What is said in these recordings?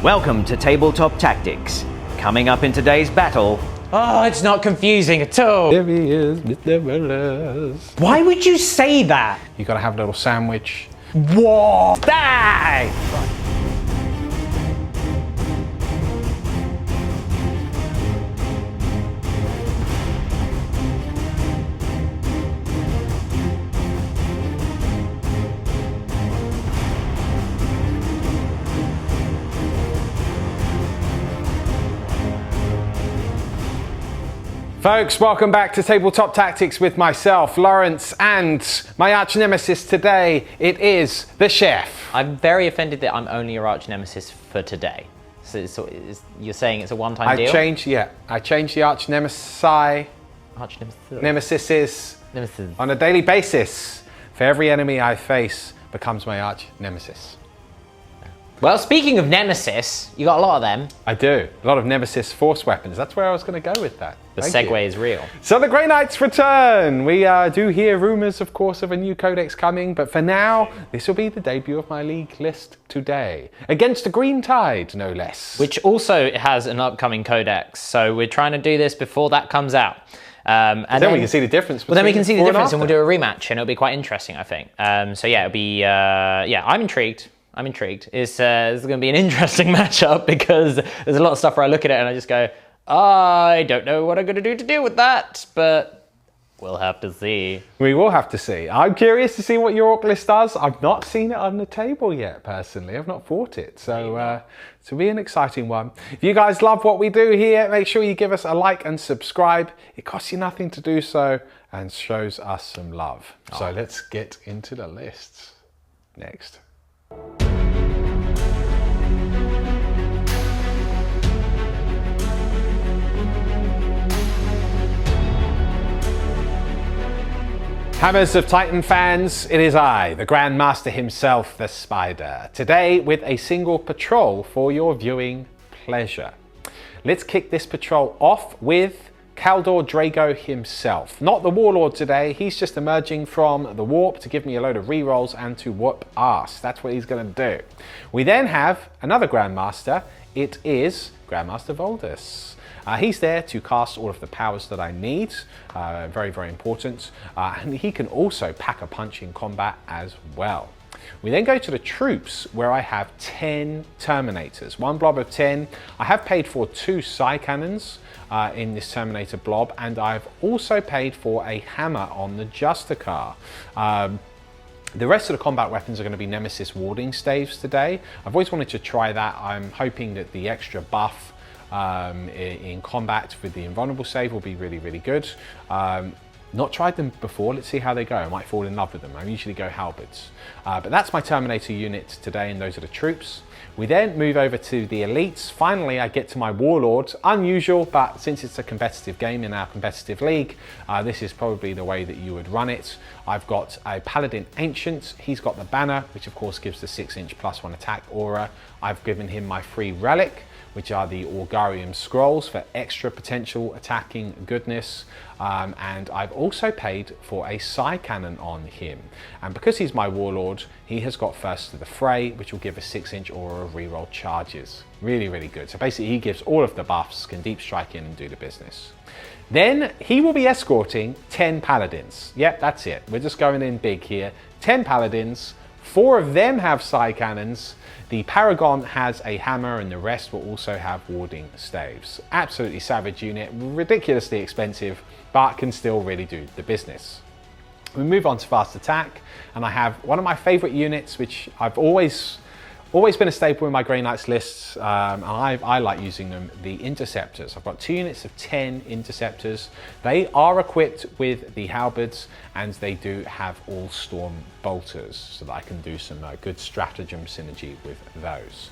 Welcome to Tabletop Tactics. Coming up in today's battle... Oh, it's not confusing at all. There he is, Mr. Willis. Why would you say that? You gotta have a little sandwich. Whoa! Die! Folks, welcome back to Tabletop Tactics with myself, Lawrence, and my arch nemesis today, it is the chef. I'm very offended that I'm only your arch nemesis for today. So you're saying it's a one-time deal? I changed the arch nemesis on a daily basis. For every enemy I face becomes my arch nemesis. Well, speaking of nemesis, you got a lot of them. I do. A lot of nemesis force weapons. That's where I was going to go with that. The segue is real. So the Grey Knights return. We do hear rumours, of course, of a new codex coming, but for now, this will be the debut of my league list today. Against the Green Tide, no less. Which also has an upcoming codex, so we're trying to do this before that comes out. And then we can see the difference. Well, then we can see the difference and we'll do a rematch, and it'll be quite interesting, I think. So yeah, it'll be, I'm intrigued. It's going to be an interesting matchup because there's a lot of stuff where I look at it and I just go, I don't know what I'm going to do to deal with that, but we'll have to see. We will have to see. I'm curious to see what your Ork list does. I've not seen it on the table yet, personally. I've not fought it, so it'll be an exciting one. If you guys love what we do here, make sure you give us a like and subscribe. It costs you nothing to do so and shows us some love. So let's get into the lists next. Hammers of Titan fans, it is I, the Grand Master himself, the Spider. Today with a single patrol for your viewing pleasure. Let's kick this patrol off with Kaldor Draigo himself. Not the Warlord today, he's just emerging from the warp to give me a load of rerolls and to whoop ass. That's what he's going to do. We then have another Grandmaster. It is Grandmaster Voldus. He's there to cast all of the powers that I need, very, very important. And he can also pack a punch in combat as well. We then go to the troops where I have 10 Terminators, one blob of 10. I have paid for 2 Psycannons in this Terminator blob, and I've also paid for a hammer on the Justicar. The rest of the combat weapons are going to be Nemesis warding staves today. I've always wanted to try that. I'm hoping that the extra buff in combat with the invulnerable save will be really, really good. Not tried them before, let's see how they go. I might fall in love with them. I usually go halberds. But that's my Terminator unit today, and those are the troops. We then move over to the elites. Finally, I get to my Warlord. Unusual, but since it's a competitive game in our competitive league, this is probably the way that you would run it. I've got a Paladin Ancient. He's got the banner, which of course gives the 6-inch +1 attack aura. I've given him my free Relic, which are the Augurium scrolls for extra potential attacking goodness. And I've also paid for a Psycannon on him. And because he's my Warlord, he has got first to the Fray, which will give a 6-inch aura of reroll charges. Really, really good. So basically he gives all of the buffs, can deep strike in and do the business. Then he will be escorting 10 Paladins. Yep, that's it. We're just going in big here. 10 Paladins, 4 of them have Psycannons. The Paragon has a hammer and the rest will also have warding staves. Absolutely savage unit, ridiculously expensive, but can still really do the business. We move on to fast attack, and I have one of my favorite units, which I've always been a staple in my Grey Knights lists, and I like using them, the Interceptors. I've got 2 units of 10 Interceptors. They are equipped with the halberds, and they do have all storm bolters, so that I can do some good stratagem synergy with those.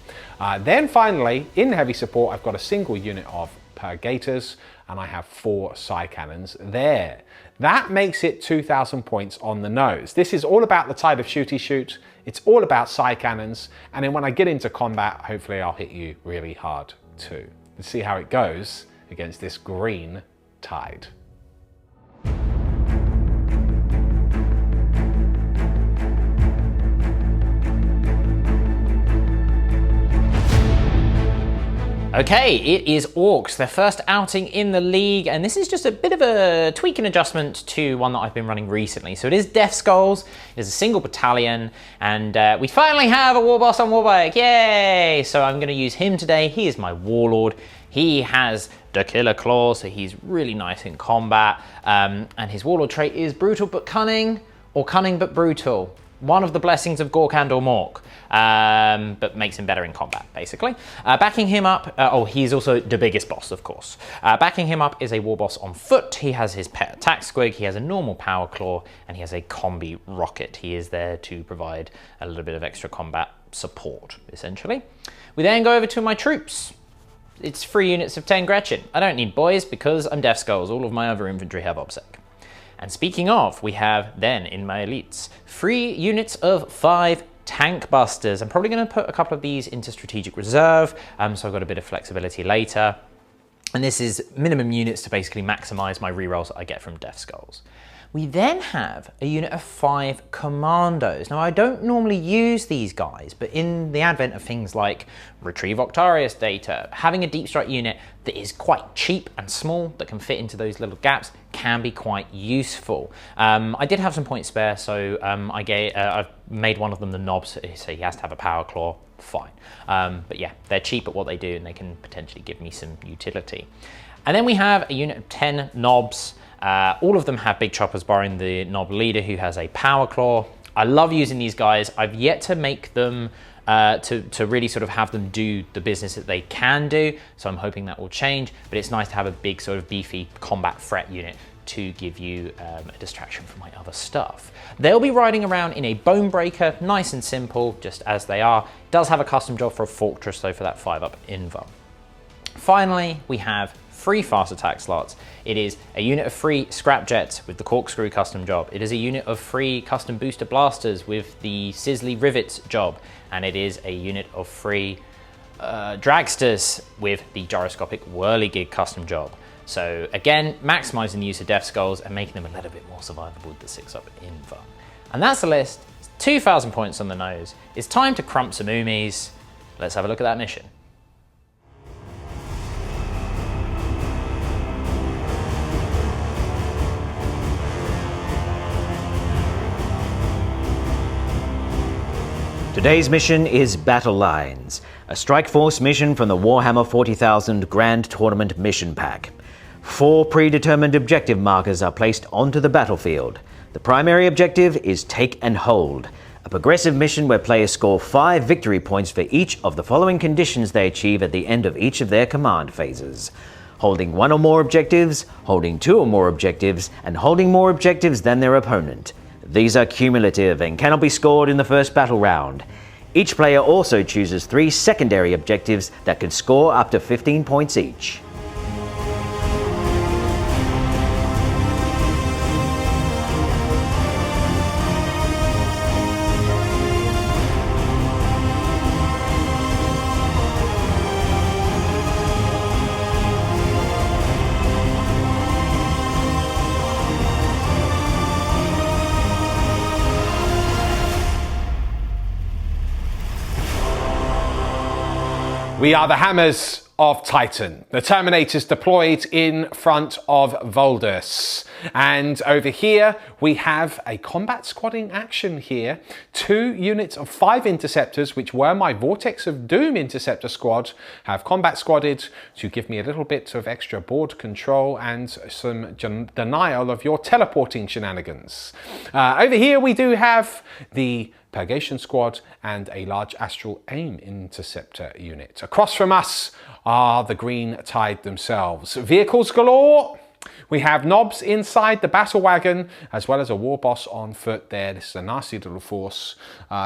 Then finally, in heavy support, I've got a single unit of Purgators, and I have 4 Psycannons there. That makes it 2,000 points on the nose. This is all about the Tide of Shooty Shoot. It's all about Psycannons, and then when I get into combat, hopefully I'll hit you really hard too. Let's see how it goes against this Green Tide. Okay, it is Orks, their first outing in the league, and this is just a bit of a tweak and adjustment to one that I've been running recently. So it is Death Skulls, it is a single battalion, and we finally have a war boss on Warbike, yay! So I'm going to use him today. He is my Warlord. He has the Killer Claw, so he's really nice in combat, and his Warlord trait is Brutal but Cunning, or Cunning but Brutal. One of the blessings of Gorkand or Mork, but makes him better in combat, basically. Backing him up, he's also the biggest boss, of course. Backing him up is a war boss on foot. He has his pet attack squig, he has a normal power claw, and he has a combi rocket. He is there to provide a little bit of extra combat support, essentially. We then go over to my troops. It's 3 units of 10 Gretchen. I don't need boys because I'm Death Skulls. All of my other infantry have OBSEC. And speaking of, we have then in my elites 3 units of 5 tank busters. I'm probably going to put a couple of these into strategic reserve, so I've got a bit of flexibility later. And this is minimum units to basically maximize my rerolls that I get from Death Skulls. We then have a unit of 5 commandos. Now, I don't normally use these guys, but in the advent of things like Retrieve Octarius data, having a deep strike unit that is quite cheap and small, that can fit into those little gaps, can be quite useful. I did have some points spare, so I've made one of them the knobs, so he has to have a power claw, fine. But yeah, they're cheap at what they do, and they can potentially give me some utility. And then we have a unit of 10 knobs. All of them have big choppers, barring the knob leader who has a power claw. I love using these guys. I've yet to make them to really sort of have them do the business that they can do, so I'm hoping that will change, but it's nice to have a big sort of beefy combat threat unit to give you a distraction from my other stuff. They'll be riding around in a Bone Breaker, nice and simple, just as they are. It does have a custom job for a Fortress, though, for that 5-up invar. Finally, we have 3 fast attack slots. It is a unit of 3 scrap jets with the corkscrew custom job. It is a unit of 3 custom booster blasters with the sizzly rivets job. And it is a unit of 3 dragsters with the gyroscopic whirligig custom job. So again, maximizing the use of Death Skulls and making them a little bit more survivable with the 6-up invar. And that's the list. It's 2,000 points on the nose. It's time to crump some oomies. Let's have a look at that mission. Today's mission is Battle Lines, a Strike Force mission from the Warhammer 40,000 Grand Tournament Mission Pack. 4 predetermined objective markers are placed onto the battlefield. The primary objective is Take and Hold, a progressive mission where players score 5 victory points for each of the following conditions they achieve at the end of each of their command phases: holding 1 or more objectives, holding 2 or more objectives, and holding more objectives than their opponent. These are cumulative and cannot be scored in the first battle round. Each player also chooses 3 secondary objectives that can score up to 15 points each. We are the Hammers of Titan. The Terminators deployed in front of Voldus. And over here, we have a combat squadding action here. 2 units of 5 interceptors, which were my Vortex of Doom interceptor squad, have combat squadded to give me a little bit of extra board control and some denial of your teleporting shenanigans. Over here, we do have the Purgation Squad and a large Astral Aim Interceptor unit. Across from us are the Green Tide themselves. Vehicles galore! We have knobs inside the battle wagon, as well as a war boss on foot there. This is a nasty little force.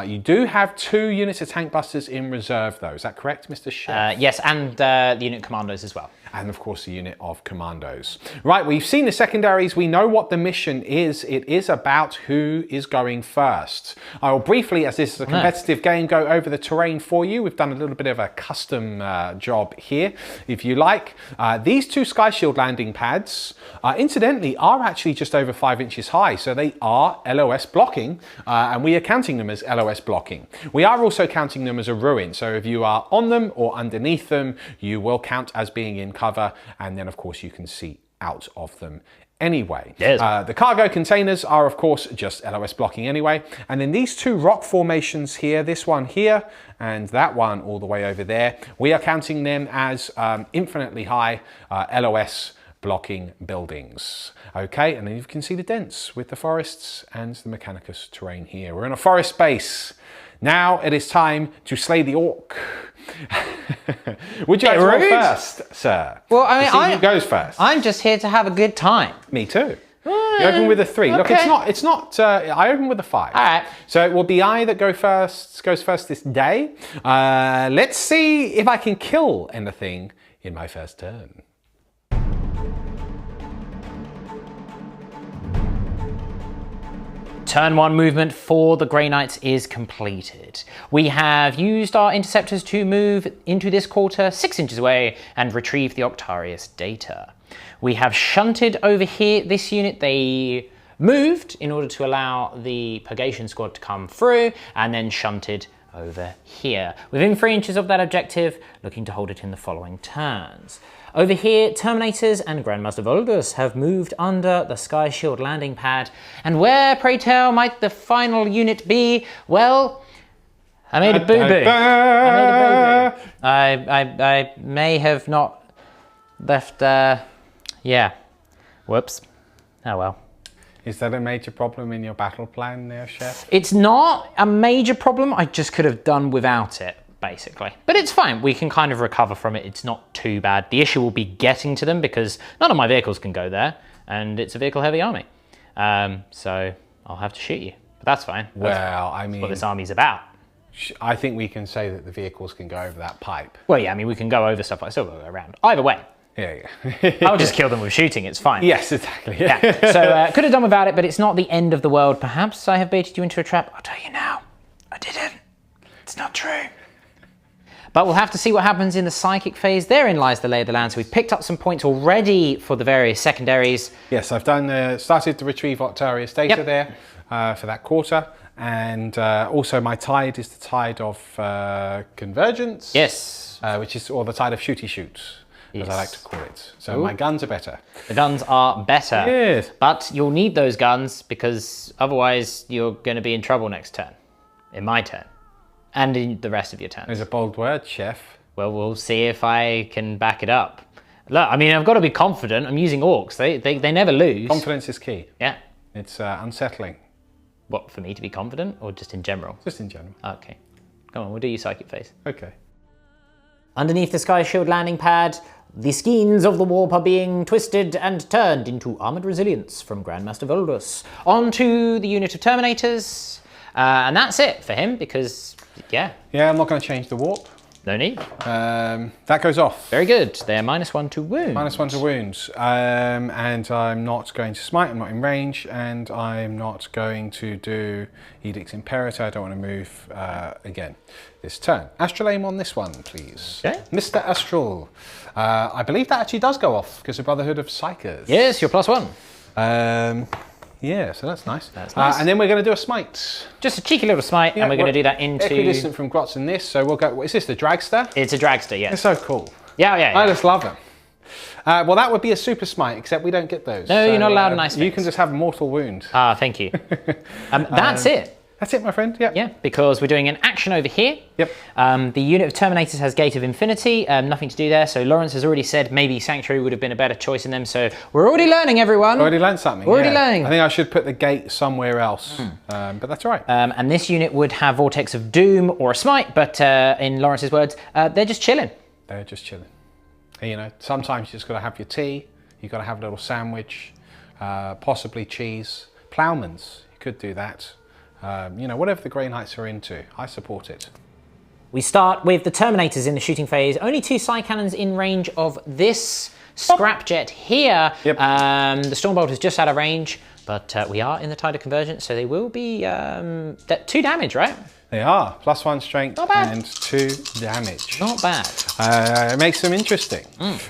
You do have 2 units of tank busters in reserve, though. Is that correct, Mr. Chef? Yes, and the unit commandos as well. and of course the unit of commandos. Right, we've seen the secondaries, we know what the mission is. It is about who is going first. I will briefly, as this is a competitive game, go over the terrain for you. We've done a little bit of a custom job here, if you like. These two Sky Shield landing pads, incidentally, are actually just over 5 inches high, so they are LOS blocking, and we are counting them as LOS blocking. We are also counting them as a ruin, so if you are on them or underneath them, you will count as being in cover, and then of course you can see out of them anyway. Yes. The cargo containers are of course just LOS blocking anyway, and then these two rock formations here, this one here and that one all the way over there, we are counting them as infinitely high LOS blocking buildings. Okay, and then you can see the dents with the forests and the Mechanicus terrain here. We're in a forest base. Now it is time to slay the orc. Would you like to go first, sir? Well, I mean, who goes first? I'm just here to have a good time. Me too. You open with a 3. Look, okay. it's not. I open with a 5. All right. So it will be I that goes first this day. Let's see if I can kill anything in my first turn. Turn 1 movement for the Grey Knights is completed. We have used our interceptors to move into this quarter 6 inches away and retrieve the Octarius data. We have shunted over here this unit. They moved in order to allow the Purgation squad to come through, and then shunted over here. Within 3 inches of that objective, looking to hold it in the following turns. Over here, Terminators and Grandmaster Voldus have moved under the Sky Shield landing pad. And where, pray tell, might the final unit be? Well, I made a boo-boo. I may have not left, yeah. Whoops. Oh well. Is that a major problem in your battle plan there, Chef? It's not a major problem, I just could have done without it, basically. But it's fine, we can kind of recover from it, it's not too bad. The issue will be getting to them because none of my vehicles can go there, and it's a vehicle-heavy army. So I'll have to shoot you, but that's fine. Well, I mean, that's what this army's about. I think we can say that the vehicles can go over that pipe. Well, yeah, I mean, we can go over stuff like so, we'll go around. Either way. Yeah. I'll just kill them with shooting, it's fine. Yes, exactly. Yeah. So could have done without it, but it's not the end of the world. Perhaps I have baited you into a trap. I'll tell you now, I didn't. It's not true. But we'll have to see what happens in the psychic phase. Therein lies the lay of the land. So we've picked up some points already for the various secondaries. Yes, I've done started to retrieve Octarius data there for that quarter. And also my tide is the tide of convergence. Yes. Which is, or the tide of shooty shoots, as I like to call it. So my guns are better. The guns are better. Yes. But you'll need those guns because otherwise you're going to be in trouble next turn. In my turn. And in the rest of your turns. There's a bold word, Chef. Well, we'll see if I can back it up. Look, I mean, I've got to be confident. I'm using orcs. They never lose. Confidence is key. Yeah. It's unsettling. What, for me to be confident or just in general? Just in general. Okay. Come on, we'll do your psychic phase. Okay. Underneath the Sky Shield landing pad, the skeins of the warp are being twisted and turned into Armoured Resilience from Grandmaster Voldus. Onto the unit of Terminators. And that's it for him because, yeah. Yeah, I'm not going to change the warp. No need. That goes off. Very good. They're -1 to wounds. -1 to wounds. And I'm not going to smite, I'm not in range, and I'm not going to do Edict Imperator. I don't want to move again this turn. Astral aim on this one, please. Okay. Mr. Astral. I believe that actually does go off because of Brotherhood of Psychers. Yes, you're +1. Yeah, so that's nice. That's nice. And then we're going to do a smite. Just a cheeky little smite, and we're going to do that into... Equidistant from Grots in this, so we'll go... Is this the Dragster? It's a Dragster, yes. It's so cool. Yeah. I just love them. Well, that would be a super smite, except we don't get those. No, you're not allowed an ice You fix. can just have mortal wound. Ah, thank you. That's it. That's it, my friend. Yep. Yeah, because we're doing an action over here. Yep. The unit of Terminators has Gate of Infinity, nothing to do there. So Lawrence has already said maybe Sanctuary would have been a better choice in them. So we're already learning, everyone. Already learned something. Already learning. I think I should put the gate somewhere else, but that's all right. And this unit would have Vortex of Doom or a Smite, but in Lawrence's words, they're just chilling. They're just chilling. And, you know, sometimes you just got to have your tea. You got to have a little sandwich, possibly cheese. Ploughmans, you could do that. You know, whatever the Grey Knights are into, I support it. We start with the Terminators in the shooting phase. Only 2 Psycannons in range of this scrapjet here. Yep. The Stormbolt is just out of range, but we are in the Tide of Convergence, so they will be 2 damage, right? They are. +1 strength Not bad. and 2 damage. Not bad. It makes them interesting.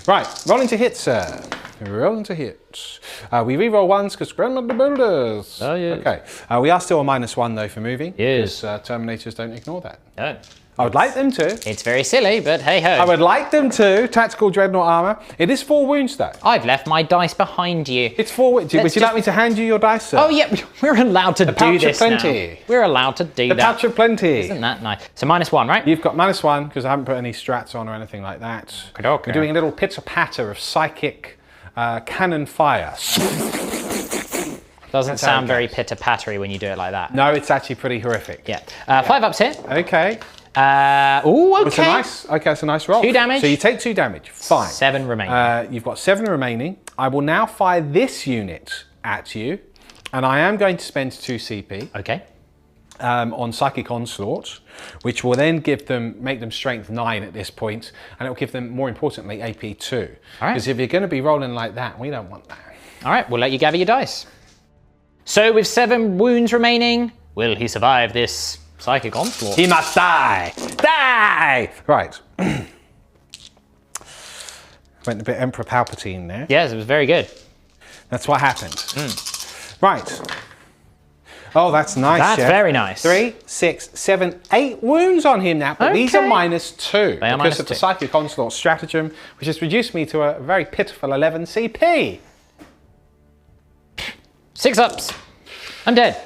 Right, rolling to hit, sir. Rolling to hit. We reroll ones because grandmother builders. Oh, yes. Okay. We are still a -1 though for moving. Yes. Because Terminators don't ignore that. No. I would like them to. It's very silly, but hey ho. I would like them to. Tactical Dreadnought armor. It is 4 wounds though. I've left my dice behind you. It's 4 wounds. Would you like me to hand you your dice, sir? Oh yeah, we're allowed to do pouch this of plenty. now. We're allowed to do The that. pouch of plenty. Isn't that nice? So -1, right? You've got -1 because I haven't put any strats on or anything like that. Okay. We're doing a little pitter-patter of psychic cannon fire. Doesn't sound it very goes. pitter-pattery when you do it like that. No, it's actually pretty horrific. Yeah. 5 ups here. Okay. Ooh, okay. It's a nice roll. 2 damage. So you take 2 damage. Fine. 7 remaining. You've got 7 remaining. I will now fire this unit at you, and I am going to spend 2 CP Okay. on Psychic Onslaught, which will then make them strength 9 at this point, and it will give them, more importantly, AP 2. All right. Because if you're going to be rolling like that, we don't want that. All right, we'll let you gather your dice. So with 7 wounds remaining, will he survive this Psychic Onslaught? He must die! Die! Right. Went a bit Emperor Palpatine there. Yes, it was very good. That's what happened. Right. Oh, that's nice. That's Chef. very nice. 3, 6, 7, 8 wounds on him now, but these are Okay. -2 They are because of the -2. Psychic Onslaught stratagem, which has reduced me to a very pitiful 11 CP. 6 ups. I'm dead.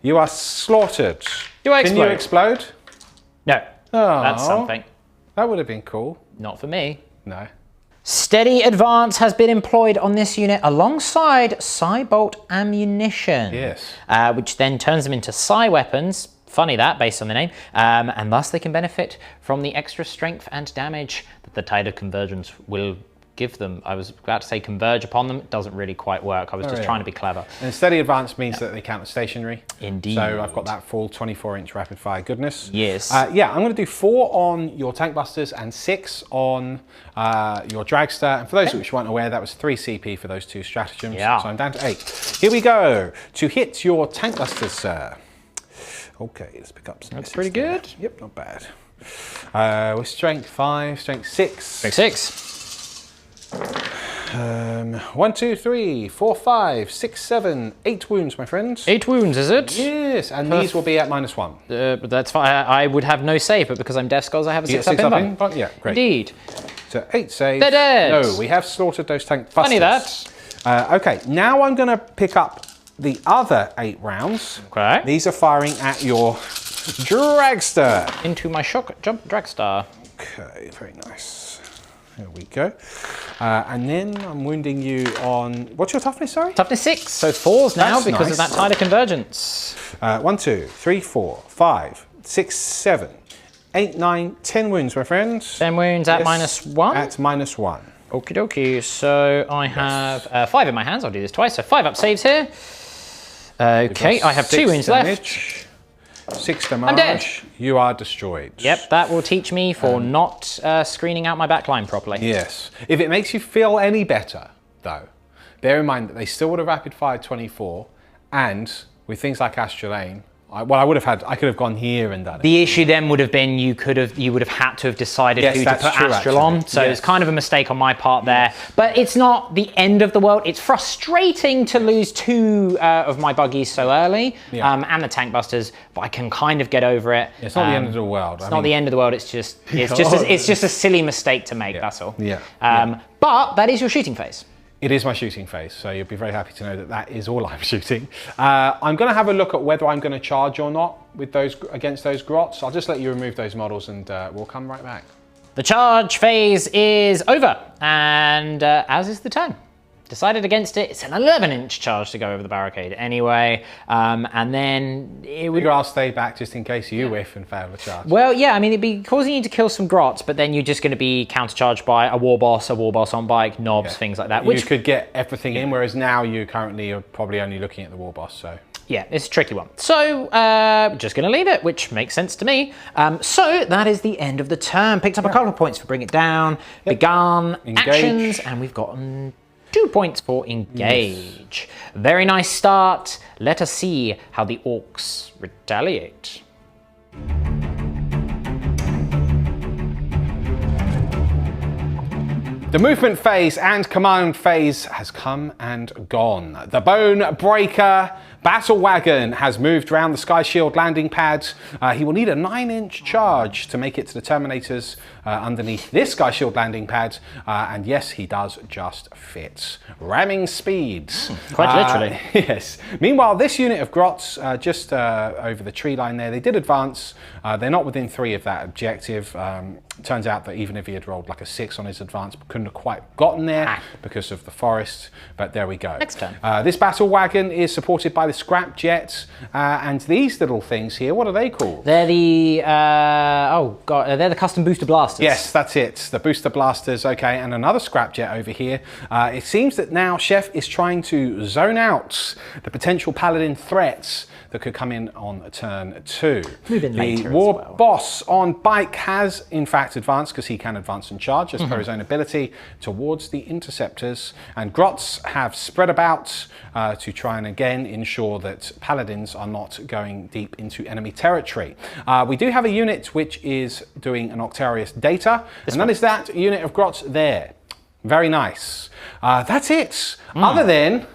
You are slaughtered. Do I Can you explode? explode? No. Oh, That's something. That would have been cool. Not for me. No. Steady advance has been employed on this unit alongside Psybolt ammunition. Yes. Which then turns them into Psy weapons. Funny that, based on the name. And thus they can benefit from the extra strength and damage that the Tide of Convergence will give them. I was about to say converge upon them. It doesn't really quite work. I was just trying to be clever. And steady advance means that they count as stationary. Indeed. So I've got that full 24-inch rapid fire goodness. Yes. Yeah, I'm going to do 4 on your tank busters and 6 on your dragster. And for those which weren't aware, that was 3 CP for those 2 stratagems. Yeah. So I'm down to 8. Here we go. To hit your tank busters, sir. Okay, let's pick up some. That's pretty good. Yep, not bad. With strength 5, strength 6. Strength 6. 1, 2, 3, 4, 5, 6, 7, 8 wounds, my friends. 8 wounds, is it? Yes, and these will be at -1. But that's fine. I would have no save, but because I'm Death Skulls, I have a You get 6 up in invuln? Yeah, great. Indeed. So 8 saves. They're dead. No, we have slaughtered those tank busters. Funny that. Okay, now I'm going to pick up the other 8 rounds. Okay. These are firing at your dragster. Into my shock jump dragstar. Okay, very nice. There we go. And then I'm wounding you on... What's your toughness, sorry? Toughness 6, so 4s now That's because of nice. that Tide of Convergence. 1, 2, 3, 4, 5, 6, 7, 8, 9, 10 wounds, my friend. 10 wounds at -1. At -1. Okie dokie, so I have 5 in my hands. I'll do this twice, so 5 up saves here. Okay, I have 2 6 wounds damage, left. 6 damage. I'm dead. You are destroyed. Yep, that will teach me for not screening out my backline properly. Yes. If it makes you feel any better, though, bear in mind that they still would have rapid fired 24, and with things like Astrolabe, I could have gone here and done it. The issue then would have been you would have had to have decided Yes, who to that's put true, Astral on. actually. So Yes. it's kind of a mistake on my part there. But it's not the end of the world. It's frustrating to lose 2 of my buggies so early, and the tank busters. But I can kind of get over it. It's not the end of the world. It's not the end of the world. It's just a silly mistake to make. That's all. Yeah. But that is your shooting phase. It is my shooting phase, so you'll be very happy to know that that is all I'm shooting. I'm going to have a look at whether I'm going to charge or not with those against those grots. I'll just let you remove those models, and we'll come right back. The charge phase is over, and as is the turn. Decided against it. It's an 11-inch charge to go over the barricade anyway, and then it would... I'll stay back just in case you whiff and fail the charge. Well, yeah, I mean, it'd be causing you to kill some grots, but then you're just going to be countercharged by a war boss on bike, knobs, things like that. You could get everything in, whereas now you currently are probably only looking at the war boss, so... Yeah, it's a tricky one. So, we're just going to leave it, which makes sense to me. So, that is the end of the turn. Picked up a couple of points for Bring It Down, begun, Engage. actions, and we've gotten 2 points for Engage. Yes. Very nice start. Let us see how the Orks retaliate. The movement phase and command phase has come and gone. The Bone Breaker Battle Wagon has moved around the Sky Shield landing pad. He will need a 9-inch charge to make it to the Terminators underneath this Sky Shield landing pad. And yes, he does just fit. Ramming speeds. Quite literally. Yes. Meanwhile, this unit of Grots, just over the tree line there, they did advance. They're not within 3 of that objective. Turns out that even if he had rolled like a 6 on his advance, couldn't have quite gotten there because of the forest. But there we go. Next turn. This battle wagon is supported by the scrap jets, and these little things here, what are they called? They're the they're the custom booster blasters. Yes, that's it. The booster blasters. Okay, and another scrap jet over here. It seems that now Chef is trying to zone out the potential Paladin threats that could come in on turn 2. Move in later the as War well. Boss on bike has in fact advanced, because he can advance and charge as per his own ability, towards the interceptors, and Grots have spread about to try and again ensure that Paladins are not going deep into enemy territory. We do have a unit which is doing an Octarius data, and that is that unit of Grots there. Very nice. That's it. Other than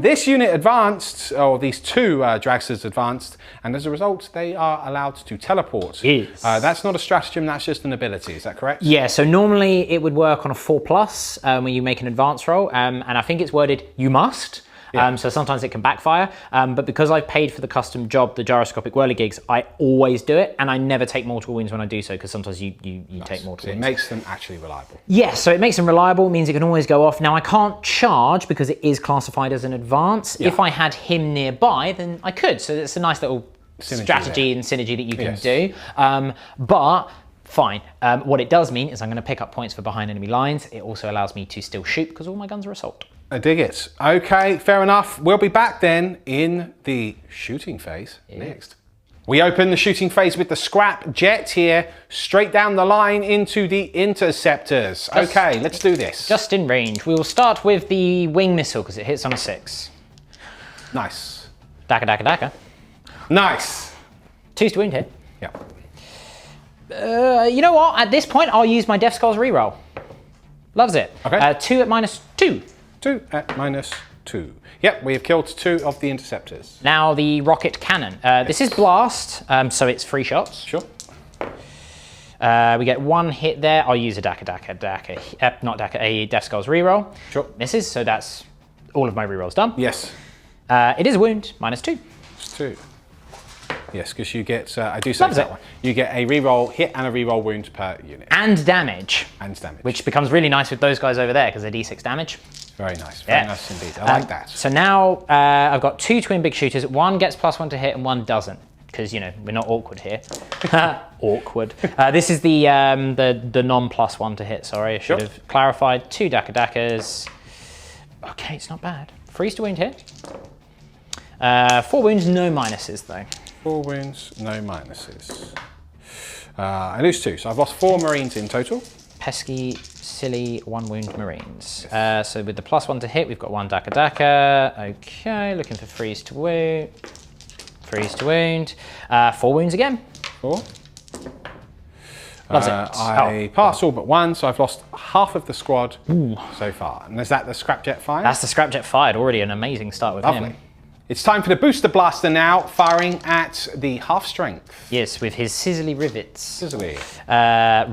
this unit advanced, or these 2 dragsters advanced, and as a result, they are allowed to teleport. Yes. That's not a stratagem, that's just an ability, is that correct? Yeah, so normally it would work on a 4+ when you make an advance roll, and I think it's worded, you must. Yeah. So sometimes it can backfire, but because I've paid for the custom job, the gyroscopic whirligigs, I always do it, and I never take mortal wounds when I do so, because sometimes you take mortal So it wounds. makes them actually reliable. Yes, so it makes them reliable, means it can always go off. Now I can't charge because it is classified as an advance. Yeah. If I had him nearby, then I could. So it's a nice little Synergy strategy and synergy that you can do. But fine. What it does mean is I'm going to pick up points for behind enemy lines. It also allows me to still shoot because all my guns are assault. I dig it. Okay, fair enough. We'll be back then in the shooting phase next. We open the shooting phase with the scrap jet here, straight down the line into the interceptors. Okay, let's do this. Just in range. We will start with the wing missile because it hits on a 6. Nice. Daka, daka, daka. Nice. 2 to wound hit. Yeah. You know what? At this point, I'll use my Death Skulls reroll. Loves it. Okay. 2 at -2. 2 at -2. Yep, we have killed 2 of the interceptors. Now the rocket cannon. This is blast, so it's 3 shots. Sure. We get 1 hit there. I'll use a Death Skulls reroll. Sure. Misses, so that's all of my rerolls done. Yes. It is a wound, -2. It's 2. Yes, because you get, I do say that one. You get a reroll hit and a reroll wound per unit. And damage. And damage. Which becomes really nice with those guys over there because they're D6 damage. Very nice. Very nice indeed. I like that. So now I've got 2 twin big shooters. 1 gets +1 to hit and 1 doesn't. Because, you know, we're not awkward here. Awkward. This is the non+1 to hit, sorry. I should have clarified. 2 Dakas. Okay, it's not bad. Freeze to wound hit. 4 wounds, no minuses though. 4 wounds, no minuses. I lose 2, so I've lost 4 Marines in total. Pesky, silly, 1 wound Marines. So with the +1 to hit, we've got 1 Daka. Okay, looking for freeze to wound. Freeze to wound. 4 wounds again. 4. Loves it. I pass all but 1, so I've lost half of the squad so far. And is that the scrapjet fired? That's the scrapjet fired. Already an amazing start with him. It's time for the booster blaster now, firing at the half strength. Yes, with his sizzly rivets. Sizzly.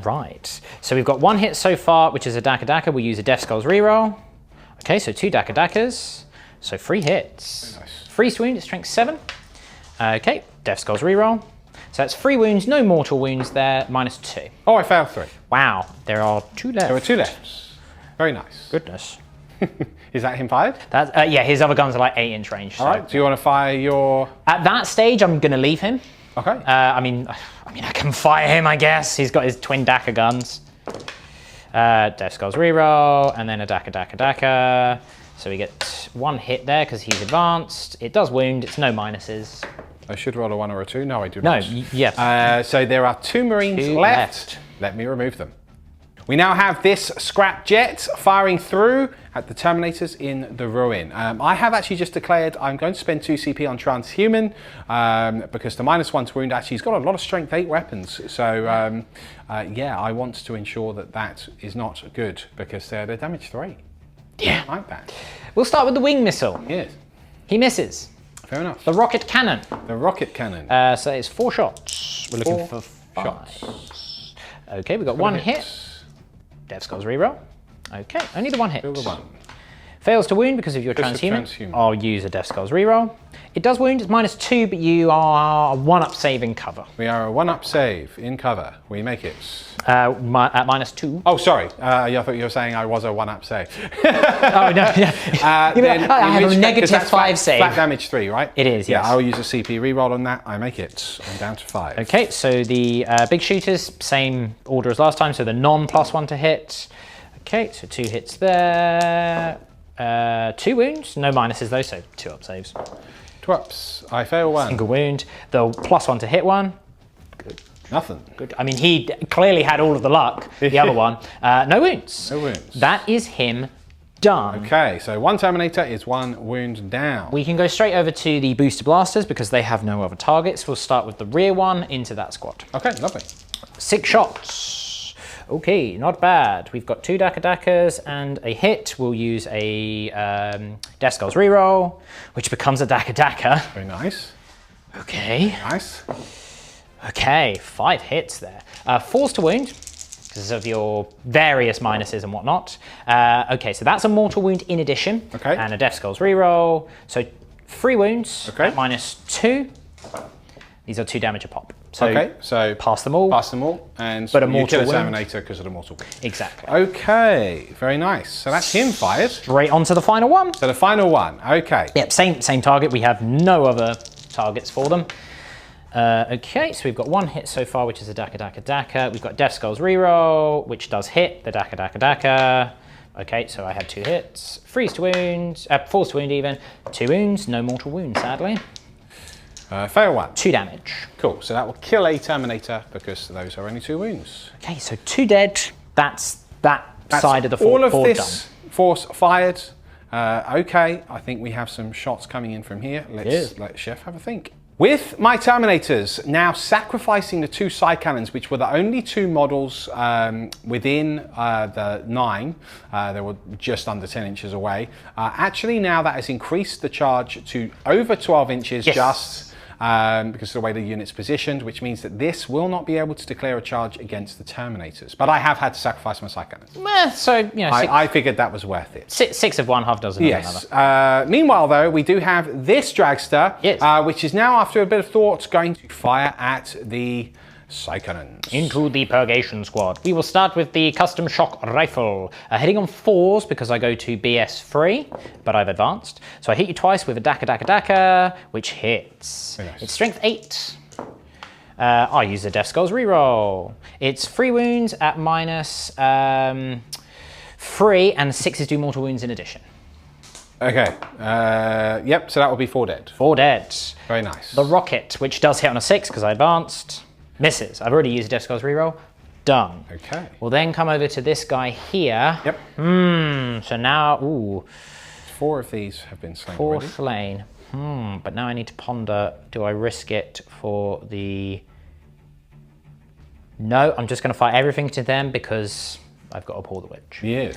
Right. So we've got 1 hit so far, which is a Daka. We'll use a Death Skulls reroll. Okay, so 2 Dakas. So 3 hits. Very nice. Freeze to wound at strength 7. Okay, Death Skulls reroll. So that's 3 wounds, no mortal wounds there, -2. Oh, I failed 3. Wow, there are 2 left. There were 2 left. Very nice. Goodness. Is that him fired? That's, yeah, his other guns are like 8-inch range. So. All right, do you want to fire your... At that stage, I'm going to leave him. Okay. I mean, I can fire him, I guess. He's got his twin Daka guns. Death Skulls reroll, and then a Daka. So we get 1 hit there because he's advanced. It does wound. It's no minuses. I should roll a 1 or a 2. No, I do No, not. yeah. So there are 2 Marines Two left. Let me remove them. We now have this scrap jet firing through at the Terminators in the ruin. I have actually just declared I'm going to spend 2 CP on Transhuman because the -1 to wound actually has got a lot of strength 8 weapons. So yeah, I want to ensure that that is not good because they're damage 3. Yeah. I like that. We'll start with the wing missile. Yes. He misses. Fair enough. The rocket cannon. The rocket cannon. So it's 4 shots. We're looking 4 for 5 shots. Okay, we've got 1 hit. Death Skulls reroll. Okay, only the 1 hit. Kill the 1. Fails to wound because of your Just a transhuman. transhuman. I'll use a Death Skulls reroll. It does wound, it's -2, but you are 1-up save in cover. We are a 1-up save in cover. We make it. At -2. Oh, sorry. I thought you were saying I was a 1-up save. Oh, no, yeah. I have a -5 save. Flat damage 3, right? It is, yes. Yeah, I'll use a CP reroll on that. I make it. I'm down to 5. Okay, so the big shooters, same order as last time, so the non+1 to hit. Okay, so 2 hits there. 2 wounds, no minuses though, so 2-up saves. 2 ups. I fail 1. Single wound. The +1 to hit one. Good. Nothing. Good. I mean, he clearly had all of the luck. The other one, no wounds. No wounds. That is him done. Okay, so 1 Terminator is 1 wound down. We can go straight over to the booster blasters because they have no other targets. We'll start with the rear one into that squad. Okay, lovely. 6 shots. Okay, not bad. We've got 2 Dakas and a hit. We'll use a Death Skulls reroll, which becomes a Daka. Very nice. Okay. Nice. Okay, 5 hits there. 4s to wound because of your various minuses and whatnot. Okay, so that's a mortal wound in addition. Okay. And a Death Skulls reroll. So 3 wounds Okay. at -2. These are 2 damage a pop. So Okay, so pass them all. pass them all, and But a you mortal kill a wound. Terminator because of the mortal wound. Exactly. Okay, very nice. So that's him fired. Straight on to the final one. So the final one. Okay. Yep, same target. We have no other targets for them. Okay, so we've got 1 hit so far, which is a Daka. We've got Death Skulls reroll, which does hit the Daka. Okay, so I had 2 hits. 3s to wound, 4s to wound even. 2 wounds, no mortal wound, sadly. Fail 1. 2 damage. Cool, so that will kill a Terminator because those are only 2 wounds. Okay, so 2 dead. That's that side of the all of board this force fired. Okay, I think we have some shots coming in from here. Let's let Chef have a think. With my Terminators now sacrificing the 2 Psycannons, which were the only 2 models within the 9, they were just under 10 inches away. Actually now that has increased the charge to over 12 inches just because of the way the unit's positioned, which means that this will not be able to declare a charge against the Terminators. But I have had to sacrifice my Psycannons. So, you know, I figured that was worth it. 6 of one, half dozen of another. Yes. Meanwhile, though, we do have this Dragster, Yes. which is now, after a bit of thought, going to fire at the Psycannons. Into the Purgation Squad. We will start with the Custom Shock Rifle. Heading on 4s because I go to BS free, but I've advanced. So I hit you twice with a Daka, which hits. Very nice. It's strength 8. I'll use the Death Skulls reroll. It's 3 wounds at -3, and 6 is do mortal wounds in addition. Okay. Yep, so that will be 4 dead. 4 dead. Very nice. The Rocket, which does hit on a 6 because I advanced. Misses. I've already used a Death Skulls reroll. Done. Okay. We'll then come over to this guy here. Yep. So now, 4 of these have been slain 4 already. slain. But now I need to ponder, do I risk it for the... No, I'm just going to fire everything to them because I've got to pull the witch. Yeah.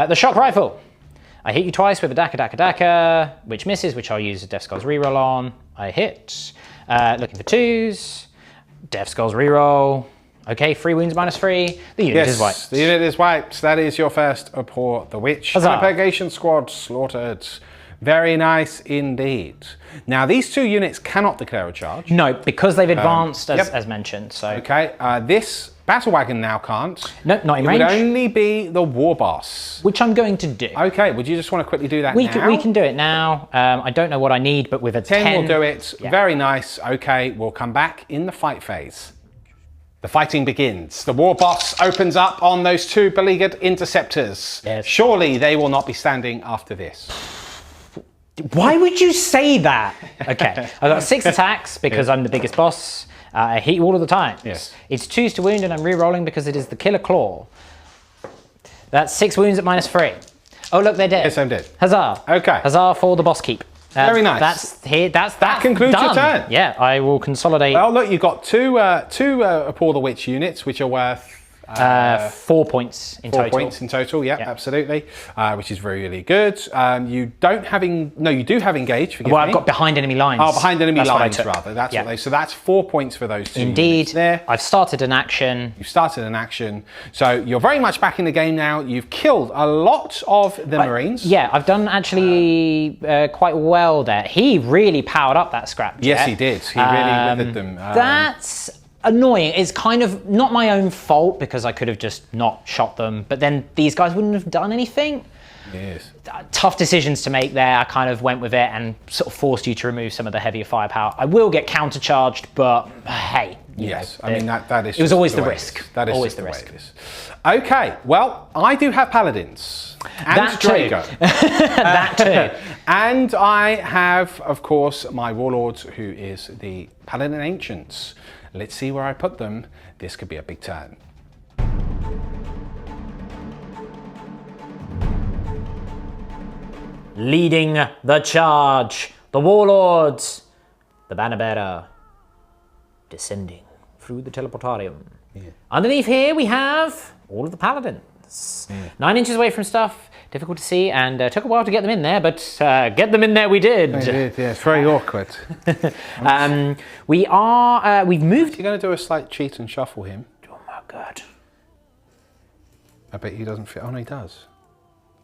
The Shock Rifle. I hit you twice with a Daka, which misses, which I'll use a Death Skulls reroll on. I hit. Looking for 2s. Death Skulls reroll. Okay, 3 wounds -3. The unit is wiped. The unit is wiped. That is your first Abhor the Witch. Huzzah. And a Purgation Squad slaughtered. Very nice indeed. Now, these 2 units cannot declare a charge. No, because they've advanced, yep. as mentioned. So Okay, this Battle Wagon now can't. No, not in It range. would only be the War Boss. Which I'm going to do. Okay, would you just want to quickly do that We now? can do it now. I don't know what I need, but with a 10... will do it. Yeah. Very nice. Okay, we'll come back in the fight phase. The fighting begins. The War Boss opens up on those 2 beleaguered interceptors. Yes. Surely they will not be standing after this. Why would you say that? Okay, I've got 6 attacks because I'm the biggest boss. I hit you all of the time. Yes. It's 2s to wound and I'm re-rolling because it is the Killer Claw. That's 6 wounds at -3. Oh look, they're dead. Yes, I'm dead. Huzzah. Okay. Huzzah for the boss keep. Very nice. That concludes your done. turn. Yeah, I will consolidate. Well, look, you've got two Appall the Witch units, which are worth 4 points in total. 4 points in total, yeah, absolutely, which is really good. You don't have you do have engage. Forgive Well, me. I've got behind enemy lines. Oh, behind enemy lines, what I took. rather. That's what they. So that's 4 points for those two. Indeed. There. I've started an action. You've started an action, so you're very much back in the game now. You've killed a lot of the Marines. Yeah, I've done actually quite well there. He really powered up that scrap jet. Yes, he did. He really withered them. That's annoying. It's kind of not my own fault because I could have just not shot them, but then these guys wouldn't have done anything. Yes. Tough decisions to make there. I kind of went with it and sort of forced you to remove some of the heavier firepower. I will get countercharged, but hey. Yes, I mean that is. It was always the risk. That is always the the way risk. it is. Okay, well, I do have Paladins and That too. Draigo. That too. And I have, of course, my Warlords, who is the Paladin Ancients. Let's see where I put them. This could be a big turn. Leading the charge, the Warlords, the banner bearer, descending through the teleportarium. Yeah. Underneath here we have all of the Paladins. Yeah. 9 inches away from stuff, difficult to see, and took a while to get them in there, but get them in there we did. We did, yeah, it's very awkward. We've moved. You're going to do a slight cheat and shuffle him. Oh my god. I bet he doesn't fit. Oh no, he does.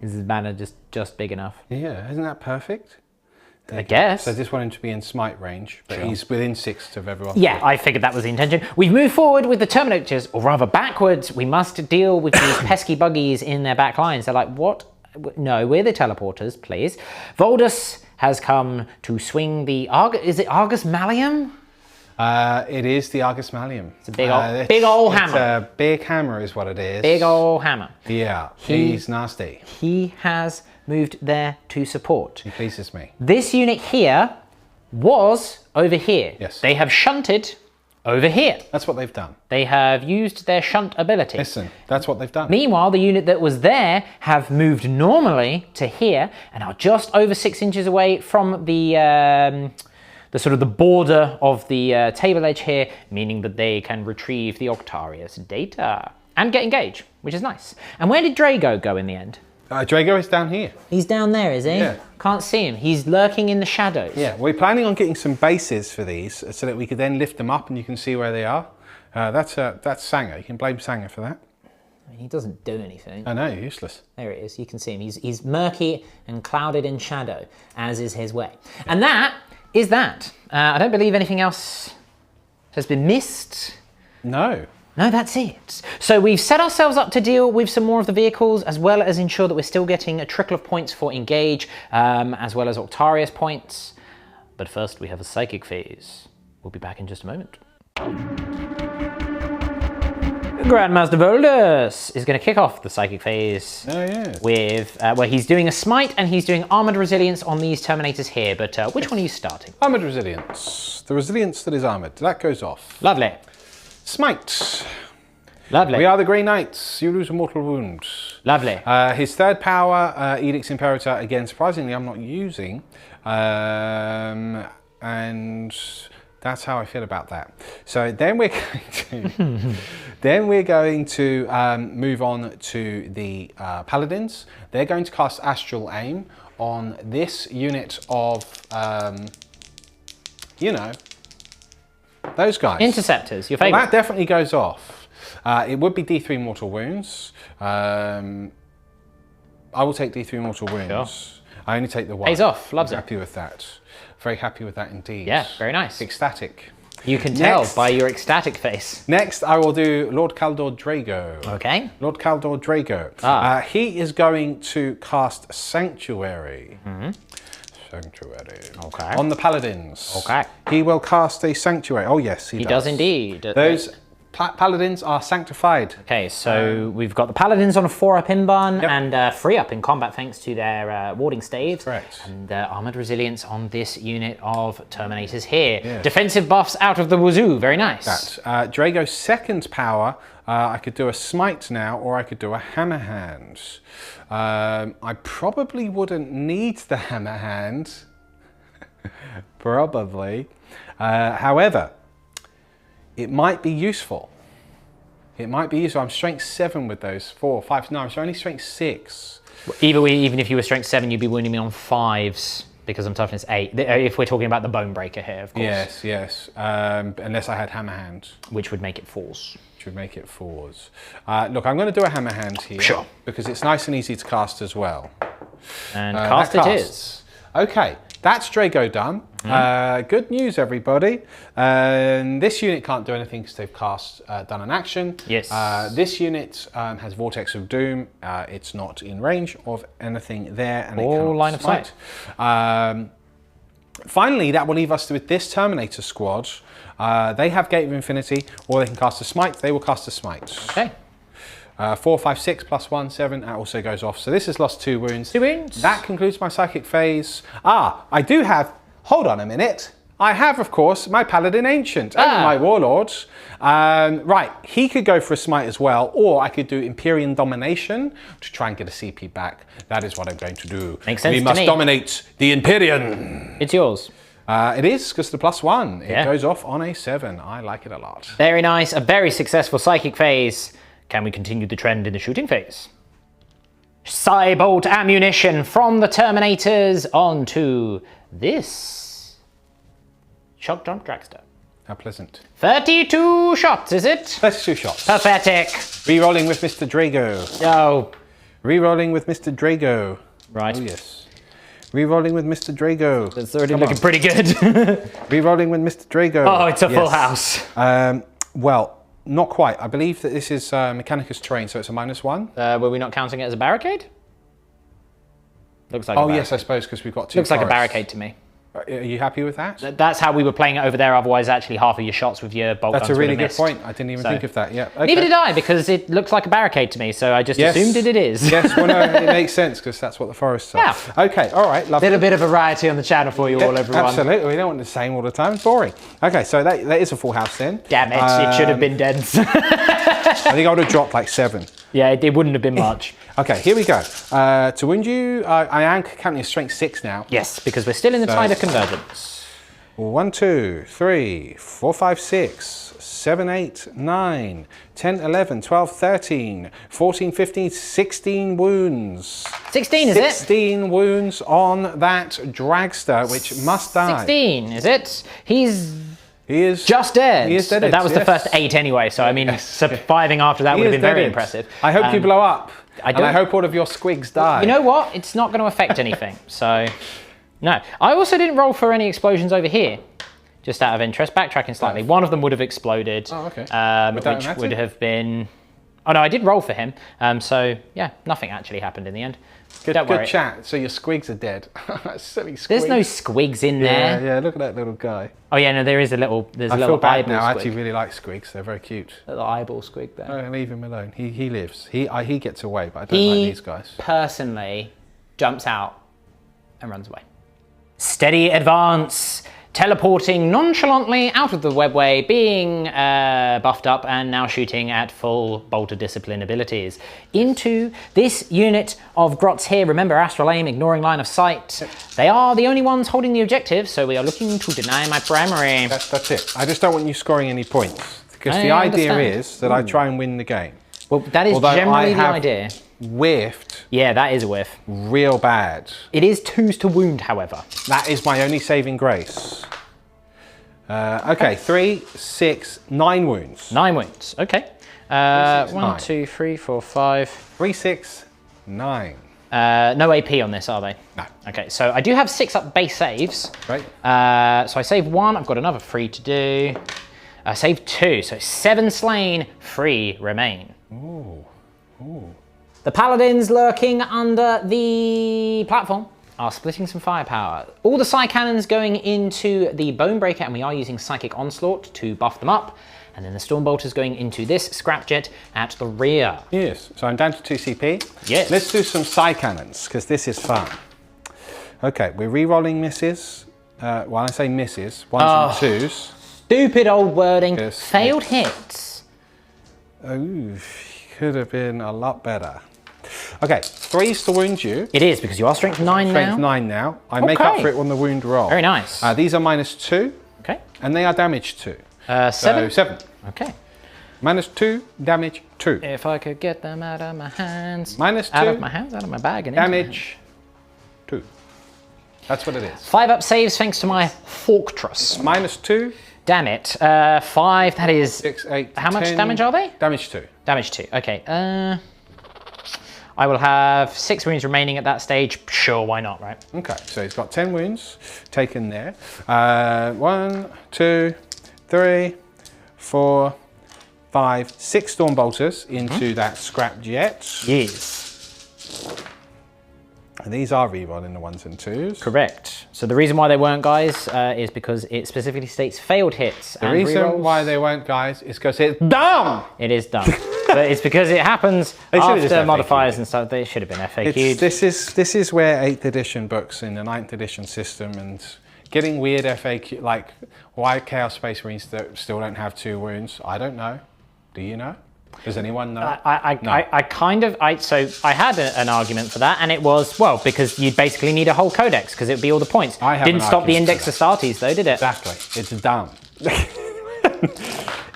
Is his banner just big enough? Yeah, isn't that perfect? I guess. So I just want him to be in smite range, but he's within 6 of everyone. Yeah, I figured that was the intention. We've moved forward with the Terminators, or rather backwards. We must deal with these pesky buggies in their back lines. They're like, what? No, we're the teleporters, please. Voldus has come to swing the is it Argus Malleum? It is the Argus Malleum. It's a big old hammer. It's a big hammer is what it is. Big old hammer. Yeah, he's nasty. He has moved there to support. He pleases me. This unit here was over here. Yes. They have shunted over here. That's what they've done. They have used their shunt ability. Listen, that's what they've done. Meanwhile, the unit that was there have moved normally to here and are just over 6 inches away from the sort of the border of the table edge here, meaning that they can retrieve the Octarius data and get engaged, which is nice. And where did Draigo go in the end? Draigo is down here. He's down there, is he? Yeah. Can't see him. He's lurking in the shadows. Yeah, we're planning on getting some bases for these so that we could then lift them up and you can see where they are. That's Sanger. You can blame Sanger for that. He doesn't do anything. I know, useless. There it is. You can see him. He's murky and clouded in shadow, as is his way. And that is that. I don't believe anything else has been missed. No. No, that's it. So we've set ourselves up to deal with some more of the vehicles, as well as ensure that we're still getting a trickle of points for engage, as well as Octarius points. But first we have a psychic phase. We'll be back in just a moment. Grandmaster Voldus is going to kick off the psychic phase with where he's doing a smite and he's doing armored resilience on these Terminators here. But which one are you starting? Armored resilience. The resilience that is armored. That goes off. Lovely. Smite. Lovely. We are the Grey Knights. You lose a mortal wound. Lovely. His third power, Edict's Imperator, again, surprisingly, I'm not using. And that's how I feel about that. So then we're going to move on to the Paladins. They're going to cast Astral Aim on this unit of, you know, those guys. Interceptors, your favourite. Well, that definitely goes off. It would be D3 mortal wounds. I will take D3 mortal wounds. Sure. I only take the one. Pays off, loves I'm it. happy with that. Very happy with that indeed. Yeah, very nice. Ecstatic. You can tell by your ecstatic face. Next, I will do Lord Kaldor Draigo. Okay. Lord Kaldor Draigo. He is going to cast Sanctuary. Sanctuary. Okay. On the Paladins. Okay. He will cast a Sanctuary. Oh yes, he does. He does indeed. Those Paladins are sanctified. Okay, so we've got the Paladins on a 4-up inburn and 3-up in combat thanks to their warding staves. Correct. And armored resilience on this unit of Terminators here. Yeah. Defensive buffs out of the wazoo, very nice. That. Draigo's second power, I could do a smite now, or I could do a Hammerhand. I probably wouldn't need the Hammerhand. Probably. However, it might be useful. It might be useful. I'm strength 7 with those 4, 5. No, I'm only strength 6. Either way, even if you were strength 7, you'd be wounding me on 5s because I'm toughness 8. If we're talking about the Bone Breaker here, of course. Yes. Unless I had Hammerhand. Which would make it 4s. Which would make it 4s. Look, I'm going to do a Hammerhand here. Sure. Because it's nice and easy to cast as well. And cast it is. Okay. That's Draigo done. Good news, everybody. This unit can't do anything because they've done an action. Yes. This unit has Vortex of Doom. It's not in range of anything there. And or line of sight. Finally, that will leave us with this Terminator squad. They have Gate of Infinity, or they can cast a Smite. They will cast a Smite. Okay. 4, 5, 6, plus 1, 7. That also goes off. So this has lost 2 wounds. 2 wounds. That concludes my psychic phase. I do have. Hold on a minute. I have, of course, my Paladin Ancient and my Warlord. Right, he could go for a smite as well, or I could do Empyrean Domination to try and get a CP back. That is what I'm going to do. Makes sense. We must dominate the Empyrean. It's yours. It is, because the +1. It goes off on a 7. I like it a lot. Very nice. A very successful psychic phase. Can we continue the trend in the shooting phase? Psybolt ammunition from the Terminators onto this shock jump dragster. How pleasant. 32 shots, is it? 32 shots. Pathetic. Rerolling with Mr. Draigo. Oh. Rerolling with Mr. Draigo. Right. Oh, yes. Rerolling with Mr. Draigo. That's already looking pretty good. Rerolling with Mr. Draigo. Oh, it's a full house. Well, not quite. I believe that this is Mechanicus terrain, so it's a -1. Were we not counting it as a barricade? Looks like. Oh yes, I suppose because we've got 2. Looks like a barricade to me. Are you happy with that? That's how we were playing it over there. Otherwise, actually, half of your shots with your bolt guns That's a really would have good point. I didn't even think of that. Yeah. Okay. Neither did I, because it looks like a barricade to me. So I just assumed it is. Yes. Well, no, it makes sense because that's what the forests are. Yeah. Okay. All right. Lovely. Little bit of variety on the channel for you all, everyone. Absolutely. We don't want the same all the time. It's boring. Okay. So that is a full house then. Damn it! It should have been dense. I think I would have dropped like 7. Yeah, it wouldn't have been much. Okay, here we go. To wound you, I am counting a strength 6 now. Yes, because we're still in the tide of convergence. 1, 2, 3, 4, 5, 6, 7, 8, 9, 10, 11, 12, 13, 14, 15, 16 wounds. 16, is it? 16 wounds on that dragster, which must die. 16, is it? He is just dead. He is dead. That was the first 8 anyway, so I mean, surviving after that would have been very impressive. I hope you blow up. I hope all of your squigs die. You know what? It's not going to affect anything, so... No. I also didn't roll for any explosions over here, just out of interest. Backtracking slightly. One of them would have exploded. Oh, okay. Which would have been... Oh, no, I did roll for him. So, yeah, nothing actually happened in the end. Don't worry. Good chat. So your squigs are dead. Silly squigs. There's no squigs in there. Yeah, look at that little guy. Oh, yeah, no, there is a little... There's a little feel bad eyeball now. squig. I actually really like squigs. They're very cute. Little eyeball squig there. No, leave him alone. He lives. He gets away, but I don't like these guys. He personally jumps out and runs away. Steady advance, teleporting nonchalantly out of the webway, being buffed up and now shooting at full Bolter Discipline abilities. Into this unit of Grots here. Remember, Astral Aim, ignoring line of sight. They are the only ones holding the objective, so we are looking to deny my primary. That's it. I just don't want you scoring any points. Because the idea is that I try and win the game. Well, that is generally the idea. Whiffed. Yeah, that is a whiff. Real bad. It is 2s to wound, however. That is my only saving grace. Okay, 3, 6, 9 wounds. 9 wounds, okay. 1, 2, 3, 4, 5. 3, 6, 9. No AP on this, are they? No. Okay, so I do have 6 up base saves. Right. So I save 1, I've got another 3 to do. I save 2, so 7 slain, 3 remain. Ooh. Ooh. The Paladins lurking under the platform are splitting some firepower. All the Psycannons going into the Bonebreaker, and we are using Psychic Onslaught to buff them up. And then the Stormbolter's going into this scrapjet at the rear. Yes, so I'm down to 2 CP. Yes. Let's do some Psycannons, because this is fun. Okay, we're re-rolling misses. When I say misses, 1s and 2s. Stupid old wording. Yes. Failed hits. Oh, could have been a lot better. Okay, 3s to wound you. It is, because you are strength 9 now. Strength 9 now. I make up for it on the wound roll. Very nice. These are -2. Okay. And they are damage 2. 7? So 7. Okay. -2, damage 2. If I could get them out of my hands. -2. Out of my hands, out of my bag. And Damage 2. That's what it is. 5 up saves thanks to my Fortress. -2. Damn it. 5, that is... 6, 8, How 10. much damage are they? Damage 2. Damage 2, okay. I will have 6 wounds remaining at that stage. Sure, why not, right? Okay, so he's got 10 wounds taken there. 1, 2, 3, 4, 5, 6 Stormbolters into that scrap jet. Yes. And these are rerolling the 1s and 2s. Correct. So the reason why they weren't, guys, is because it specifically states failed hits. The reason why they weren't, guys, is because it's dumb! It is dumb. But it's because it happens They should have just after FAQ'd modifiers and stuff. They should have been FAQ'd. This is where 8th edition books in the 9th edition system and getting weird FAQ, like why Chaos Space Marines still don't have 2 wounds, I don't know. Do you know? Does anyone know? So I had an argument for that, and it was, well, because you'd basically need a whole codex, because it would be all the points. Didn't stop the index Astartes, though, did it? Exactly. It's dumb.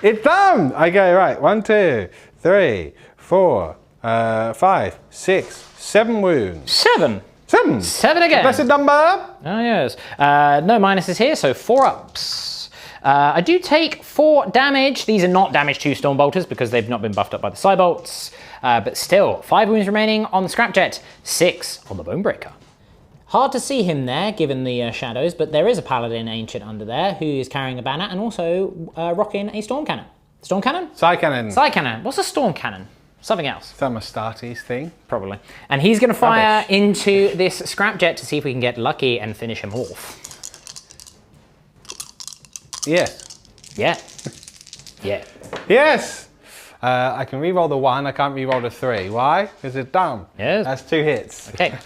It's dumb! Okay, right. 1, 2, 3, 4, 5, 6, 7 wounds. 7. 7. 7 again. Blessed number. Oh, yes. No minuses here, so 4 ups. I do take 4 damage. These are not damage 2 Stormbolters because they've not been buffed up by the Psybolts. But still, 5 wounds remaining on the Scrapjet, 6 on the Bonebreaker. Hard to see him there, given the shadows, but there is a Paladin Ancient under there who is carrying a banner and also rocking a Storm Cannon. Storm Cannon? Psycannon. Psycannon. What's a Storm Cannon? Something else. Some Astartes thing. Probably. And he's going to fire into this Scrapjet to see if we can get lucky and finish him off. Yes. Yeah. Yeah. Yes! I can re-roll the 1, I can't re-roll the 3. Why? Because it's dumb. Yes. That's 2 hits. Okay.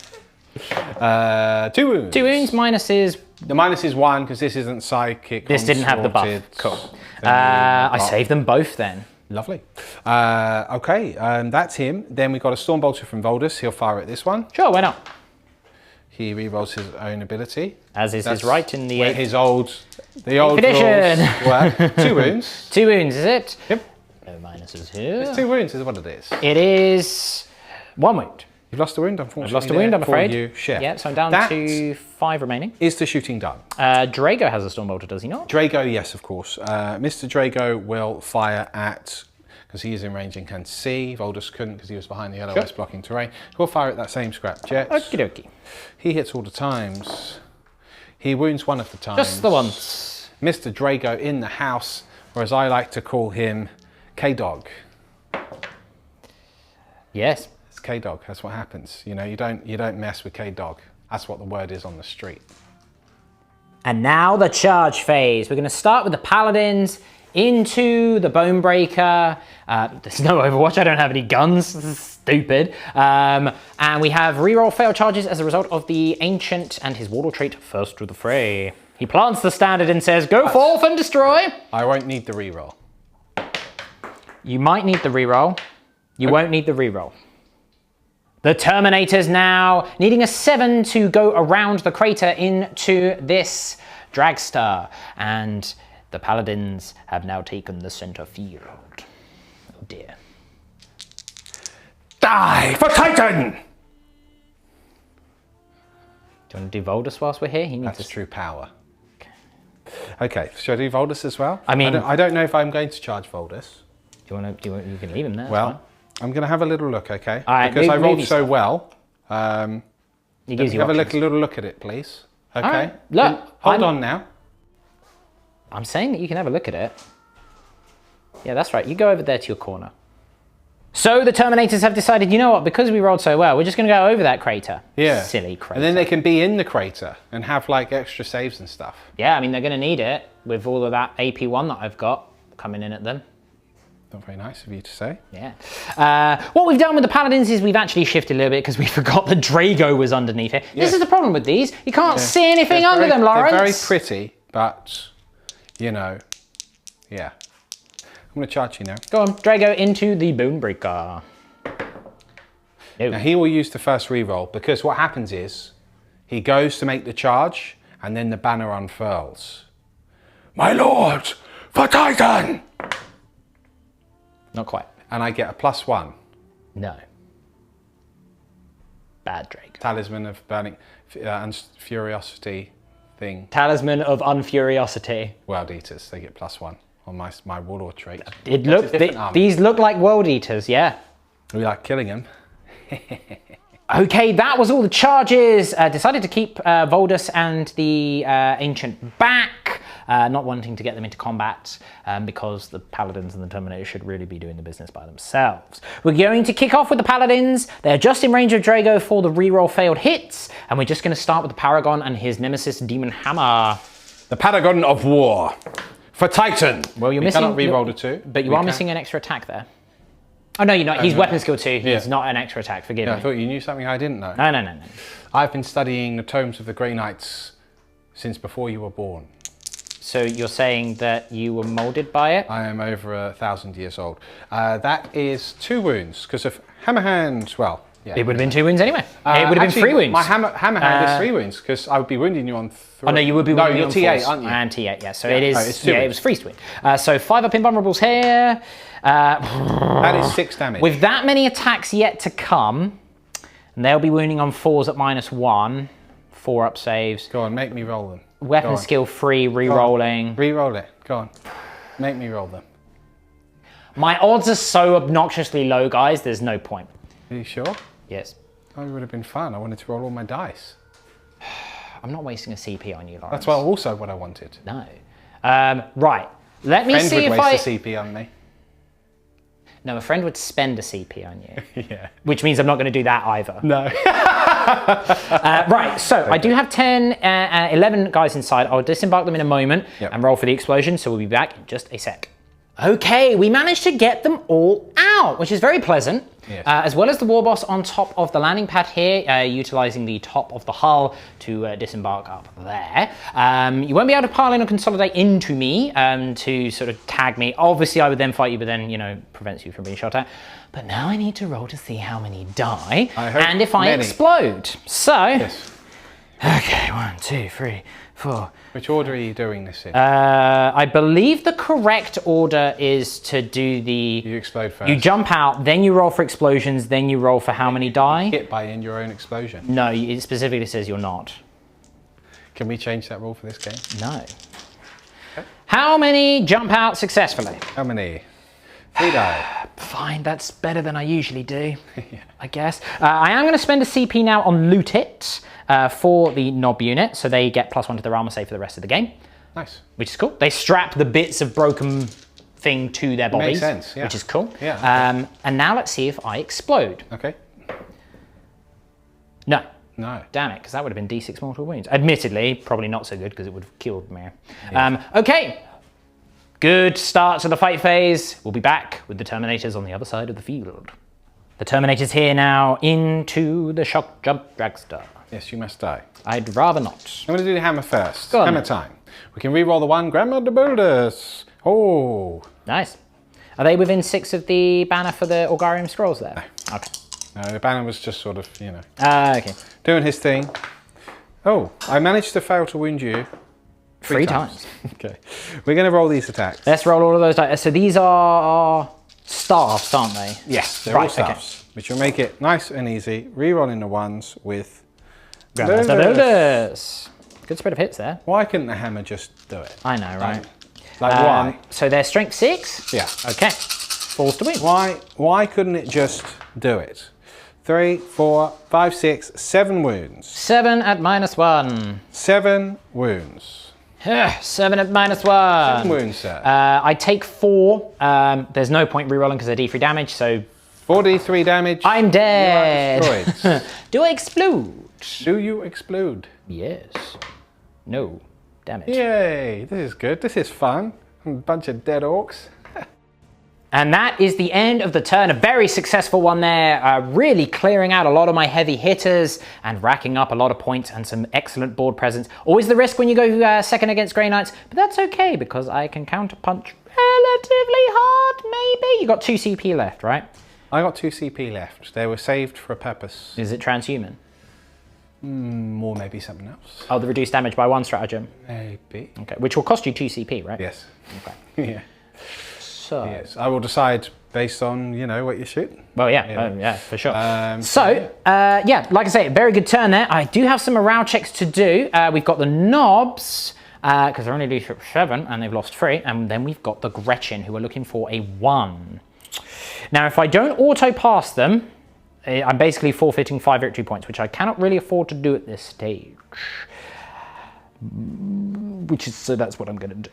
2 wounds. 2 wounds, minuses. The minus is 1 because this isn't psychic. This didn't have the buff. Cool. I saved them both then. Lovely. Okay, that's him. Then we've got a Stormbolter from Voldus. He'll fire at this one. Sure, why not? He re-rolls his own ability. As is his right in the his old rules edition. work. 2 wounds. 2 wounds, is it? Yep. No minuses here. It's 2 wounds is what it is. It is 1 wound. You've lost a wound, unfortunately. I've lost a wound, I'm afraid. You share. Yeah, so I'm down to 5 remaining. Is the shooting done? Draigo has a Stormbolter, does he not? Draigo, yes, of course. Mr. Draigo will fire at, because he is in range and can see. Voldus couldn't because he was behind the LOS blocking terrain. He'll fire at that same scrap jet. Okie dokie. He hits all the times. He wounds 1 of the times. Just the once. Mr. Draigo in the house, or as I like to call him, K-Dog. Yes. It's K-Dog, that's what happens. You know, you don't mess with K-Dog. That's what the word is on the street. And now the charge phase. We're going to start with the Paladins into the Bonebreaker. There's no Overwatch, I don't have any guns. This is stupid. And we have reroll fail charges as a result of the Ancient and his Warlord trait first to the fray. He plants the standard and says, go forth and destroy. I won't need the reroll. You might need the reroll. You won't need the reroll. The Terminators now needing a 7 to go around the crater into this Dragster. And the Paladins have now taken the center field. Oh dear. Die for Titan! Do you want to do Voldus whilst we're here? He needs That's true power. Okay, should I do Voldus as well? I mean, I don't know if I'm going to charge Voldus. You can leave him there. Well, I'm going to have a little look, okay? All right, because I rolled so well. He gives you have options. a little look at it, please. Okay. All right, look. Hold on now. I'm saying that you can have a look at it. Yeah, that's right. You go over there to your corner. So the Terminators have decided, you know what, because we rolled so well, we're just going to go over that crater. Yeah. Silly crater. And then they can be in the crater and have like extra saves and stuff. Yeah, I mean, they're going to need it with all of that AP1 that I've got coming in at them. Not very nice of you to say. Yeah. What we've done with the Paladins is we've actually shifted a little bit because we forgot that Draigo was underneath it. This is the problem with these. You can't see anything under them, Lawrence. They're very pretty, but, you know, yeah. I'm going to charge you now. Go on, Draigo into the Bonebreaker. No. Now, he will use the first reroll because what happens is he goes to make the charge and then the banner unfurls. My lord, for Titan! Not quite. And I get a +1. No. Bad Draigo. Talisman of Burning and Furiosity thing. Talisman of Unfuriosity. World Eaters, they get +1 on my Warlord trait. These look like World Eaters, yeah. We like killing them. Okay, that was all the charges. Decided to keep Voldus and the Ancient back, not wanting to get them into combat because the Paladins and the Terminator should really be doing the business by themselves. We're going to kick off with the Paladins. They're just in range of Draigo for the reroll failed hits, and we're just going to start with the Paragon and his Nemesis Demon Hammer. The Paragon of War for Titan. Well, you're missing. Cannot reroll the 2, but you are missing an extra attack there. Oh, no, you're not. He's weapon skill 2. He's not an extra attack. Forgive me. I thought you knew something I didn't know. No. I've been studying the tomes of the Grey Knights since before you were born. So you're saying that you were molded by it? I am over 1,000 years old. That is 2 wounds because of Hammerhand. Well, yeah. It would have been 2 wounds anyway. It would have been 3 wounds. My Hammerhand is 3 wounds because I would be wounding you on 3. Oh no, you would be wounding you're on T8, aren't you? And T8, yeah. So it is. it's 2 it was freeze wound. So 5 up invulnerables here. That is 6 damage. With that many attacks yet to come, and they'll be wounding on 4s at -1. 4 up saves. Go on, make me roll them. Weapon skill 3, re-rolling. Re-roll it. Go on. Make me roll them. My odds are so obnoxiously low, guys. There's no point. Are you sure? Yes. Oh, it would have been fun. I wanted to roll all my dice. I'm not wasting a CP on you, Lawrence. That's also what I wanted. No. Right. Let me see if would waste a CP on me. No, a friend would spend a CP on you. Yeah. Which means I'm not going to do that either. No. Right, so okay. I do have 11 guys inside. I'll disembark them in a moment and roll for the explosion, so we'll be back in just a sec. Okay, we managed to get them all out, which is very pleasant. Yes. As well as the war boss on top of the landing pad here, utilizing the top of the hull to disembark up there. You won't be able to pile in or consolidate into me to sort of tag me. Obviously, I would then fight you, but then, you know, prevents you from being shot at. But now I need to roll to see how many die and if I explode. So, okay, 1, 2, 3, 4. Which order are you doing this in? I believe the correct order is to do the... You explode first. You jump out, then you roll for explosions, then you roll for how many die. Hit by in your own explosion. No, it specifically says you're not. Can we change that rule for this game? No. Okay. How many jump out successfully? How many? 3 die. Fine, that's better than I usually do, I guess. I am going to spend a CP now on Loot It for the Knob unit, so they get +1 to their armor save for the rest of the game. Nice. Which is cool. They strap the bits of broken thing to their bodies. Makes sense, yeah. Which is cool. Yeah. And now let's see if I explode. Okay. No. No. Damn it, because that would have been D6 mortal wounds. Admittedly, probably not so good because it would have killed me. Yeah. Okay. Good start to the fight phase. We'll be back with the Terminators on the other side of the field. The Terminator's here now into the shock jump dragster. Yes, you must die. I'd rather not. I'm going to do the hammer first. Go on. Hammer time. We can re-roll the 1. Grandmother Builders. Oh. Nice. Are they within 6 of the banner for the Augurium scrolls there? No. Okay. No, the banner was just sort of, you know. Okay. Doing his thing. Oh, I managed to fail to wound you. 3 times. Okay. We're going to roll these attacks. Let's roll all of those dice. So these are staffs, aren't they? Yes, they're all staffs. Okay. Which will make it nice and easy. Re-rolling the 1s with... Builders. Good spread of hits there. Why couldn't the hammer just do it? I know, right? Like why? So they're strength 6? Yeah. Okay. Falls to win. Why couldn't it just do it? 3, 4, 5, 6, 7 wounds. 7 at -1. 7 wounds. 7 at -1. 7 wounds, sir. I take 4. There's no point re-rolling because they're D3 damage, so... 4d3 damage. I'm dead. You are destroyed. Do I explode? Do you explode? Yes. No. Damn it. Yay, this is good. This is fun. A bunch of dead orcs. And that is the end of the turn. A very successful one there, really clearing out a lot of my heavy hitters and racking up a lot of points and some excellent board presence. Always the risk when you go second against Grey Knights, but that's okay because I can counterpunch relatively hard, maybe. You got 2 CP left, right? I got 2 CP left. They were saved for a purpose. Is it transhuman? Or maybe something else. Oh, the reduced damage by 1 stratagem? Maybe. Okay, which will cost you 2 CP, right? Yes. Okay. Yeah. So. Yes, I will decide based on, you know, what you shoot. Well, yeah, for sure. Yeah, like I say, very good turn there. I do have some morale checks to do. We've got the Knobs, because they're only leadership 7, and they've lost 3. And then we've got the Gretchen, who are looking for a 1. Now, if I don't auto-pass them, I'm basically forfeiting 5 victory points, which I cannot really afford to do at this stage. So that's what I'm going to do.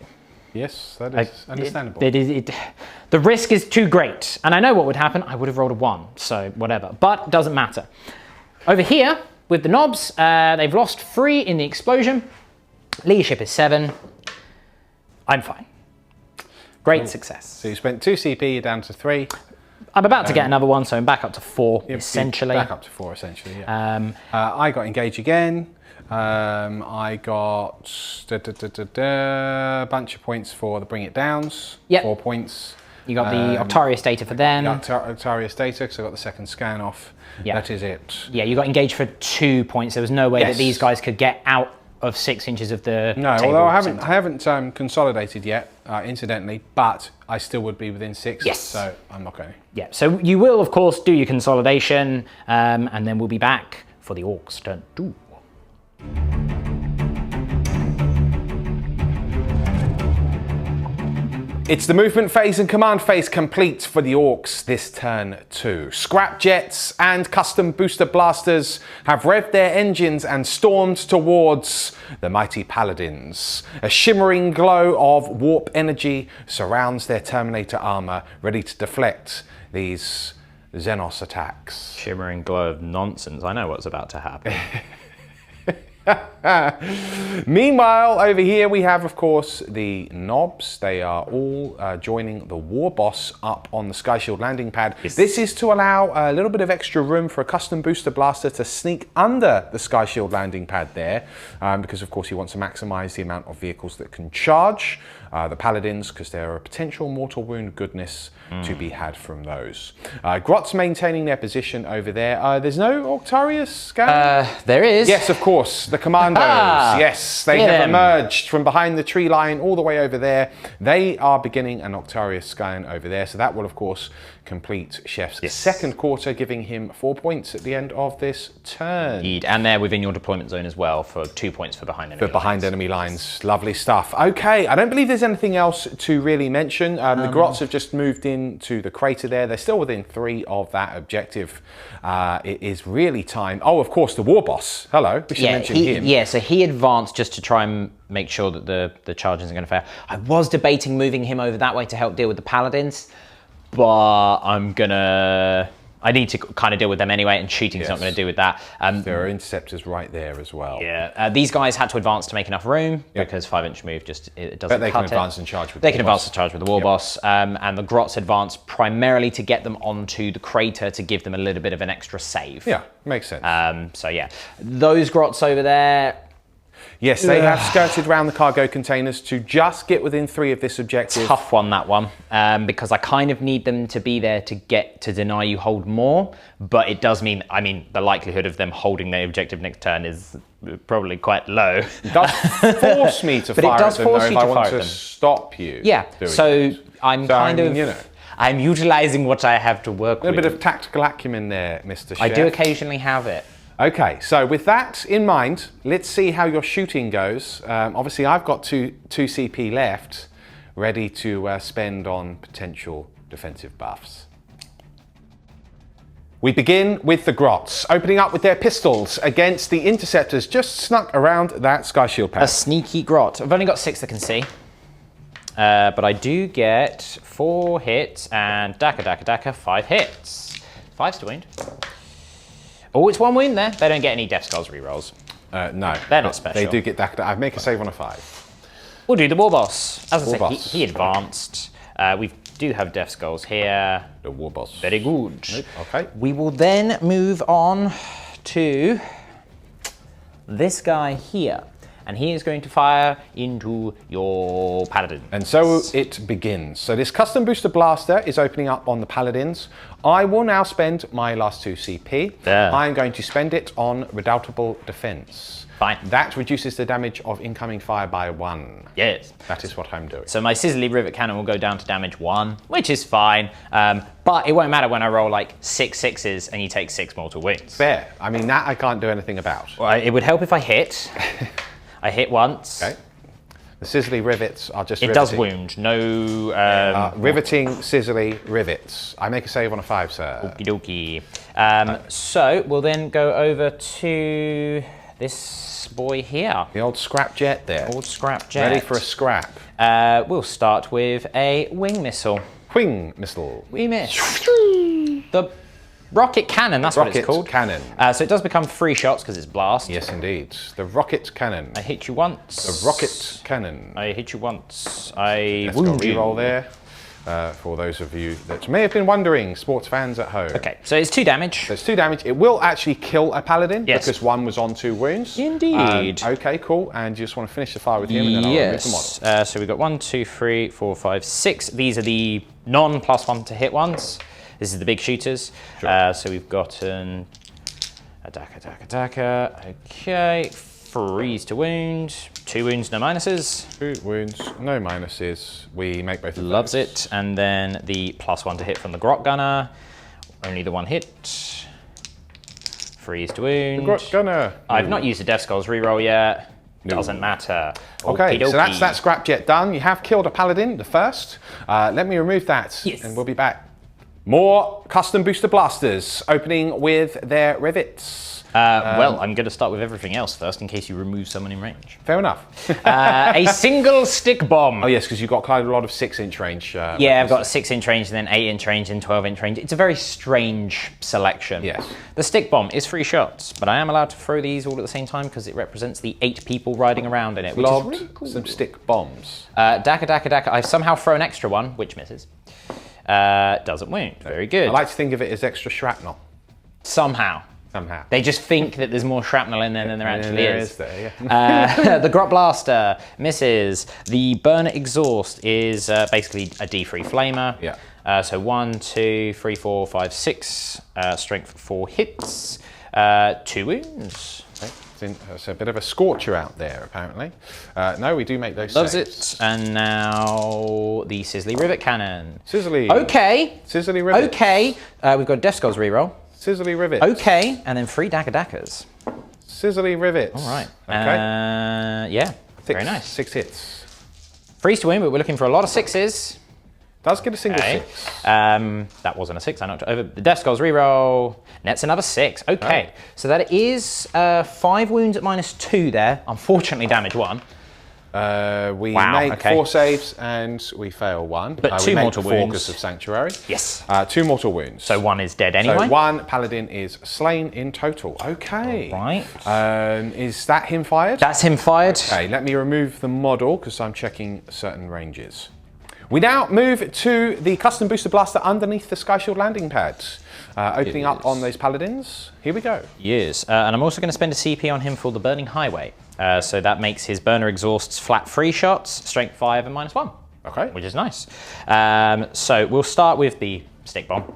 Yes, that is understandable. The risk is too great. And I know what would happen. I would have rolled a 1, so whatever. But doesn't matter. Over here, with the Knobs, they've lost 3 in the explosion. Leadership is 7. I'm fine. Great success. So you spent 2 CP, you're down to 3. I'm about to get another one, so I'm back up to 4, essentially. Back up to 4, essentially, yeah. I got engage again. I got a bunch of points for the Bring It Downs. Yep. 4 points. You got the Octarius data for them. Octarius data, because I got the second scan off. Yep. That is it. Yeah, you got engaged for 2 points. There was no way that these guys could get out of 6 inches of the No, table although I haven't consolidated yet, incidentally, but I still would be within 6. Yes. So I'm not going to. Yeah, so you will, of course, do your consolidation, and then we'll be back for the Orcs turn 2. It's the movement phase and command phase complete for the Orcs this turn too. Scrap jets and custom booster blasters have revved their engines and stormed towards the mighty Paladins. A shimmering glow of warp energy surrounds their Terminator armor, ready to deflect these Xenos attacks. Shimmering glow of nonsense. I know what's about to happen. Meanwhile, over here we have, of course, the Knobs. They are all joining the War Boss up on the Sky Shield landing pad. Yes. This is to allow a little bit of extra room for a custom booster blaster to sneak under the Sky Shield landing pad there, because of course you want to maximize the amount of vehicles that can charge. The Paladins, because there are a potential mortal wound goodness to be had from those. Grot's maintaining their position over there. There's no Octarius scan? There is. Yes, of course. The Commandos. Yes, they have emerged from behind the tree line all the way over there. They are beginning an Octarius scan over there. So that will, of course, complete Chef's second quarter, giving him 4 points at the end of this turn. Indeed. And they're within your deployment zone as well for 2 points for behind enemy lines. Enemy lines. Lovely stuff. Okay, I don't believe there's anything else to really mention. The Grots have just moved into the crater there. They're still within 3 of that objective. It is really time. Oh, of course, the War Boss. Hello, we should mention him. Yeah, so he advanced just to try and make sure that the charge isn't going to fail. I was debating moving him over that way to help deal with the Paladins, but I need to kind of deal with them anyway, and shooting's not going to do with that. There are interceptors right there as well. Yeah, these guys had to advance to make enough room because 5-inch move just it doesn't. But they can advance and charge with. They can advance and charge with the War Boss, and the Grots advance primarily to get them onto the crater to give them a little bit of an extra save. Yeah, makes sense. So yeah, those Grots over there. Yes, they have skirted around the cargo containers to just get within 3 of this objective. Tough one, that one, because I kind of need them to be there to get to deny you hold more, but it does mean, the likelihood of them holding their objective next turn is probably quite low. It does force me to fire at them, though, if I want to stop you. Yeah, so I'm I'm utilizing what I have to work with. A bit of tactical acumen there, Mr. Chef. I do occasionally have it. Okay, so with that in mind, let's see how your shooting goes. Obviously, I've got 2 CP left, ready to spend on potential defensive buffs. We begin with the Grots, opening up with their pistols against the interceptors just snuck around that Sky Shield pad. A sneaky Grot. I've only got 6 that can see. But I do get 4 hits and Daka, 5 hits. 5's to wound. Oh, it's 1 wound there. They don't get any Death Skulls rerolls. No. They're not special. They do get Daka. I make a save on a 5. We'll do the War Boss. As I said, he advanced. We've do have Death Skulls here. The war boss. Very good. Nope. Okay. We will then move on to this guy here. And he is going to fire into your Paladin. And so it begins. So this custom booster blaster is opening up on the Paladins. I will now spend my last 2 CP. I'm going to spend it on Redoubtable Defense. Fine. That reduces the damage of incoming fire by 1. Yes. That is what I'm doing. So my Sizzly Rivet Cannon will go down to damage 1, which is fine. But it won't matter when I roll like 6 6s and you take 6 mortal wounds. Fair. I mean, that I can't do anything about. Well, it would help if I hit. I hit once. Okay. The Sizzly Rivets are just It does wound. No... riveting Sizzly Rivets. I make a save on a 5, sir. Okie dokie. So we'll then go over to this boy here. The old scrap jet there. Old scrap jet. Ready for a scrap. We'll start with a wing missile. Wing missile. We miss. The rocket cannon, that's what it's called. Cannon. So it does become 3 shots because it's blast. Yes, indeed. The rocket cannon. I hit you once. The rocket cannon. I hit you once. I Let's go wound you. reroll there. For those of you that may have been wondering, sports fans at home. Okay, so it's 2 damage. So it's 2 damage. It will actually kill a paladin Yes. because 1 was on 2 wounds. Indeed. Okay, cool. And you just want to finish the fire with him, and then I'll remove the model. So we've got 1, 2, 3, 4, 5, 6. These are the non+1 to hit ones. This is the big shooters. Sure. So we've got an attack. Okay, freeze to wound. 2 wounds, no minuses. 2 wounds, no minuses. We make both of Loves those. it. And then the +1 to hit from the Grot Gunner. Only the 1 hit. Freeze to wound. Grot Gunner. I've not used the Death Skulls reroll yet. Doesn't matter. Okay, Okie so that's dokie. that scrap jet done. You have killed a paladin, the first. Let me remove that, Yes. and we'll be back. More custom booster blasters opening with their rivets. Well, I'm going to start with everything else first in case you remove someone in range. Fair enough. A single stick bomb. Oh yes, because you've got quite a lot of 6-inch range. Yeah, I've got a 6-inch range and then 8-inch range and 12-inch range. It's a very strange selection. Yes. The stick bomb is 3 shots, but I am allowed to throw these all at the same time because it represents the 8 people riding around in it, which is really cool. Some stick bombs. Daka. I've somehow thrown extra one, which misses. Doesn't wound. Very good. I like to think of it as extra shrapnel. Somehow. They just think that there's more shrapnel in there than there actually is. There, yeah. The Grot Blaster misses. The Burner Exhaust is basically a D3 flamer. Yeah. So 1, 2, 3, 4, 5, 6. Strength 4 hits. 2 wounds. Okay. It's a bit of a scorcher out there, apparently. No, we do make those Loves saves. it. And now the Sizzly Rivet Cannon. Sizzly. Okay. Sizzly Rivet. Okay. We've got Death Skulls reroll. Sizzly Rivet. Okay. And then 3 Dakas. Sizzly Rivets. All right. Okay. Yeah. Very nice. 6 hits. Freeze to win, but we're looking for a lot of 6s. Does get a single Okay. 6. That wasn't a 6. I knocked it over. The Death Skulls reroll. Nets another 6. Okay. Oh. So that is 5 wounds at -2 there. Unfortunately, damage 1. We Wow, make okay. 4 saves and we fail 1. But we 2 make mortal 4 wounds. because of Sanctuary. Yes. 2 mortal wounds. So 1 is dead anyway. So 1 paladin is slain in total. Okay. Right. Is that him fired? That's him fired. Okay, let me remove the model because I'm checking certain ranges. We now move to the custom booster blaster underneath the Sky Shield landing pads. Opening up on those paladins. Here we go. Yes. And I'm also going to spend a CP on him for the Burning Highway. So that makes his Burner Exhausts flat 3 shots, strength 5 and -1. Okay. Which is nice. So we'll start with the stick bomb.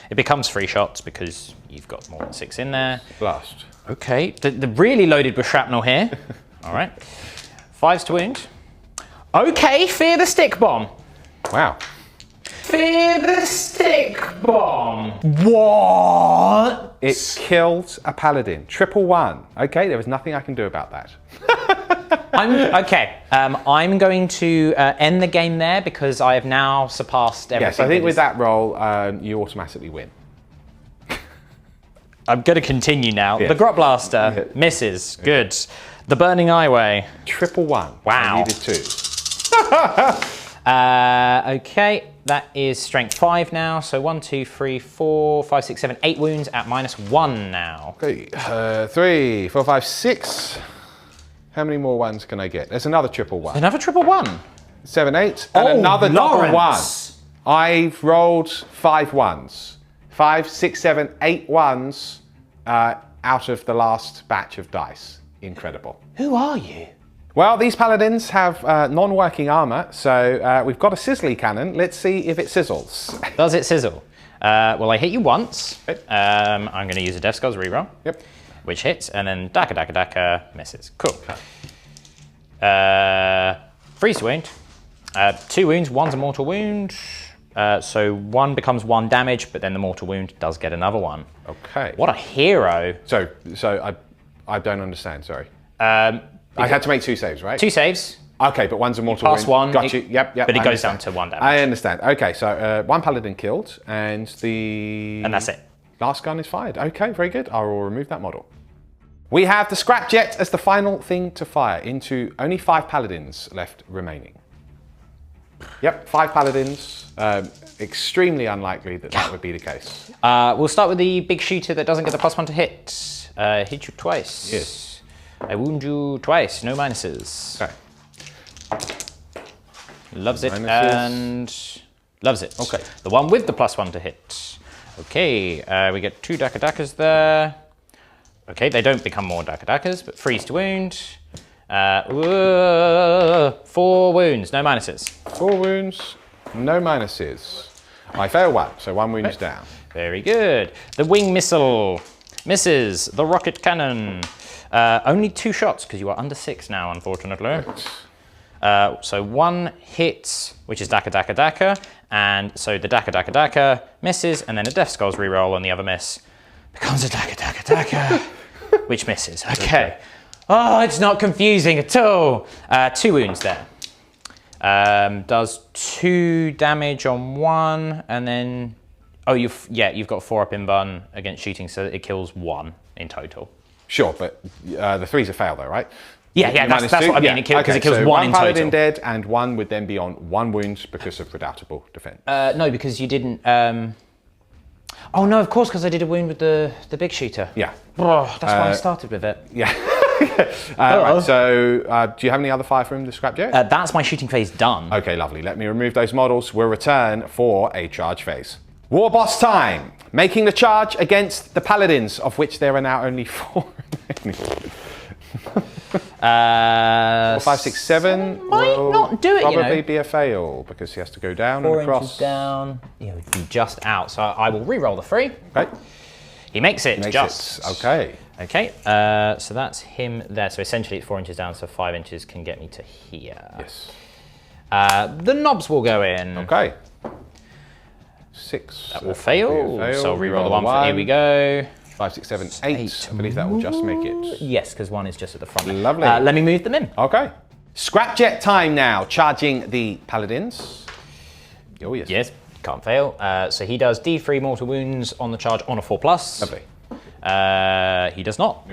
It becomes 3 shots because you've got more than 6 in there. Blast. Okay, the really loaded with shrapnel here. All right. 5s to wound. Okay, fear the stick bomb. Wow. Fear the stick bomb. What? It killed a paladin. 111. Okay, there was nothing I can do about that. I'm going to end the game there because I have now surpassed everything. Yes, I think with that roll, you automatically win. I'm going to continue now. Yes. The Grot Blaster misses. Good. The Burning Highway. 111. Wow. I needed 2. Okay, that is strength 5 now. So 1, 2, 3, 4, 5, 6, 7, 8 wounds at -1 now. Okay, 3, 4, 5, 6. How many more ones can I get? There's another 111. Another 111. 7, 8, and another double 1. I've rolled 5 ones. 5, 6, 7, 8 ones out of the last batch of dice. Incredible. Who are you? Well, these paladins have non-working armor, so we've got a sizzly cannon. Let's see if it sizzles. Does it sizzle? Well, I hit you once. I'm going to use a Death Skulls reroll. Yep. Which hits, and then Daka misses. Cool. Freeze wound. 2 wounds, one's a mortal wound. So 1 becomes 1 damage, but then the mortal wound does get another 1. Okay. What a hero. So I don't understand, sorry. I had to make 2 saves, right? 2 saves. Okay, but one's a mortal Pass wound. 1. Got you. Yep. But it goes down to 1 damage. I understand. Okay, so 1 paladin killed, and that's it. Last gun is fired. Okay, very good. I will remove that model. We have the scrapjet as the final thing to fire into only 5 paladins left remaining. Yep, 5 paladins. Extremely unlikely that would be the case. We'll start with the big shooter that doesn't get the +1 to hit. Hit you twice. Yes. I wound you twice, no minuses. Okay. Loves it Minuses. and loves it. Okay. The one with the +1 to hit. Okay, we get 2 Daka there. Okay, they don't become more Daka, but freeze to wound. 4 wounds, no minuses. 4 wounds, no minuses. I fail 1, so 1 wound is down. Very good. The wing missile misses the rocket cannon. Only 2 shots because you are under 6 now, unfortunately. So 1 hits, which is Daka, and so the Daka misses, and then a Death Skulls reroll on the other miss becomes a Daka, which misses. Okay. Oh, it's not confusing at all. 2 wounds there. Does 2 damage on 1, and then you've got 4 up in bun against shooting, so it kills 1 in total. Sure, but the 3's a fail though, right? Yeah, that's what I mean, because it kills so 1 in total. 1 paladin dead, and 1 would then be on 1 wound because of redoubtable defense. No, because you didn't... Oh no, of course, because I did a wound with the big shooter. Yeah. Oh, that's why I started with it. Yeah. Right, so do you have any other fire from the scrapjet? That's my shooting phase done. Okay, lovely. Let me remove those models. We'll return for a charge phase. War boss time! Making the charge against the paladins, of which there are now only 4 remaining. 4, 5, 6, 7 might not do it, probably be a fail because he has to go down 4 and across. inches down. It would be just out. So I will re-roll the 3. Okay. He makes it. Okay. Okay. So that's him there. So essentially it's 4 inches down. So 5 inches can get me to here. Yes. The knobs will go in. Okay. 6. That will fail. So I'll re-roll the 1. Here we go. 5, 6, 7, 8. I believe that will just make it. Yes, because 1 is just at the front. Lovely. Let me move them in. Okay. Scrapjet time now, charging the paladins. Oh, yes. Yes, can't fail. So he does D3 mortal wounds on the charge on a 4+. Lovely. He does not.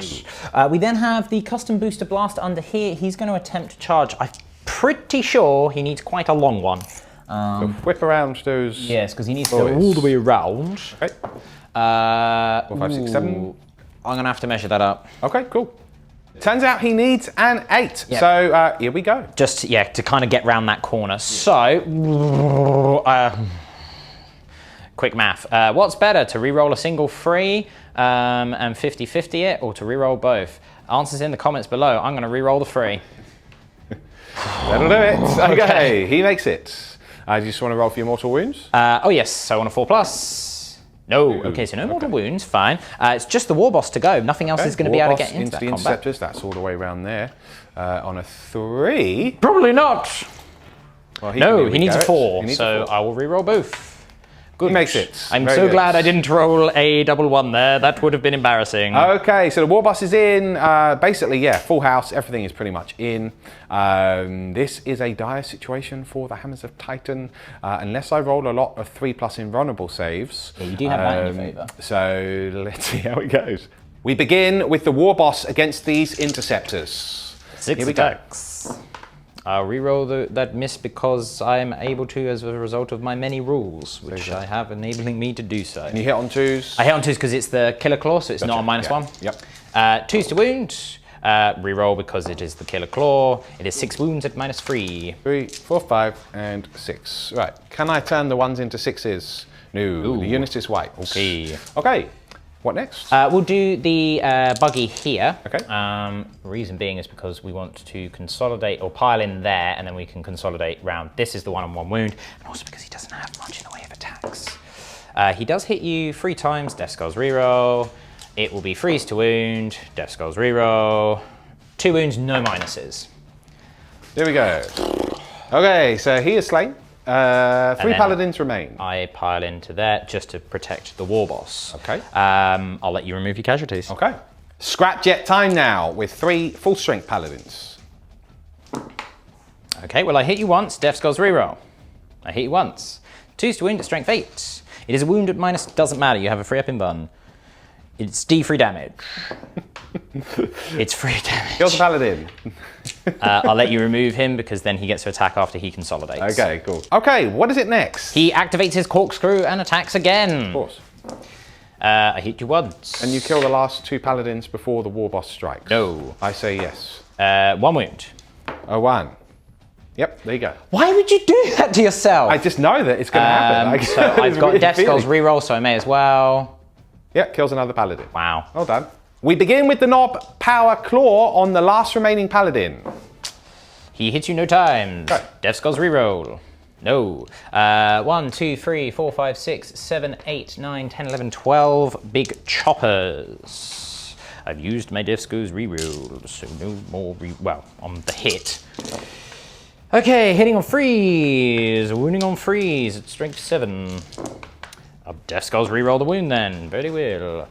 We then have the custom booster blast under here. He's going to attempt to charge. I'm pretty sure he needs quite a long one. So whip around those. Yes, because he needs to go all the way around. Okay. 4, 5, 6, 7. I'm going to have to measure that up. Okay, cool. Turns out he needs an 8. Yep. So here we go. Just, to kind of get round that corner. So, quick math. What's better, to re-roll a single free and 50-50 it, or to re-roll both? Answers in the comments below. I'm going to re-roll the free. That'll do it. Okay, he makes it. Do you just want to roll for your mortal wounds? Oh yes, so on a 4+. No, okay, so no mortal wounds, fine. It's just the war boss to go. Nothing else is going to be able to get into that the combat. interceptors, that's all the way around there. On a 3. Probably not. Well, he needs a 4, so I will re-roll both. Good. He makes it. I'm Very so good. glad I didn't roll a double 1 there. That would have been embarrassing. Okay, so the war boss is in. Basically, yeah, full house. Everything is pretty much in. This is a dire situation for the Hammers of Titan. Unless I roll a lot of 3+ invulnerable saves. Yeah, you do have that in your favour. So let's see how it goes. We begin with the war boss against these interceptors. 6 Here we attacks. I'll re-roll that miss because I am able to as a result of my many rules, which I have enabling me to do so. And you hit on 2s? I hit on 2s because it's the killer claw, so it's not a -1. Yep. 2s to wound. Reroll because it is the Killer Claw. It is 6 wounds at -3. 3, 4, 5, and 6. Right. Can I turn the ones into 6s? No. Ooh. The unit is white. Okay. Okay. What next? We'll do the buggy here. Okay. Reason being is because we want to consolidate or pile in there, and then we can consolidate round. This is the one on 1 wound, and also because he doesn't have much in the way of attacks. He does hit you 3 times. Death Skulls reroll. It will be freeze to wound. Death Skulls reroll. 2 wounds, no minuses. There we go. Okay, so he is slain. 3 paladins remain. I pile into there just to protect the war boss. Okay. I'll let you remove your casualties. Okay. Scrapjet time now with 3 full strength paladins. Okay, well I hit you once, Death Skulls reroll. I hit you once. 2's to wound at strength 8. It is a wound at minus, doesn't matter, you have a free up in button. It's D3 damage. It's free damage. Kills the paladin. I'll let you remove him because then he gets to attack after he consolidates. Okay, cool. Okay, what is it next? He activates his corkscrew and attacks again. Of course. I hit you once. And you kill the last 2 paladins before the war boss strikes. No. I say yes. 1 wound. Oh, 1. Yep, there you go. Why would you do that to yourself? I just know that it's going to happen. So I've got Death Skulls reroll, so I may as well. Yep, kills another paladin. Wow. Well done. We begin with the Knob Power Claw on the last remaining paladin. He hits you no times. Okay. Death Skulls reroll. No. 1, 2, 3, 4, 5, 6, 7, 8, 9, 10, 11, 12 big choppers. I've used my Death Skulls reroll, so no more well, on the hit. Okay, hitting on freeze, wounding on freeze at strength 7. Death Skulls reroll the wound then, very well.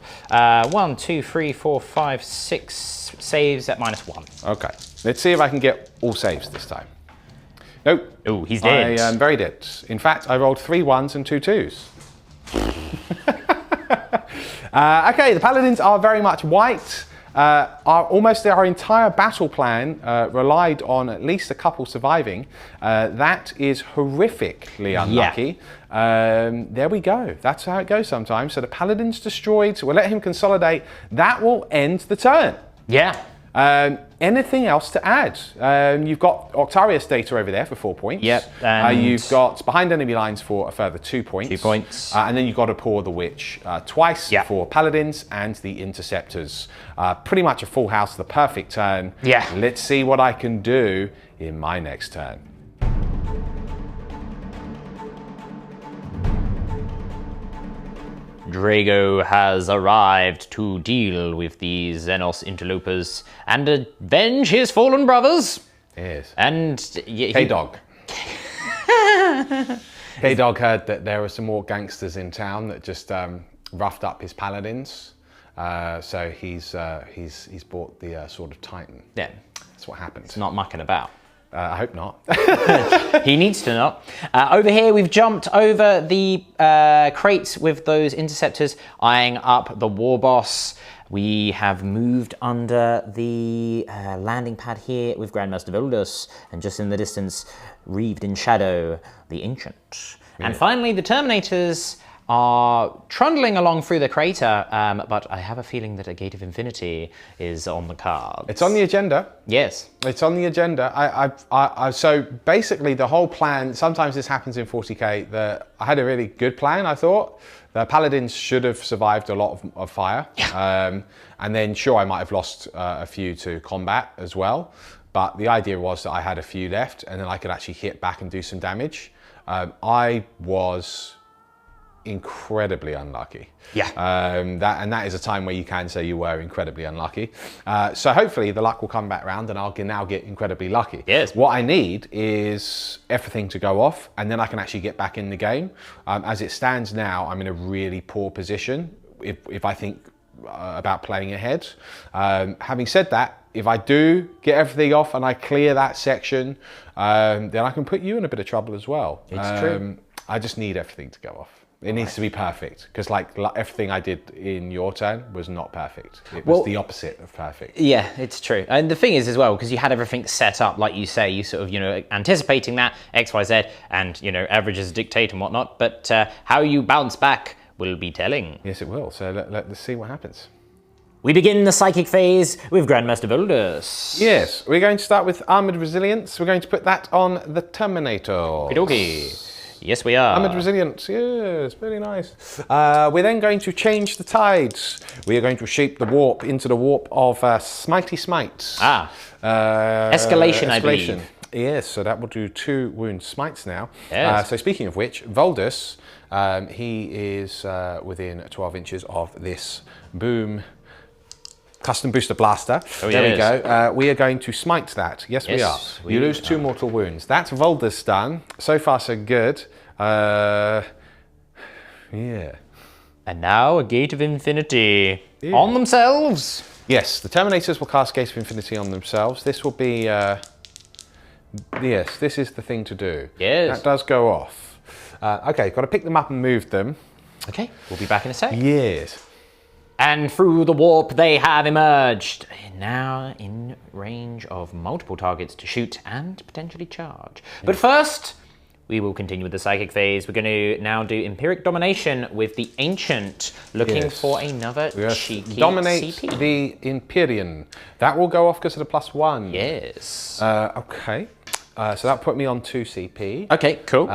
1, 2, 3, 4, 5, 6 saves at -1. Okay, let's see if I can get all saves this time. Nope. Oh, he's dead. I am very dead. In fact, I rolled 3 1s and 2 2s. Okay, the paladins are very much white. Almost our entire battle plan relied on at least a couple surviving. That is horrifically unlucky. There we go. That's how it goes sometimes. So the paladin's destroyed. We'll let him consolidate. That will end the turn. Yeah. Anything else to add? You've got Octarius data over there for 4 points. Yep. And you've got behind enemy lines for a further 2 points. 2 points. And then you've got to pour the witch twice for paladins and the interceptors. Pretty much a full house, the perfect turn. Yeah. Let's see what I can do in my next turn. Draigo has arrived to deal with these Xenos interlopers and avenge his fallen brothers. Yes. And K-Dog. K-Dog heard that there were some more gangsters in town that just roughed up his paladins. So he's bought the Sword of Titan. Yeah. That's what happened. It's not mucking about. I hope not. He needs to not. Over here, we've jumped over the crates with those interceptors, eyeing up the war boss. We have moved under the landing pad here with Grandmaster Voldus, and just in the distance, wreathed in shadow, the Ancient. Yeah. And finally, the Terminators are trundling along through the crater, but I have a feeling that a Gate of Infinity is on the cards. It's on the agenda. Yes. It's on the agenda. So basically the whole plan, sometimes this happens in 40k, I had a really good plan, I thought. The Paladins should have survived a lot of fire. Yeah. And then sure, I might have lost a few to combat as well. But the idea was that I had a few left and then I could actually hit back and do some damage. I was incredibly unlucky. Yeah. That is a time where you can say you were incredibly unlucky. So hopefully the luck will come back round and I'll now get incredibly lucky. Yes. What I need is everything to go off and then I can actually get back in the game. As it stands now, I'm in a really poor position if I think about playing ahead. Having said that, if I do get everything off and I clear that section, then I can put you in a bit of trouble as well. It's true. I just need everything to go off. It needs to be perfect, because like everything I did in your turn was not perfect. It was the opposite of perfect. Yeah, it's true. And the thing is as well, because you had everything set up, like you say, you sort of, anticipating that, X, Y, Z, and, averages dictate and whatnot, but how you bounce back will be telling. Yes, it will. So let's see what happens. We begin the psychic phase with Grandmaster Voldus. Yes, we're going to start with Armoured Resilience. We're going to put that on the Terminator. Okie. Yes, we are. Armoured Resilience, yes, very nice. We're then going to change the tides. We are going to shape the warp into the warp of Smitey Smites. Escalation, I believe. Yes, so that will do 2 wound smites now. Yes. So speaking of which, Voldus, he is within 12 inches of this boom custom booster blaster. Oh, there we go. We are going to smite that. Yes, we are. We You lose 2 mortal wounds. That's Voldus done. So far, so good. Yeah. And now a Gate of Infinity on themselves. Yes, the Terminators will cast Gate of Infinity on themselves. This will be... yes, this is the thing to do. Yes. That does go off. Okay, got to pick them up and move them. Okay, we'll be back in a sec. Yes. And through the warp they have emerged, now in range of multiple targets to shoot and potentially charge. But first, we will continue with the psychic phase. We're going to now do Empiric Domination with the Ancient, looking for another cheeky Dominate CP. the Empyrean. That will go off because of the +1. Yes. Okay. So that put me on 2 CP. Okay, cool.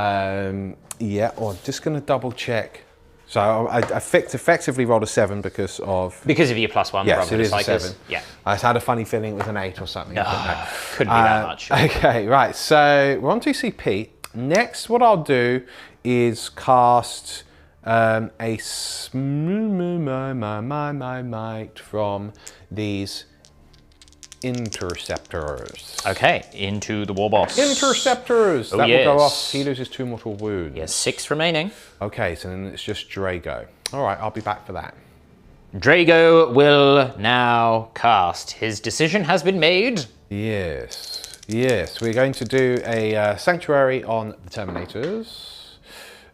Yeah, I'm just going to double check. So I effectively rolled a 7 because of your +1. yes, it is a 7. Yeah. I just had a funny feeling it was an 8 or something. No, couldn't be that much. Okay, right. So we're on 2 CP. Next, what I'll do is cast a might from these Interceptors. Okay, into the war boss. Interceptors! Oh, that yes. will go off. He loses 2 mortal wounds. Yes, 6 remaining. Okay, so then it's just Draigo. All right, I'll be back for that. Draigo will now cast. His decision has been made. Yes, yes. We're going to do a Sanctuary on the Terminators.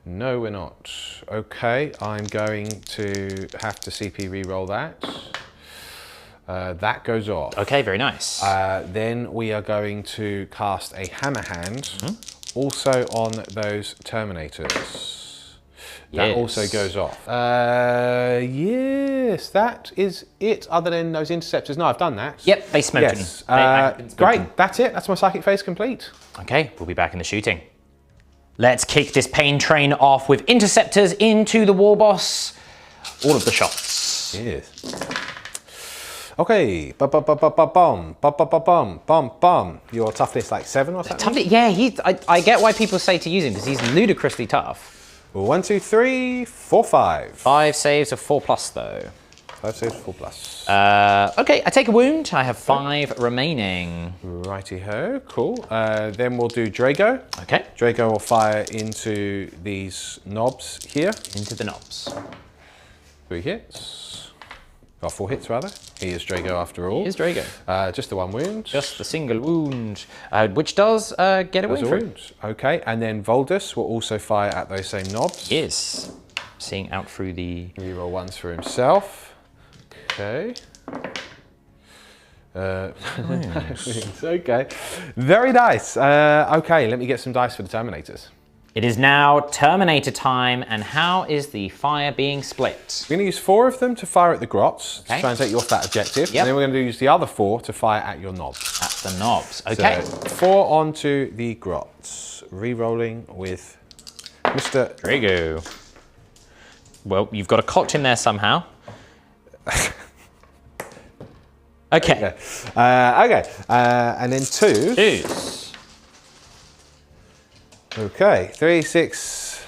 No, we're not. Okay, I'm going to have to CP reroll that. That goes off. Okay, very nice. Then we are going to cast a Hammerhand, also on those Terminators. That also goes off. Yes, that is it, other than those Interceptors. No, I've done that. Yep, they smoking. Yes. Great, that's it. That's my psychic phase complete. Okay, we'll be back in the shooting. Let's kick this pain train off with Interceptors into the war boss. All of the shots. Yes. Okay, bum. Your toughness like 7 or something? Yeah, I get why people say to use him because he's ludicrously tough. 1, 2, 3, 4, 5. 5 saves of 4+ though. 5 saves, 4+. Okay, I take a wound. I have 5 remaining. Righty-ho, cool. Then we'll do Draigo. Okay. Draigo will fire into these knobs here. Into the knobs. 3 hits. Or 4 hits, rather. He is Draigo after all. He is Draigo. Just the 1 wound. Just the single wound, which does get a wound through. Okay, and then Voldus will also fire at those same knobs. Yes. Seeing out through the... Reroll 1s for himself. Okay. Okay. Very nice. Okay, let me get some dice for the Terminators. It is now Terminator time, and how is the fire being split? We're going to use 4 of them to fire at the grots, to try and take you off that objective. Yep. And then we're going to use the other 4 to fire at your knobs. At the knobs, okay. So 4 onto the grots. Re-rolling with Mr. Draigo. Well, you've got a cot in there somehow. Okay. Okay. And then 2. 2s. Okay, 3, 6,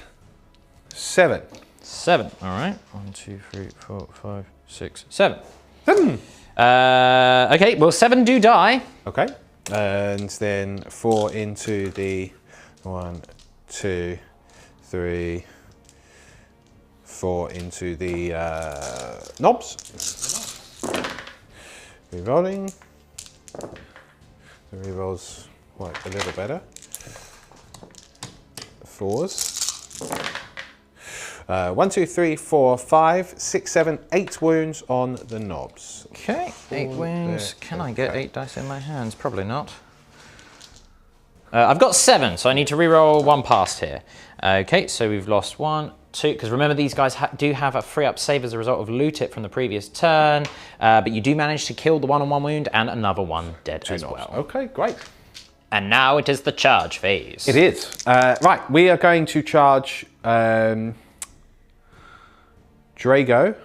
7. 7. All right. 1, 2, 3, 4, 5, 6, 7. 7. Okay. Well, 7 do die. Okay. And then 4 into the 1, 2, 3, 4 into the knobs. Rerolling. The rerolls quite a little better. 4s. 1, 2, 3, 4, 5, 6, 7, 8 wounds on the knobs. Okay, 8 wounds. Can I get 8 dice in my hands? Probably not. I've got 7, so I need to reroll 1 past here. Okay, so we've lost 1, 2, because remember these guys do have a free up save as a result of loot it from the previous turn, but you do manage to kill the 1-on-1 wound and another one dead as well. Okay, great. And now it is the charge phase. It is. Right, we are going to charge Draigo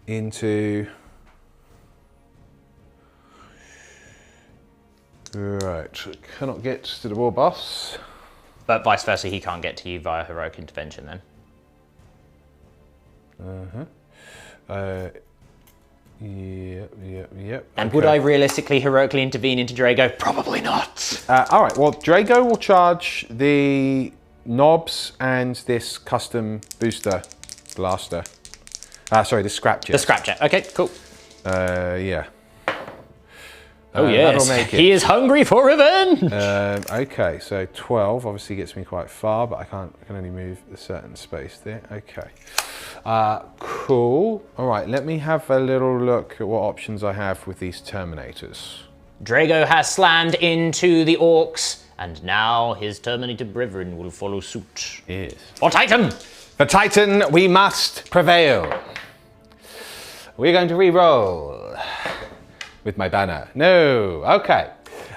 into... Right, cannot get to the war boss. But vice versa, he can't get to you via heroic intervention then. Yep. And would I realistically heroically intervene into Draigo? Probably not. All right, well, Draigo will charge the knobs and this custom booster blaster. Sorry, the scrapjet. The scrapjet. Okay, cool. Yeah. Oh yes, that'll make it. He is hungry for revenge. Okay, so 12 obviously gets me quite far, but I can only move a certain space there. Okay. Cool. All right, let me have a little look at what options I have with these Terminators. Draigo has slammed into the Orks, and now his Terminator brethren will follow suit. Yes. For Titan! For Titan, we must prevail. We're going to re-roll with my banner. No, okay.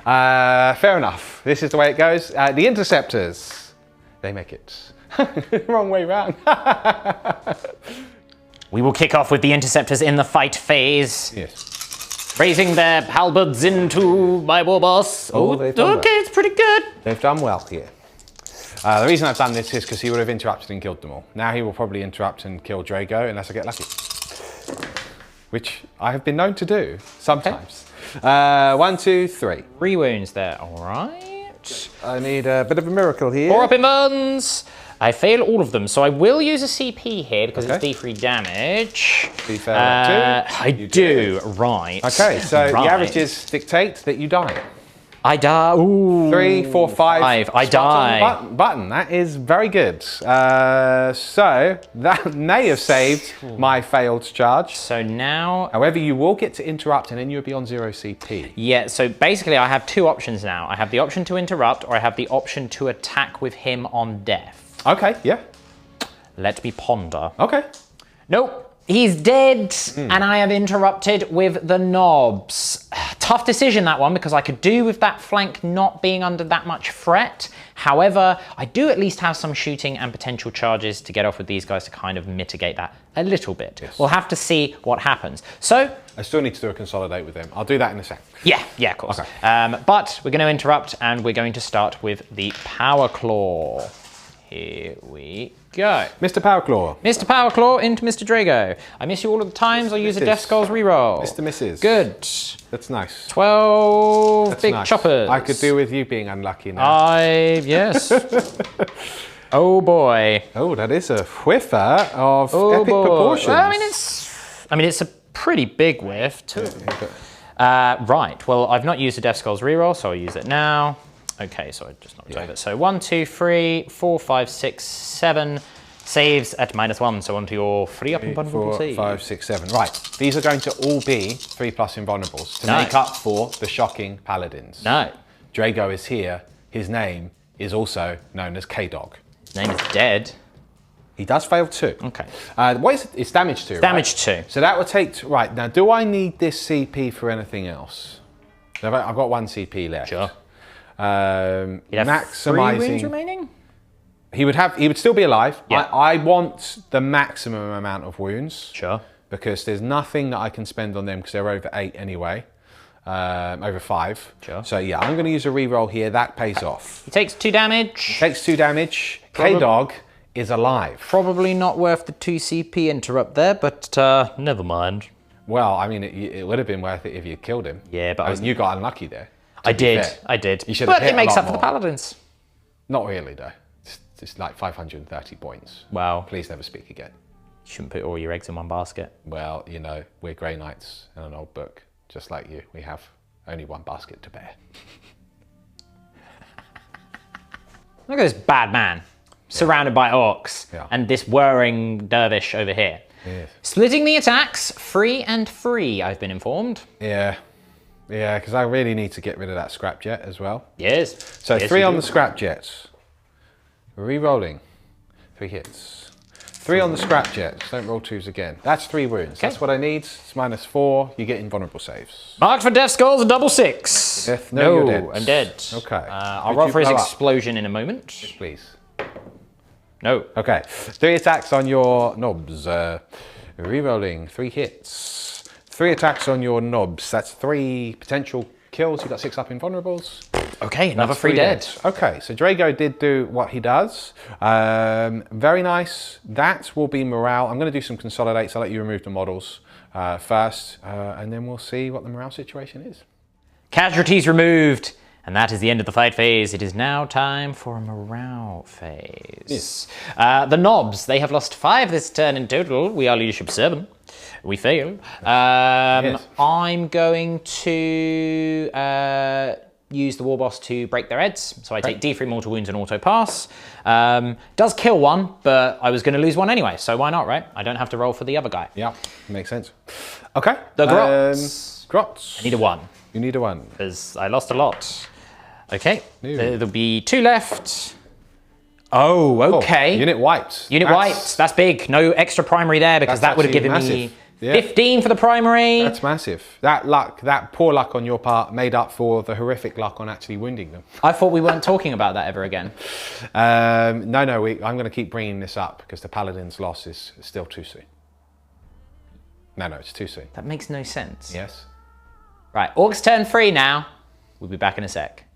Fair enough. This is the way it goes. The Interceptors, they make it. Wrong way round. We will kick off with the Interceptors in the fight phase. Yes. Raising their halberds into my war boss. Oh, they've done okay, well. it's pretty good. They've done well here. The reason I've done this is because he would have interrupted and killed them all. Now he will probably interrupt and kill Draigo unless I get lucky. Which I have been known to do sometimes. Okay. 1, 2, 3. 3 wounds there, all right. I need a bit of a miracle here. 4 up in burns. I fail all of them, so I will use a CP here because it's D3 damage. Do you fail that too? I do, right. Okay, so right. the averages dictate that you die. I die. Ooh. 3, 4, 5. I die. On the button. That is very good. So that may have saved my failed charge. So now... However, you will get to interrupt and then you'll be on 0 CP. Yeah, so basically I have 2 options now. I have the option to interrupt or I have the option to attack with him on death. Okay, yeah. Let me ponder. Okay. Nope. He's dead, and I have interrupted with the knobs. Tough decision, that one, because I could do with that flank not being under that much threat. However, I do at least have some shooting and potential charges to get off with these guys to kind of mitigate that a little bit. Yes. We'll have to see what happens. So... I still need to do a consolidate with them. I'll do that in a sec. Yeah, of course. Okay. But we're going to interrupt, and we're going to start with the Power Claw. Here we go. Mr. Powerclaw. Mr. Powerclaw into Mr. Drago. I miss you all of the times. I'll use a Death Skulls reroll. Mr. Misses. Good. That's nice. 12 That's big nice. choppers. I could do with you being unlucky now. Yes. Oh boy. Oh, that is a whiffer of epic proportions. Well, I mean, it's a pretty big whiff too. Right. Well, I've not used a Death Skulls reroll, so I'll use it now. Okay, so I just knocked over. So 1, 2, 3, 4, 5, 6, 7 saves at -1. So onto your 3 up invulnerable 4, save. 5, 6, 7. Right. These are going to all be 3+ invulnerables to No. make up for the shocking paladins. No. Draigo is here. His name is also known as K-Dog. His name is dead. He does fail 2. Okay. What is it? It's damage 2, Damage right? 2. So that will take... Right, now do I need this CP for anything else? I've got 1 CP left. Sure. He'd have maximizing 3 wounds remaining? He would still be alive. Yeah. I want the maximum amount of wounds. Sure. Because there's nothing that I can spend on them because they're over 8 anyway. Over 5. Sure. So yeah, I'm going to use a reroll here. That pays off. He takes 2 damage. Takes 2 damage. K-Dog is alive. Probably not worth the 2 CP interrupt there, but never mind. Well, I mean, it would have been worth it if you killed him. Yeah, but you got unlucky there. I did. You should have but hit it makes a lot up for the more. paladins. Not really, though. It's like 530 points. Wow. Please never speak again. You shouldn't put all your eggs in one basket. Well, you know, we're Grey Knights in an old book. Just like you, we have only one basket to bear. Look at this bad man, surrounded by orcs, and this whirring dervish over here. Yes. Splitting the attacks, 3 and 3, I've been informed. Yeah, because I really need to get rid of that scrapjet as well. Yes. So yes, 3 you on do. the scrapjets. Re-rolling. 3 hits. 3 on the scrap jet. Don't roll 2s again. That's 3 wounds. Okay. That's what I need. It's -4. You get invulnerable saves. Mark for death skulls, a double 6. Death, no, you're dead. I'm dead. Okay. I'll Would roll you for his blow up? explosion in a moment. Please. No. Okay. 3 attacks on your knobs. Re-rolling. 3 hits. 3 attacks on your knobs. That's 3 potential kills. You got 6 up invulnerables. Okay, another That's 3 dead. Okay, so Draigo did do what he does. Very nice. That will be morale. I'm going to do some consolidates. I'll let you remove the models first, and then we'll see what the morale situation is. Casualties removed. And that is the end of the fight phase. It is now time for a morale phase. Yes. The knobs, they have lost 5 this turn in total. We are leadership 7. We fail. Yes. I'm going to use the war boss to break their heads. So I take D3 mortal wounds and auto pass. Does kill 1, but I was going to lose 1 anyway. So why not, right? I don't have to roll for the other guy. Yeah, makes sense. Okay. The grots. Grots. I need a 1. You need a 1. Because I lost a lot. Okay, Ew. there'll be 2 left. Oh, okay. Unit wiped. Unit wiped, that's big. No extra primary there because That's that would have given actually me massive. Yeah. 15 for the primary. That's massive. That luck, that poor luck on your part made up for the horrific luck on actually wounding them. I thought we weren't talking about that ever again. No, I'm going to keep bringing this up because the Paladin's loss is still too soon. No, it's too soon. That makes no sense. Yes. Right, Orcs turn 3 now. We'll be back in a sec.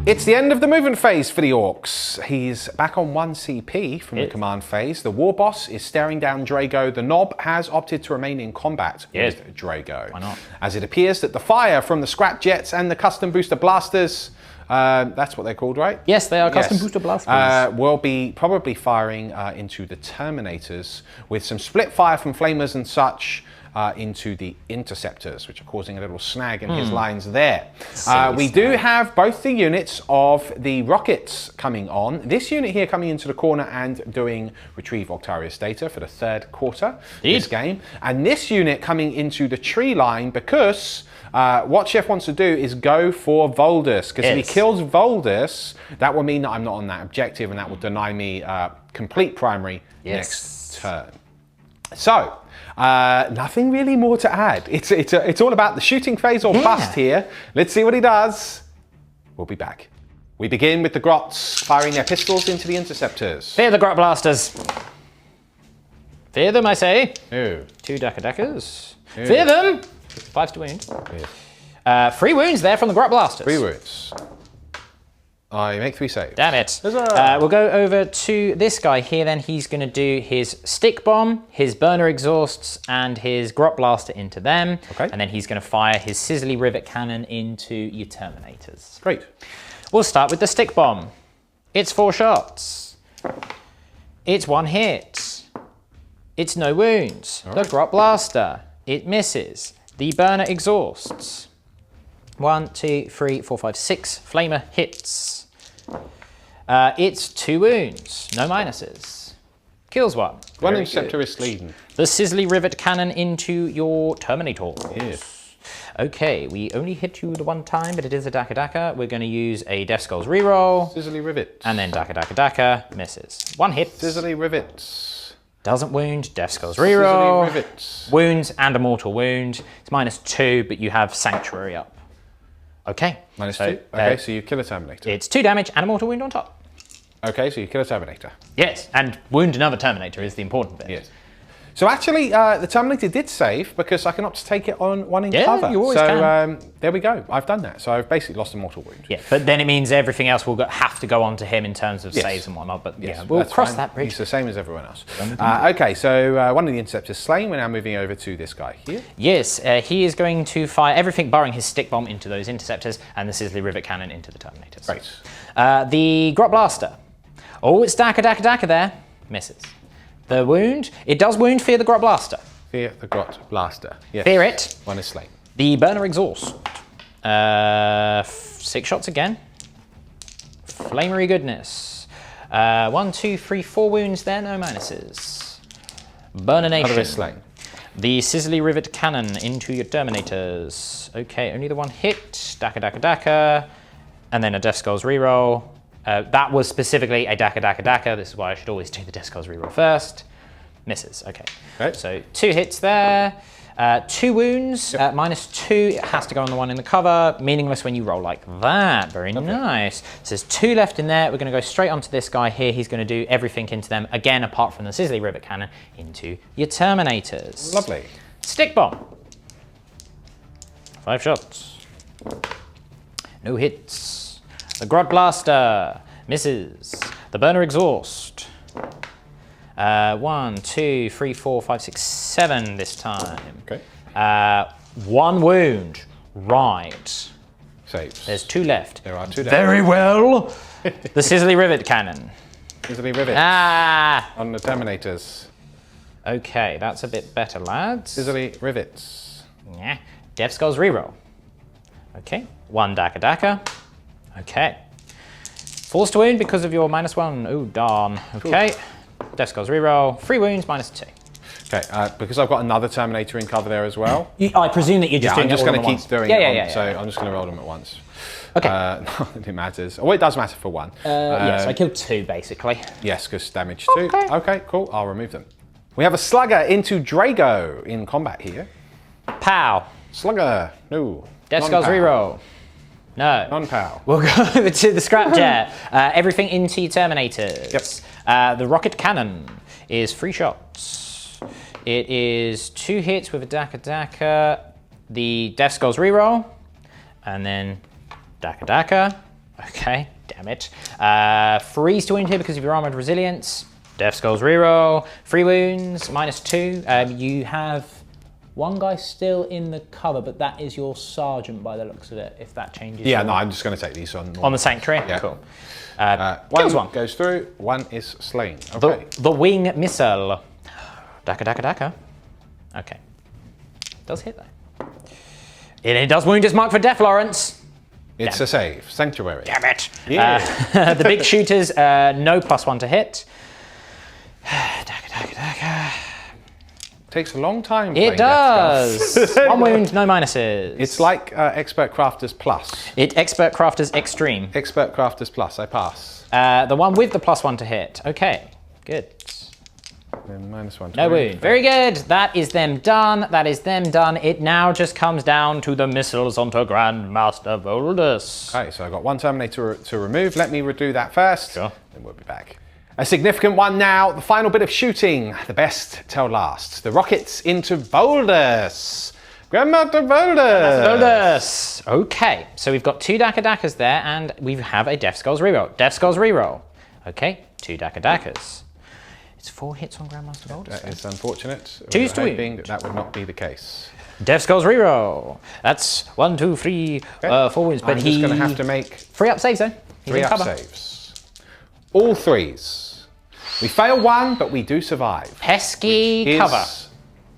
It's the end of the movement phase for the Orcs. He's back on 1 CP from the command phase. The war boss is staring down Draigo. The Knob has opted to remain in combat with Draigo. Why not? As it appears that the fire from the scrap jets and the custom booster blasters, that's what they're called, right? Yes, they are custom booster blasters. Will be probably firing into the Terminators with some split fire from Flamers and such. Into the Interceptors, which are causing a little snag in his lines there. We do have both the units of the rockets coming on. This unit here coming into the corner and doing Retrieve Octarius data for the 3rd quarter this game. And this unit coming into the tree line because what Chef wants to do is go for Voldus. Because if he kills Voldus, that will mean that I'm not on that objective and that will deny me complete primary next turn. So, nothing really more to add. It's all about the shooting phase or bust here. Let's see what he does. We'll be back. We begin with the Grots firing their pistols into the Interceptors. Fear the Grot Blasters. Fear them, I say. Ew. 2 Dakadakas. Fear them. 5 to wound. 3 wounds there from the Grot Blasters. 3 wounds. I make 3 saves. Damn it. We'll go over to this guy here then. He's going to do his stick bomb, his burner exhausts, and his grot blaster into them. Okay. And then he's going to fire his sizzly rivet cannon into your Terminators. Great. We'll start with the stick bomb. It's 4 shots. It's 1 hit. It's no wounds. The grot blaster. It misses. The burner exhausts. 1, 2, 3, 4, 5, 6 flamer hits. It's 2 wounds, no minuses. Kills 1. One Very Interceptor good. is leading. The sizzly rivet cannon into your Terminator. Yes. Okay, we only hit you the 1 time, but it is a Dakadaka. We're going to use a Death Skulls reroll. Sizzly Rivet. And then Dakadaka misses. 1 hit. Sizzly Rivets. Doesn't wound. Death Skulls reroll. Sizzly Rivets. Wounds and a mortal wound. It's -2, but you have Sanctuary up. Okay. -2. Okay, so you kill a Terminator. It's 2 damage and a mortal wound on top. Okay, so you kill a Terminator. Yes, and wound another Terminator is the important bit. Yes. So actually, the Terminator did save because I can opt to take it on 1 in cover. You always so can. There we go. I've done that. So I've basically lost a mortal wound. Yeah, but then it means everything else will have to go on to him in terms of Yes. saves and whatnot. But Yes, yeah, we'll that's cross fine. that bridge. He's the same as everyone else. Okay, so 1 of the Interceptors slain. We're now moving over to this guy here. Yes, he is going to fire everything barring his stick bomb into those Interceptors and the Sizzly Rivet Cannon into the Terminators. Great. The Grot Blaster. Oh, it's Daka there. Misses. The wound. It does wound Fear the Grot Blaster. Fear the Grot Blaster. Yes. Fear it. 1 is slain. The Burner Exhaust. 6 shots again. Flamery goodness. 1, 2, 3, 4 wounds there, no minuses. Burnernation. Another is slain. The Sizzly Rivet Cannon into your Terminators. Okay, only the one hit. Daka, daka, daka. And then a Death Skulls reroll. That was specifically a daka, daka, daka. This is why I should always do the Death Skulls reroll first. Misses, okay. So 2 hits there. 2 wounds, -2. It has to go on the one in the cover. Meaningless when you roll like that. Very nice. So there's 2 left in there. We're going to go straight onto this guy here. He's going to do everything into them, again, apart from the Sizzly Rivet Cannon, into your Terminators. Lovely. Stick Bomb. 5 shots. No hits. The Grod Blaster. Misses. The Burner Exhaust. 1, 2, 3, 4, 5, 6, 7 this time. Okay. 1 wound. Right. Saves. There's 2 left. There are 2 left. Very well. The Sizzly Rivet Cannon. Sizzly Rivet. On the Terminators. Okay, that's a bit better, lads. Sizzly Rivets. Yeah. Death Skulls reroll. Okay. 1 Daka Daka. Okay. Forced wound because of your -1. Oh, darn. Okay. Death Skulls reroll. 3 wounds, -2. Okay, because I've got another Terminator in cover there as well. I presume that you're just doing I'm just it all going to at keep once. doing it. So I'm just going to roll them at once. Okay. Not that it matters. Oh, it does matter for 1. Yes, I killed 2 basically. Yes, because damage 2. Okay, cool. I'll remove them. We have a Slugger into Draigo in combat here. Pow. Slugger. No. Death Skulls reroll. No. Non-pow. We'll go over to the Scrapjet. Everything into your Terminators. Yep. The Rocket Cannon is 3 shots. It is 2 hits with a Daka Daka. The Death Skulls reroll. And then Daka Daka. Okay, damn it. Freeze to wound here because of your Armoured Resilience. Death Skulls reroll. 3 wounds, -2. You have 1 guy still in the cover, but that is your Sergeant by the looks of it, if that changes. Yeah, no, I'm just going to take these on. On the Sanctuary? Yeah. Cool. Kills 1 goes through, 1 is slain. Okay. The Wing Missile. Daka, Daka, Daka. Okay. Does hit though. It does wound his mark for death, Lawrence. It's a save. Sanctuary. Damn it. Yeah. The big shooters, no +1 to hit. Daka, Daka, Daka. Takes a long time. It does. 1 wound, no minuses. It's like Expert Crafters Plus. Expert Crafters Extreme. Expert Crafters Plus, I pass. The one with the +1 to hit. Okay, good. Then -1. No wound. Very good. That is them done. That is them done. It now just comes down to the missiles onto Grandmaster Voldus. Okay, so I've got 1 Terminator to remove. Let me redo that first. Sure. Then we'll be back. A significant one now, the final bit of shooting, the best till last. The rockets into Voldus. Grandmaster Voldus. Voldus. Okay, so we've got 2 Daka Dakas there, and we have a Death Skulls reroll. Death Skulls reroll. Okay, 2 Daka Dakas. It's 4 hits on Grandmaster Voldus. That is unfortunate. 2's to hoping that would not be the case. Death Skulls reroll. That's 1, 2, 3, 4 wounds, but I'm just going to have to make 3 up saves though. He's 3 in up cover. saves. All 3s. We fail 1, but we do survive. Pesky cover.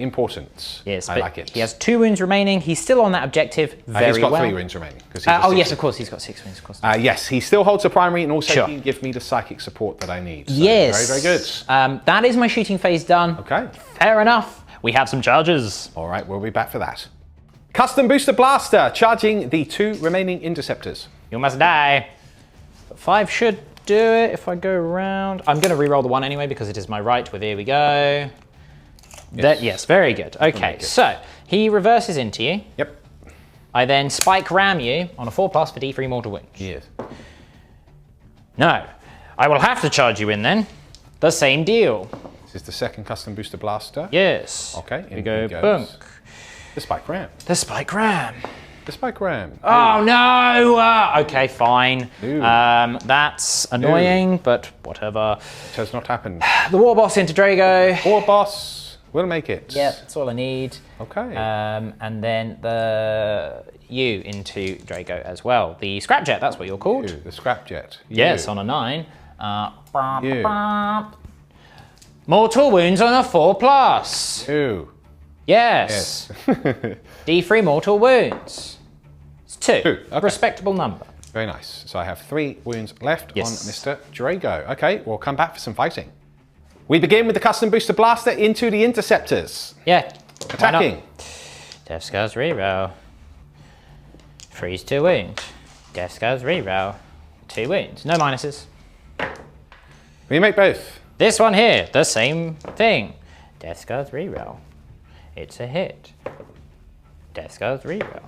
Important. Yes, I but like it. he has 2 wounds remaining. He's still on that objective very He's got well. 3 wounds remaining. Oh yes, of course, he's got 6 wounds, of course. Yes, he still holds a primary, and also Sure. he can give me the psychic support that I need. So Yes. Very, very good. That is my shooting phase done. Okay. Fair enough. We have some charges. All right, we'll be back for that. Custom Booster Blaster, charging the 2 remaining Interceptors. You must die. 5 should do it if I go around. I'm going to reroll the 1 anyway because it is my right. With here we go. Yes, very good. Okay, so he reverses into you. Yep. I then spike ram you on a 4+ for D3 mortal wounds. Yes. No, I will have to charge you in then. The same deal. This is the second Custom Booster Blaster. Yes. Okay, We in go he goes. bunk. The Spike Ram. The spike ram. The Spike Ram. Oh no! Okay, fine. Ooh. That's annoying, but whatever. It has not happened. The war boss into Draigo. War Boss will make it. Yep, that's all I need. Okay. And then the you into Draigo as well. The Scrapjet, that's what you're called. You, the Scrapjet. Yes, You. on a 9. You. Mortal wounds on a 4+. You. Yes. D3 mortal wounds. It's 2. 2, okay. Respectable number. Very nice. So I have 3 wounds left Yes. on Mr. Draigo. Okay, we'll come back for some fighting. We begin with the Custom Booster Blaster into the Interceptors. Yeah. Attacking. Death Scars reroll. Freeze 2 wounds. Death Scars reroll. 2 wounds. No minuses. We make both. This one here, the same thing. Death Scars reroll. It's a hit. Death Scars reroll.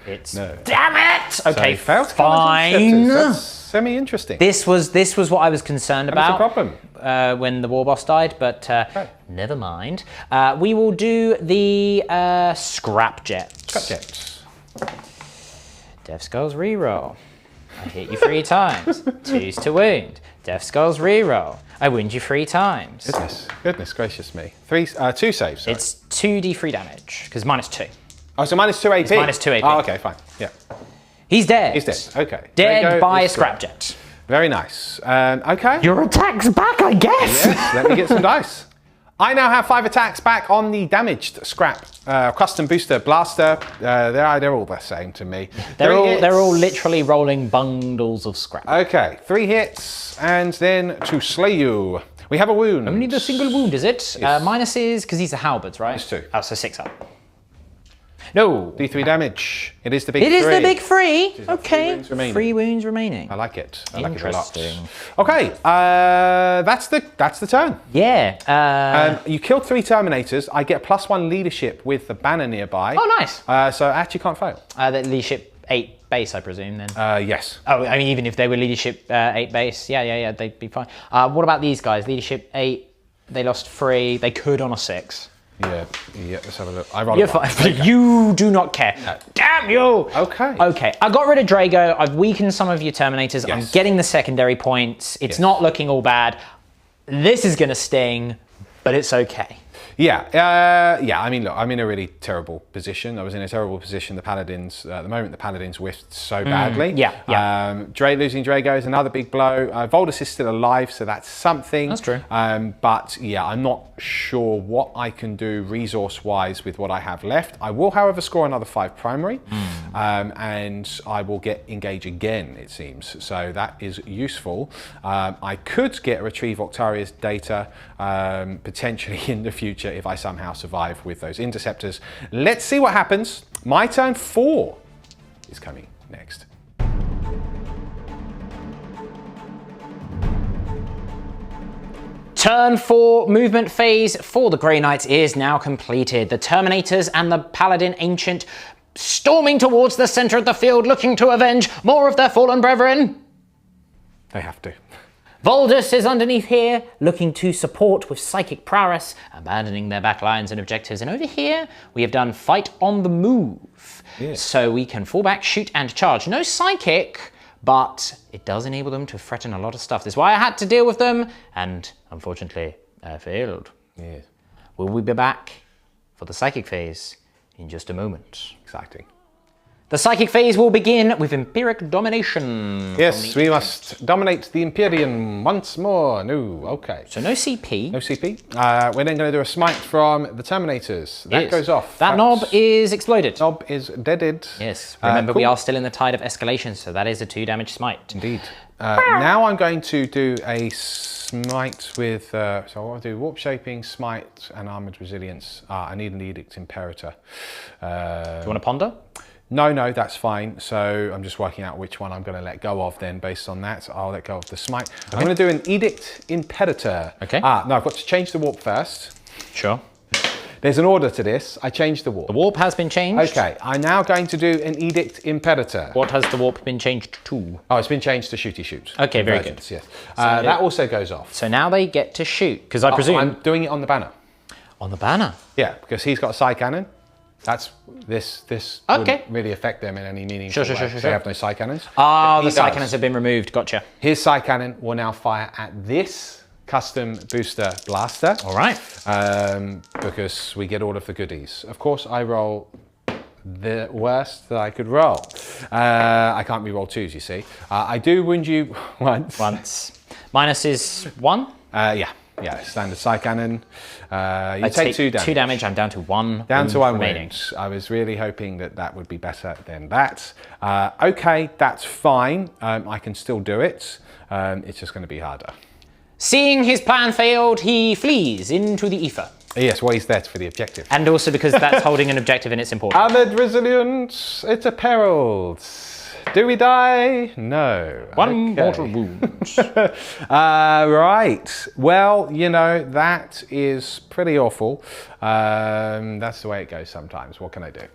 It's No. damn it. Okay, So failed fine. That's semi-interesting. This was what I was concerned That's a about. problem. When the war boss died, but never mind. We will do the scrap jet. Scrap jets. Death Skulls reroll. I hit you 3 times. 2's to wound. Death Skulls reroll. I wound you 3 times. Goodness gracious me. 2 saves. Sorry. It's 2d3 damage because -2. Oh, so -2 AP. It's -2 AP. Oh, okay, fine. Yeah. He's dead. He's dead. Okay. Dead Draigo by a is scrap dead. jet. Very nice. Okay. Your attack's back, I guess. Yes, let me get some dice. I now have 5 attacks back on the damaged scrap custom booster blaster. They're all the same to me. They're all literally rolling bundles of scrap. Okay, 3 hits, and then to slay you. We have a wound. Only the single wound, is it? Yes. Minuses, because these are halberds, right? -2. Oh, so 6 up. No. D3 damage. It is the big 3. It is the big 3. Okay. 3 wounds remaining. 3 wounds remaining. I like it. I like it a lot. Interesting. Okay, that's the turn. Yeah. You killed 3 Terminators. I get +1 leadership with the banner nearby. Oh, nice. So I actually can't fail. The leadership 8 base, I presume, then. Yes. Oh, I mean, even if they were leadership 8 base, yeah, they'd be fine. What about these guys? Leadership 8, they lost 3. They could on a 6. Yeah, let's have a look. I rolled You're a 1. fine. You do not care. No. Damn you! Okay. Okay, I got rid of Draigo. I've weakened some of your Terminators. Yes. I'm getting the secondary points. It's not looking all bad. This is going to sting, but it's okay. Yeah, I mean, look, I'm in a really terrible position. I was in a terrible position. The Paladins, at the moment, the Paladins whiffed so badly. Yeah. Losing Draigo is another big blow. Voldus is still alive, so that's something. That's true. But yeah, I'm not sure what I can do resource-wise with what I have left. I will, however, score another 5 primary, and I will get engage again, it seems. So that is useful. I could get retrieve Octaria's data potentially in the future if I somehow survive with those interceptors. Let's see what happens. My turn 4 is coming next. Turn 4 movement phase for the Grey Knights is now completed. The Terminators and the Paladin Ancient storming towards the center of the field, looking to avenge more of their fallen brethren. They have to. Voldus is underneath here, looking to support with psychic prowess, abandoning their back lines and objectives. And over here, we have done fight on the move. Yeah. So we can fall back, shoot, and charge. No psychic, but it does enable them to threaten a lot of stuff. That's why I had to deal with them, and unfortunately, I failed. Yeah. Will we be back for the psychic phase in just a moment? Exciting. The psychic phase will begin with Empiric Domination. Yes, we must dominate the Empyrean once more. No, okay. So no CP. No CP. We're then going to do a smite from the Terminators. That goes off. That knob is exploded. Knob is deaded. Yes. Remember, cool. we are still in the tide of escalation, so that is a 2 damage smite. Indeed. Now I'm going to do a smite with, so I'll do Warp Shaping, Smite, and Armoured Resilience. I need an Edict Imperator. Do you want to ponder? No, that's fine. So I'm just working out which one I'm going to let go of then based on that. I'll let go of the Smite. Okay. I'm going to do an Edict Imperator. Okay. No, I've got to change the Warp first. Sure. There's an order to this. I changed the Warp. The warp has been changed. Okay, I'm now going to do an Edict Imperator. What has the warp been changed to? Oh, it's been changed to shooty shoot. Okay, very good. Yes. That also goes off. So now they get to shoot, because I presume... I'm doing it on the banner. On the banner? Yeah, because he's got a Psycannon. That's this wouldn't really affect them in any meaningful way. They have no Psycannons. Oh, the Psycannons have been removed. Gotcha. His Psycannon will now fire at this custom booster blaster. All right. Because we get all of the goodies. Of course, I roll the worst that I could roll. I can't re-roll 2s, you see. I do wound you once. Minus is 1? Yeah, standard Psycannon. You take 2 damage. 2 damage, I'm down to 1. Down to 1 remaining. wounds. I was really hoping that that would be better than that. Okay, that's fine. I can still do it. It's just going to be harder. Seeing his plan failed, he flees into the ether. Yes, well, he's there for the objective. And also because that's holding an objective and it's important. Armoured Resilient, it's a peril. Do we die? No. One mortal wound. Right. Well, you know, that is pretty awful. That's the way it goes sometimes. What can I do?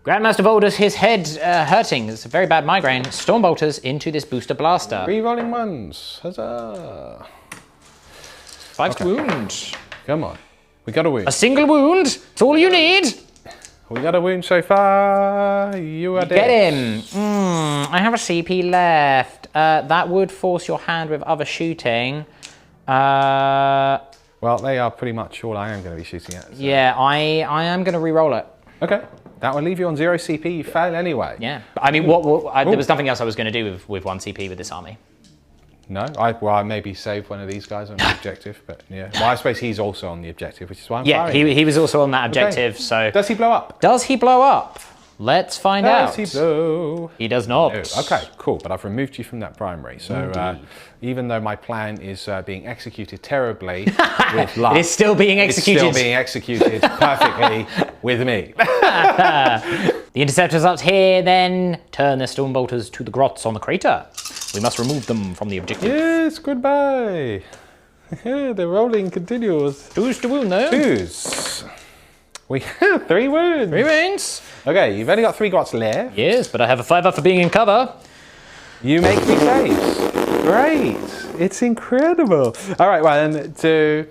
Grandmaster Voldus, his head hurting. It's a very bad migraine. Stormbolters into this booster blaster. Rerolling ones. Huzzah. 5 wound. Come on. We got a wound. A single wound. It's all you need. We got a wound so far. You are dead. Get him. I have a CP left. That would force your hand with other shooting. Well, they are pretty much all I am going to be shooting at. So. Yeah, I am going to re-roll it. Okay. That will leave you on 0 CP. You fail anyway. Yeah. I mean, there was nothing else I was going to do with 1 CP with this army. No, I maybe save one of these guys on the objective, but yeah. Well, I suppose he's also on the objective, which is why I'm firing. he was also on that objective, okay. So... Does he blow up? Does he blow up? Let's find out. Does he blow? He does not. No. Okay, cool, but I've removed you from that primary, so even though my plan is being executed terribly with luck... It's still being executed. It's still being executed perfectly with me. The interceptors up here then turn their stormbolters to the grots on the crater. We must remove them from the objective. Yes, goodbye. The rolling continues. 2's to wound though. 2's. We have 3 wounds. 3 wounds. Okay, you've only got 3 grots left. Yes, but I have a 5 up for being in cover. You make 3 saves. Great. It's incredible. All right, 1, 2,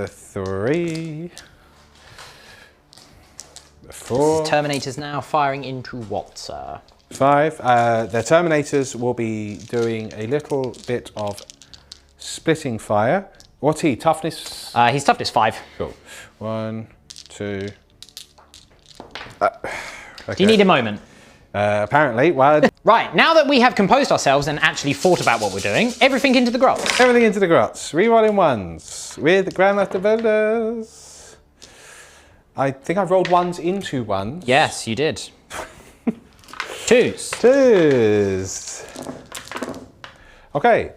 3, 4. Terminators now firing into what, sir? 5. The Terminators will be doing a little bit of splitting fire. What's he? Toughness? He's toughness 5. Cool. 1, 2. Okay. Do you need a moment? Apparently. Well. Right, now that we have composed ourselves and actually thought about what we're doing, everything into the grots. Everything into the grots. Rerolling 1s with Grandmaster Voldus. I think I've rolled 1s into 1s. Yes, you did. 2's. 2's. Okay.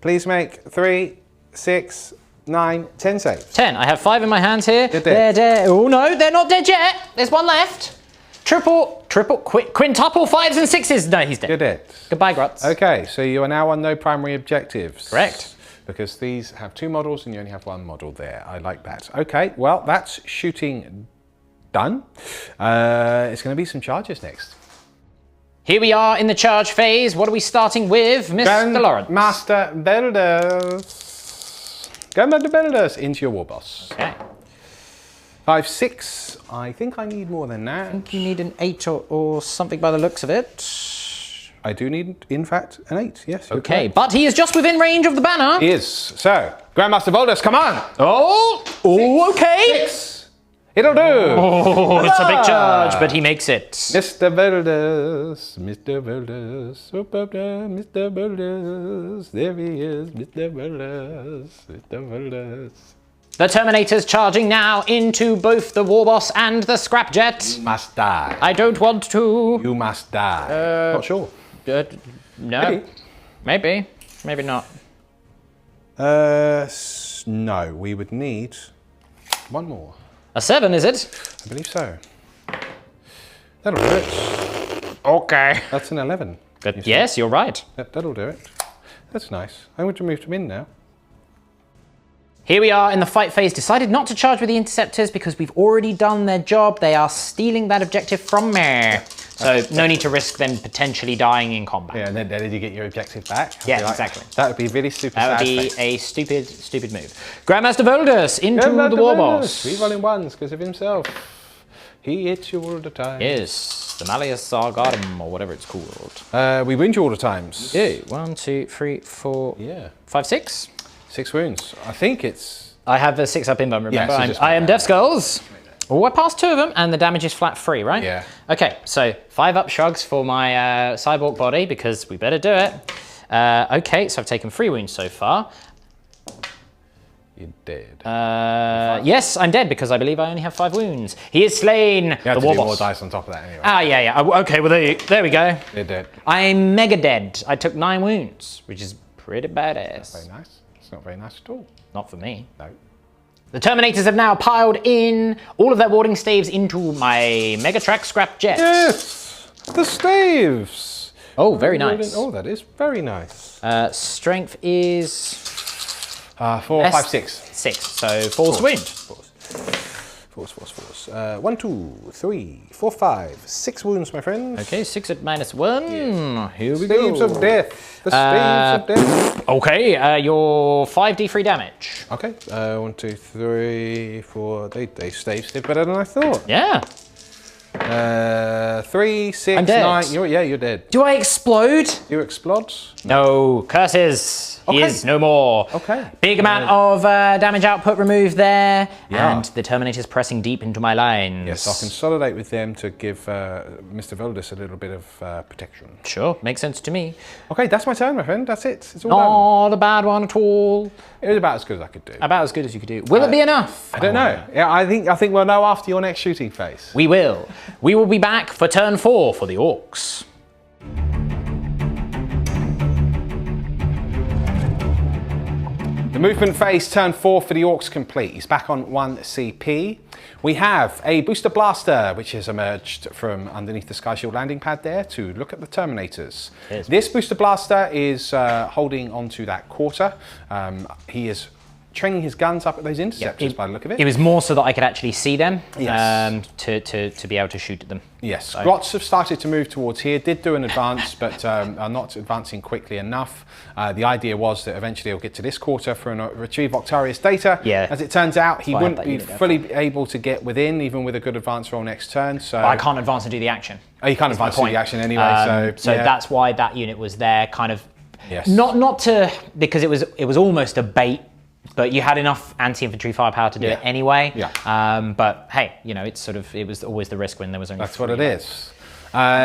Please make 3, 6, 9, 10 saves. 10. I have 5 in my hands here. They're They're dead. dead. Oh no, they're not dead yet. There's 1 left. Quintuple 5s and 6s. No, he's dead. You're dead. Goodbye, grots. Okay, so you are now on no primary objectives. Correct. Because these have 2 models and you only have 1 model there. I like that. Okay, well, that's shooting done. It's going to be some charges next. Here we are in the charge phase. What are we starting with, Mr. Lawrence? Master Voldus. Grandmaster Voldus into your war boss. Okay. 5, 6. I think I need more than that. I think you need an 8 or something by the looks of it. I do need, in fact, an 8. Yes. you're Okay, correct. but he is just within range of the banner. He is. So, Grandmaster Voldus, come on. Oh, okay. 6. It'll do. Oh, it's a big charge, but he makes it. Mr. Voldus, Mr. Voldus, Mr. Voldus, there he is, Mr. Voldus, Mr. Voldus. The Terminator's charging now into both the Warboss and the Scrapjet. You must die. I don't want to. You must die. Not sure. No. Maybe. Maybe not. No, we would need 1 more. A 7, is it? I believe so. That'll do it. Okay. That's an 11. Good. Yes, you're right. That'll do it. That's nice. I'm going to move them in now. Here we are in the fight phase. Decided not to charge with the interceptors because we've already done their job. They are stealing that objective from me. So no need to risk them potentially dying in combat. Yeah, and then did you get your objective back? Yeah, exactly. That would be really stupid. That would be a stupid move. Grandmaster Voldus into the Warboss. Rerolling 1s because of himself. He hits you all the time. Yes, the Malleus Argardum or whatever it's called. We wound you all the times. Yeah. 1, 2, 3, 4, Yeah. 5, 6. 6 wounds. I think it's... I have the 6 up in them, remember? Yeah, so I am Death Skulls. Oh, I passed 2 of them, and the damage is flat free, right? Yeah. Okay, so 5 up shrugs for my cyborg body, because we better do it. Okay, so I've taken 3 wounds so far. You're dead. Yes, I'm dead, because I believe I only have 5 wounds. He is slain. You have the to do Warboss. more dice on top of that anyway. Ah, yeah. Okay, well, there we go. You're dead. I'm mega dead. I took 9 wounds, which is pretty Very badass. nice. It's not very nice at all. Not for me. No. The Terminators have now piled in all of their warding staves into my Megatrack scrap jet. Yes, the staves. Oh, very nice. Oh, that is very nice. Strength is 4, 5, 6. 6. So force wound. Force. 1, 2, 3, 4, 5, 6 wounds, my friends. Okay, 6 at -1. Yes. Here we Staves go. of death. The staves of death. Okay, your 5d3 damage. Okay, 1, 2, 3, 4. They staves did better than I thought. Yeah. 3, 6, I'm dead. 9. You're dead. Do I explode? You explode? No, curses. He Okay. is no more. Okay. Big amount of damage output removed there, Yeah. and the Terminator's pressing deep into my lines. Yes, I'll consolidate with them to give Mr. Voldus a little bit of protection. Sure, makes sense to me. Okay, that's my turn, my friend. That's it. It's all done. Not a bad one at all. It was about as good as I could do. About as good as you could do. Will it be enough? I don't know. Yeah, I think we'll know after your next shooting phase. We will. We will be back for turn 4 for the Orks. The movement phase, turn 4 for the Orcs complete. He's back on 1 CP. We have a booster blaster, which has emerged from underneath the Sky Shield landing pad there to look at the Terminators. Yes. This booster blaster is holding onto that quarter. He is training his guns up at those interceptors by the look of it. It was more so that I could actually see them Yes. to be able to shoot at them. Yes, So- Grots have started to move towards here, did do an advance, but are not advancing quickly enough. The idea was that eventually he'll get to this quarter for a retrieve Octarius data. Yeah. As it turns out, he why I had wouldn't that be unit there. fully able to get within, even with a good advance roll next turn. So I can't advance and do the action. Oh, you can't advance to the action anyway. So yeah. that's why that unit was there, kind of. Yes. Not to, because it was almost a bait, but you had enough anti-infantry firepower to do it anyway. Yeah. But hey, you know, it was always the risk when there was only. That's what it is.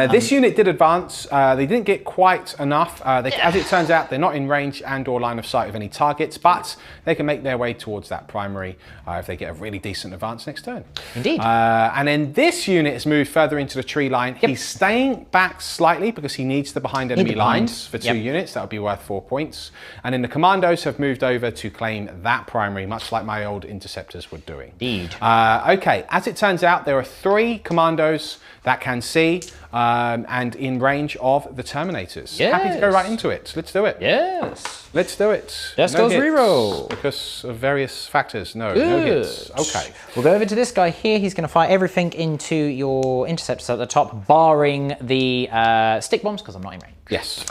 This unit did advance. They didn't get quite enough. As it turns out, they're not in range and or line of sight of any targets, but they can make their way towards that primary if they get a really decent advance next turn. Indeed. And then this unit has moved further into the tree line. He's staying back slightly because he needs the behind enemy lines for 2 units. That would be worth 4 points. And then the commandos have moved over to claim that primary, much like my old interceptors were doing. Indeed. Okay, as it turns out, there are 3 commandos that can see and in range of the Terminators. Yes. Happy to go right into it. Let's do it. Yes. Let's do it. Just No goes hits reroll. because of various factors. No Good. hits. Okay. We'll go over to this guy here. He's going to fire everything into your interceptors at the top, barring the stick bombs, because I'm not in range. Yes.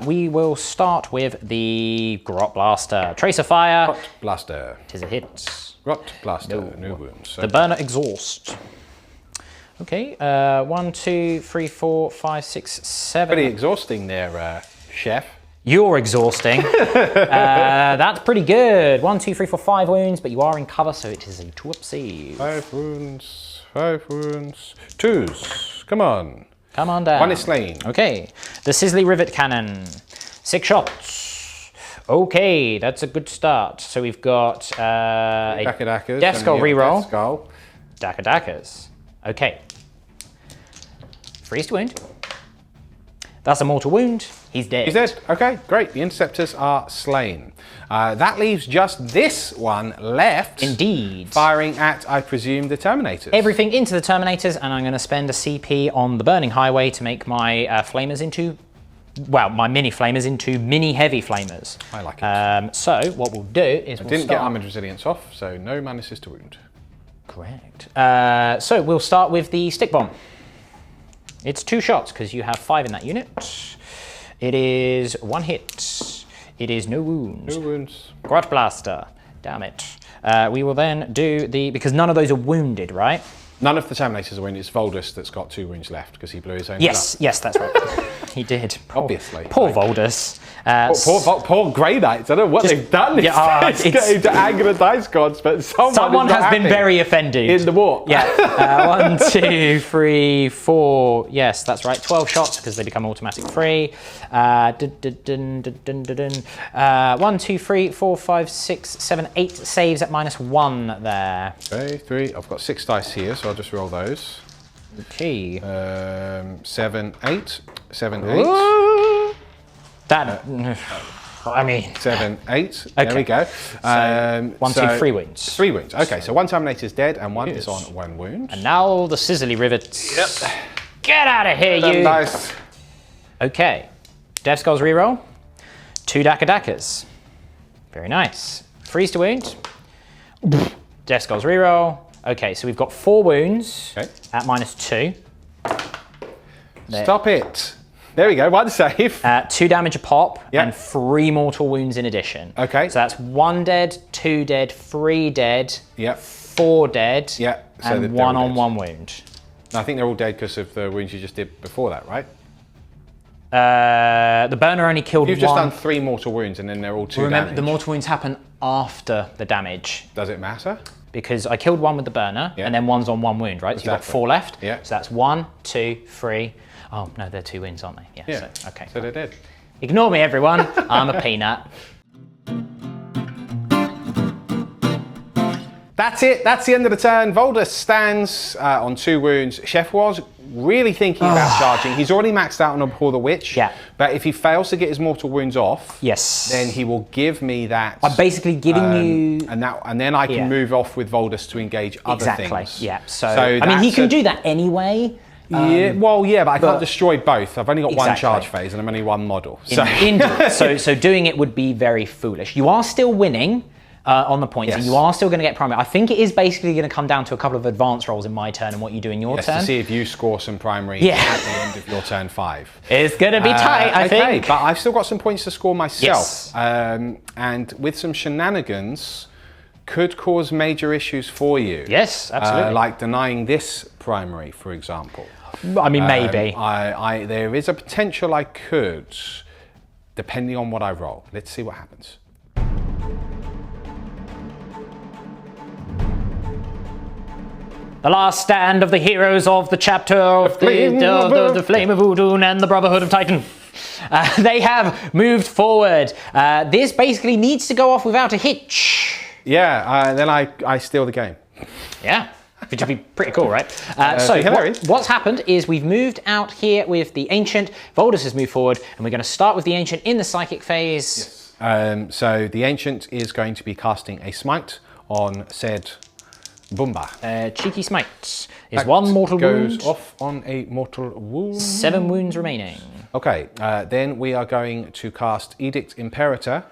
We will start with the Grot Blaster. Tracer fire. Grot Blaster. Tis a hit. Grot Blaster. No wounds. So The burner exhaust. Okay, 1, 2, 3, 4, 5, 6, 7. pretty exhausting there, Chef. You're exhausting. That's pretty good. 1, 2, 3, 4, 5 wounds, but you are in cover, so it is a 2-up save. 5 wounds. 5 wounds. 2s. Come on. Come on down. 1 is slain. Okay, the Sizzly Rivet Cannon. 6 shots. Okay, that's a good start. So we've got a Dakadakas. Death Skull reroll. Death Skull. Dakadakas. Okay. Freeze to wound. That's a mortal wound. He's dead. He's dead. Okay, great. The interceptors are slain. That leaves just this one left. Indeed. Firing at, I presume, the Terminators. Everything into the Terminators, and I'm going to spend a CP on the Burning Highway to make my flamers into, well, my mini flamers into mini heavy flamers. I like it. So what we'll do is we'll Didn't get start... armored resilience off, so no menaces to wound. Correct. So we'll start with the stick bomb. It's 2 shots because you have 5 in that unit. It is 1 hit. It is no wounds. No wounds. Grot Blaster. Damn it. We will then do the, because none of those are wounded, right? None of the Terminators are wounded. It's Voldus that's got 2 wounds left because he blew his own Yes, blood. yes, that's right. He did. Obviously. Poor Voldus. Poor Grey Knights. I don't know what they've done. It's going to anger the dice gods, but someone has been very offended. in the war. Yeah. 1, 2, 3, 4. Yes, that's right. 12 shots because they become automatic free. 1, 2, 3, 4, 5, 6, 7, 8 saves at -1 there. Okay, 3. I've got 6 dice here, so I'll just roll those. Okay. 7, 8. 7, 8. That. I mean... 7, 8. Okay. There we go. So 1, 2, 3 wounds. 3 wounds. Okay, so one Terminator's dead and one is on 1 wound. And now the sizzly rivets. Yep. Get out of here, you! Nice. Okay. Death Skulls reroll. 2 Dackers. Very nice. Freeze to wound. Death Skulls reroll. Okay, so we've got 4 wounds at -2. Stop it. There we go, 1 save. 2 damage a pop and 3 mortal wounds in addition. Okay. So that's 1 dead, 2 dead, 3 dead, Yep. 4 dead, Yep. So and 1 on 1 wound. I think they're all dead because of the wounds you just did before that, right? The burner only killed You've 1. just done 3 mortal wounds and then they're all 2 Remember, damage. the mortal wounds happen after the damage. Does it matter? Because I killed 1 with the burner and then 1's on 1 wound, right? So you've got 4 left. Yeah. So that's 1, 2, 3. Oh, no, they're 2 wounds, aren't they? Yeah. So, okay. So they're dead. Ignore me, everyone. I'm a peanut. That's it. That's the end of the turn. Voldus stands on 2 wounds. Chef was really thinking about charging. He's already maxed out on Abhor the Witch. Yeah. But if he fails to get his mortal wounds off, Yes. then he will give me that. I'm basically giving you... And then I can move off with Voldus to engage other things. Yeah. So I mean, he can do that anyway. Yeah, well, yeah, but I can't destroy both. I've only got 1 Exactly. charge phase and I'm only 1 model. So. Indeed. So doing it would be very foolish. You are still winning on the points, and you are still going to get primary. I think it is basically going to come down to a couple of advance rolls in my turn and what you do in your turn. To see if you score some primary at the end of your turn 5. It's going to be tight, I think. But I've still got some points to score myself. Yes. And with some shenanigans, could cause major issues for you. Yes, absolutely. Like denying this primary, for example. I mean, maybe. There is a potential I could, depending on what I roll. Let's see what happens. The last stand of the heroes of the chapter of the Flame of Udun and the Brotherhood of Titan. They have moved forward. This basically needs to go off without a hitch. Yeah, then I steal the game. Yeah, which would be pretty cool, right? What's happened is we've moved out here with the Ancient. Voldus has moved forward, and we're going to start with the Ancient in the Psychic phase. Yes. So the Ancient is going to be casting a Smite on said Boomba. Cheeky Smite is 1 mortal wound. Goes off on a mortal wound. 7 wounds remaining. Okay, then we are going to cast Edict Imperator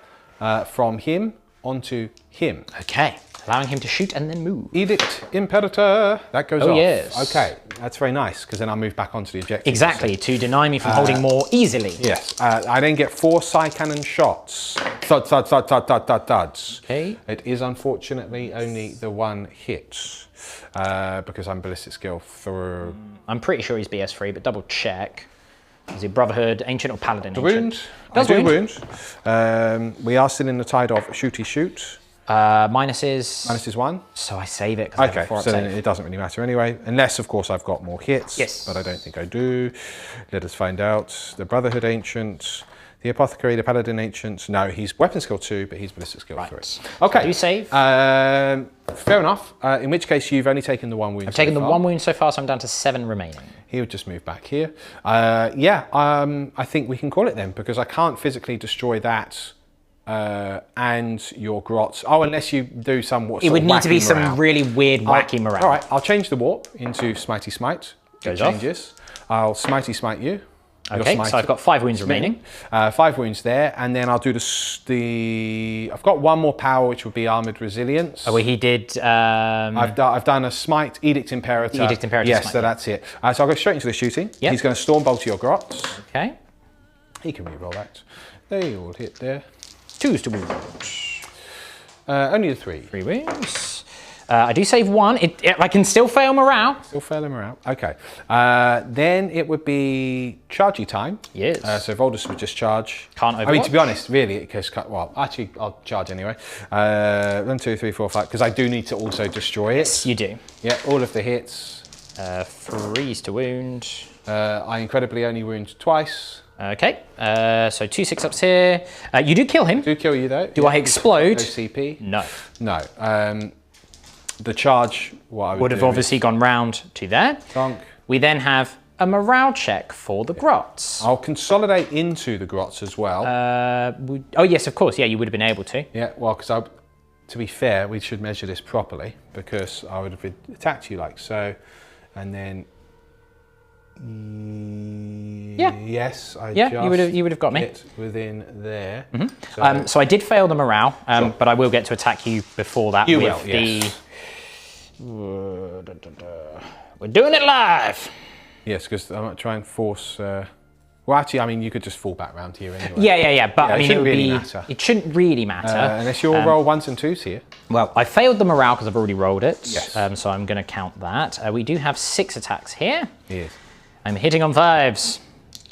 from him onto him. Okay, allowing him to shoot and then move. Edict Imperator, that goes off. Yes. Okay, that's very nice, because then I'll move back onto the objective. Exactly, to deny me from holding more easily. Yes, I then get 4 Psycannon shots. Thud, thud, thud, thud, thud, thud, thuds. Okay. It is unfortunately only the 1 hit, because I'm ballistic skill for... I'm pretty sure he's BS free, but double check. Is he Brotherhood, Ancient or Paladin? Wound. Does wound. We are still in the tide of shooty shoot. Minus is 1. So I save it. Okay, so then it doesn't really matter anyway, unless of course I've got more hits. Yes. But I don't think I do. Let us find out. The Brotherhood Ancient, the Apothecary, the Paladin Ancient. No, he's weapon skill 2, but he's ballistic skill 3. Okay. Do you save? Fair enough. In which case you've only taken the 1 wound. I've taken the 1 wound so far, so I'm down to 7 remaining. He would just move back here. I think we can call it then, because I can't physically destroy that and your grots. Oh, unless you do some It would need to be some really weird, wacky morale. All right, I'll change the warp into Smitey Smite. Goes it changes. I'll Smitey Smite you. Okay, so I've got 5 wounds remaining. 5 wounds there, and then I'll do the. I've got 1 more power, which would be Armoured Resilience. Oh, well, he did. I've done a Smite, Edict Imperator. Edict Imperator. Yes, Smite, so that's it. So I'll go straight into the shooting. Yep. He's going to Storm Bolt to your grots. Okay. He can reroll that. They all hit there. 2s to wound. Only the 3. 3 wounds. I do save 1. I can still fail morale. Still fail morale. Okay. Then it would be chargey time. Yes. So Voldus would just charge. Can't overwatch. I mean, to be honest, really, because well, actually, I'll charge anyway. 1, 2, 3, 4, 5, because I do need to also destroy it. Yes, you do. Yeah, all of the hits. 3s to wound. I incredibly only wound twice. Okay, so 2 6-ups here. You do kill him. Do kill you though. Do I explode? No CP. No. No. The charge, what I would have do obviously gone round to there. Donk. We then have a morale check for the grots. I'll consolidate into the grots as well. Oh yes, of course. Yeah, you would have been able to. Yeah, well, because to be fair, we should measure this properly because I would have attacked you like so, and then. Yeah. Yes, you would have got me. Hit within there. So I did fail the morale, Sure. but I will get to attack you before that. You with will, yes. We're doing it live. Yes, because I'm not trying to force. Well, actually, I mean, you could just fall back round here anyway. Yeah. But I mean, it shouldn't really matter. Unless you'll roll 1s and 2s here. Well, I failed the morale because I've already rolled it. Yes. So I'm going to count that. We do have 6 attacks here. Yes. I'm hitting on 5s.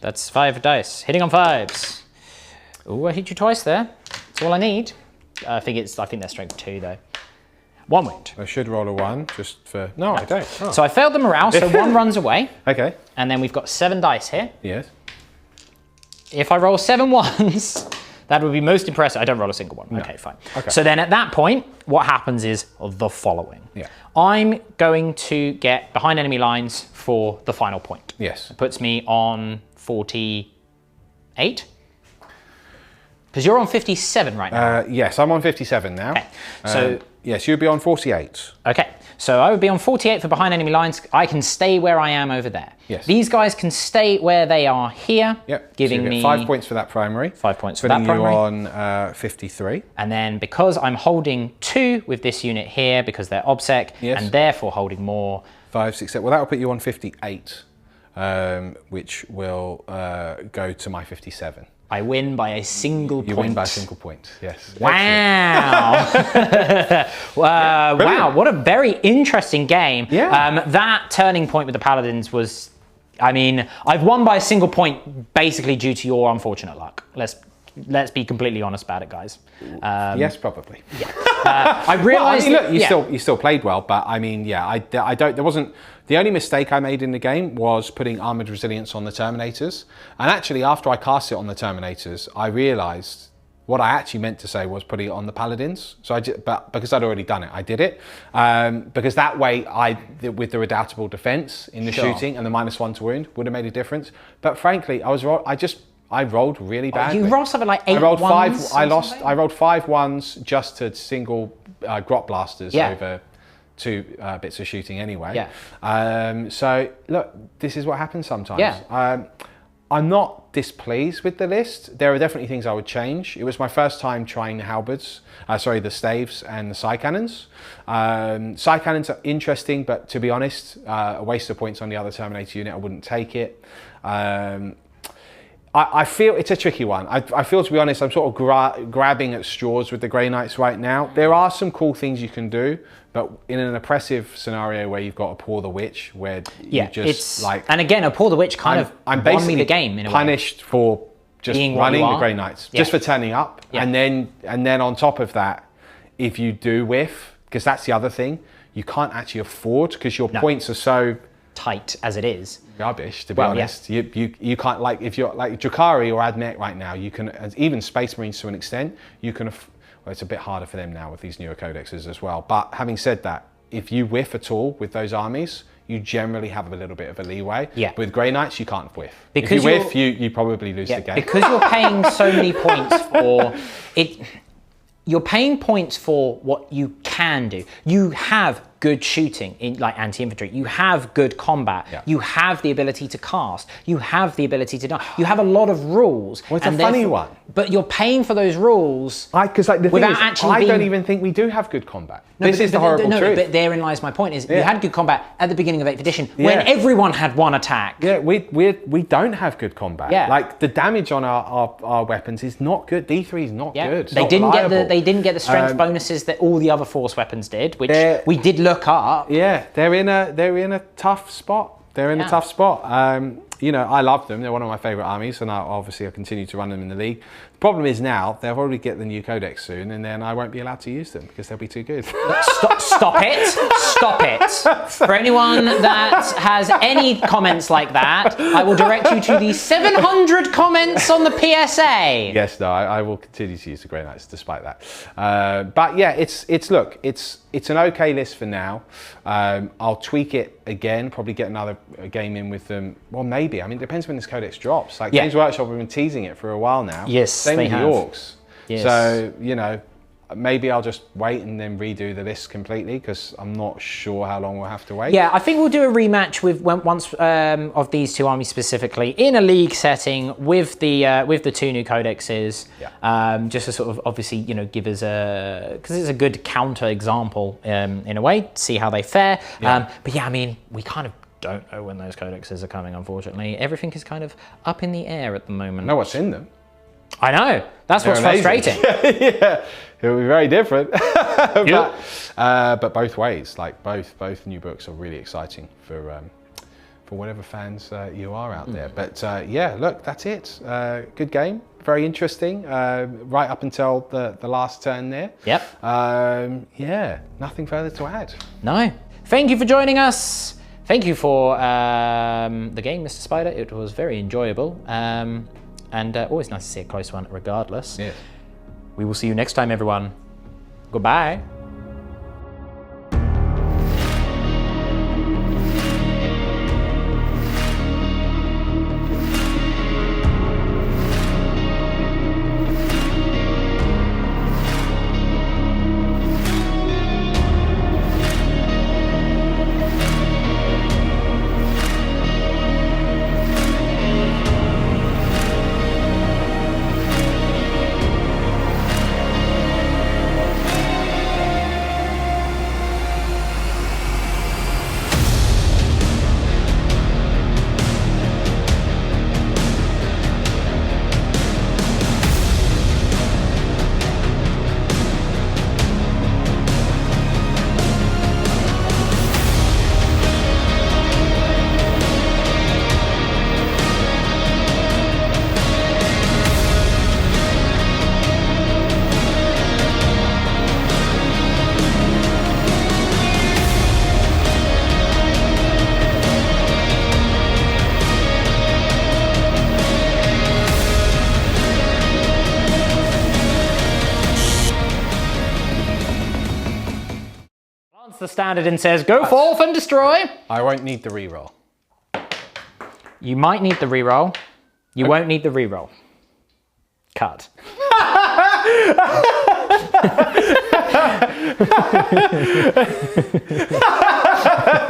That's 5 dice. Hitting on 5s. Oh, I hit you twice there. That's all I need. I think they're strength 2 though. 1 wound. I should roll a 1 just for. No, I don't. Oh. So I failed the morale, so 1 runs away. Okay. And then we've got 7 dice here. Yes. If I roll 7 ones, that would be most impressive. I don't roll a single one. No. Okay, fine. Okay. So then at that point, what happens is the following. Yeah. I'm going to get behind enemy lines for the final point. Yes. It puts me on 48. Because you're on 57 right now. Yes, I'm on 57 now. Okay. So yes, you'd be on 48. Okay. So I would be on 48 for behind enemy lines. I can stay where I am over there. Yes. These guys can stay where they are here. Yep. Giving so you get me 5 points for that primary. 5 points for that primary. Putting you on 53. And then because I'm holding 2 with this unit here because they're OBSEC and therefore holding more. 5, 6, 7. Well, that will put you on 58, which will go to my 57. I win by a single point. You win by a single point, yes. Wow. Wow, what a very interesting game. Yeah. That turning point with the Paladins was, I mean, I've won by a single point basically due to your unfortunate luck. Let's be completely honest about it, guys. Yes, probably. Yeah. I realized. Well, I mean, look, you still played well, but I mean, yeah, I don't. There wasn't. The only mistake I made in the game was putting Armoured Resilience on the Terminators. And actually, after I cast it on the Terminators, I realised what I actually meant to say was putting it on the Paladins. So but because I'd already done it, I did it because that way, with the redoubtable defence in the shooting and the -1 to wound would have made a difference. But frankly, I rolled really badly. You rolled something like 8 I rolled ones 5. I rolled 5 ones just to single grot blasters over 2 bits of shooting anyway. Yeah. So look, this is what happens sometimes. Yeah. I'm not displeased with the list. There are definitely things I would change. It was my first time trying the halberds, the staves and the Psycannons. Psycannons are interesting, but to be honest, a waste of points on the other Terminator unit. I wouldn't take it. I feel it's a tricky one. I feel, to be honest, I'm sort of grabbing at straws with the Grey Knights right now. There are some cool things you can do, but in an oppressive scenario where you've got a Pour the Witch, where you just and again, a Pour the Witch kind of won me the game in a way. Punished for just running the Grey Knights, just for turning up, and then on top of that, if you do whiff, because that's the other thing, you can't actually afford because your points are so tight as it is. Rubbish, to be honest. You can't, like, if you're like Drakari or Admech right now, you can, even Space Marines to an extent, you can, well, it's a bit harder for them now with these newer codexes as well. But having said that, if you whiff at all with those armies, you generally have a little bit of a leeway. Yeah. But with Grey Knights, you can't whiff. Because if you whiff, you probably lose the game. Because you're paying so many points for it. You're paying points for what you can do. You have good shooting in like anti-infantry. You have good combat. Yeah. You have the ability to cast. You have the ability to die. You have a lot of rules. Well, it's a funny one. But you're paying for those rules. Because like, the thing is, I don't even think we do have good combat. This is the horrible truth. But therein lies my point: is you had good combat at the beginning of 8th edition when everyone had one attack. Yeah, we don't have good combat. Yeah. Like the damage on our weapons is not good. D3 is not good. They didn't get the strength bonuses that all the other force weapons did, which we did look up. Yeah, they're in a tough spot. They're in a tough spot. you know, I love them. They're one of my favourite armies, and I'll continue to run them in the league. The problem is now they'll probably get the new codex soon, and then I won't be allowed to use them because they'll be too good. Stop it! Stop it! For anyone that has any comments like that, I will direct you to the 700 comments on the PSA. Yes, no, I will continue to use the Grey Knights despite that. But yeah, it's an okay list for now. I'll tweak it again, probably get another game in with them. Well, maybe. I mean, it depends when this codex drops. Like Games Workshop have been teasing it for a while now. Yes, same with the have. Orks. Yes. So, you know, maybe I'll just wait and then redo the list completely because I'm not sure how long we'll have to wait. Yeah, I think we'll do a rematch with once of these two armies specifically in a league setting with the two new codexes. Yeah. Just to sort of obviously, you know, give us because it's a good counter example in a way, see how they fare. Yeah. But yeah, I mean, we kind of don't know when those codexes are coming, unfortunately. Everything is kind of up in the air at the moment. Know what's in them. I know. That's what's frustrating. Yeah, it'll be very different. But both ways, like both new books are really exciting for whatever fans you are out there. But yeah, look, that's it. Good game, very interesting. Right up until the last turn there. Yep. Yeah, nothing further to add. No. Thank you for joining us. Thank you for the game, Mr. Spider. It was very enjoyable. And always nice to see a close one regardless. Yes. We will see you next time, everyone. Goodbye. The standard and says, go forth and destroy. I won't need the reroll. You might need the reroll. You won't need the reroll. Cut.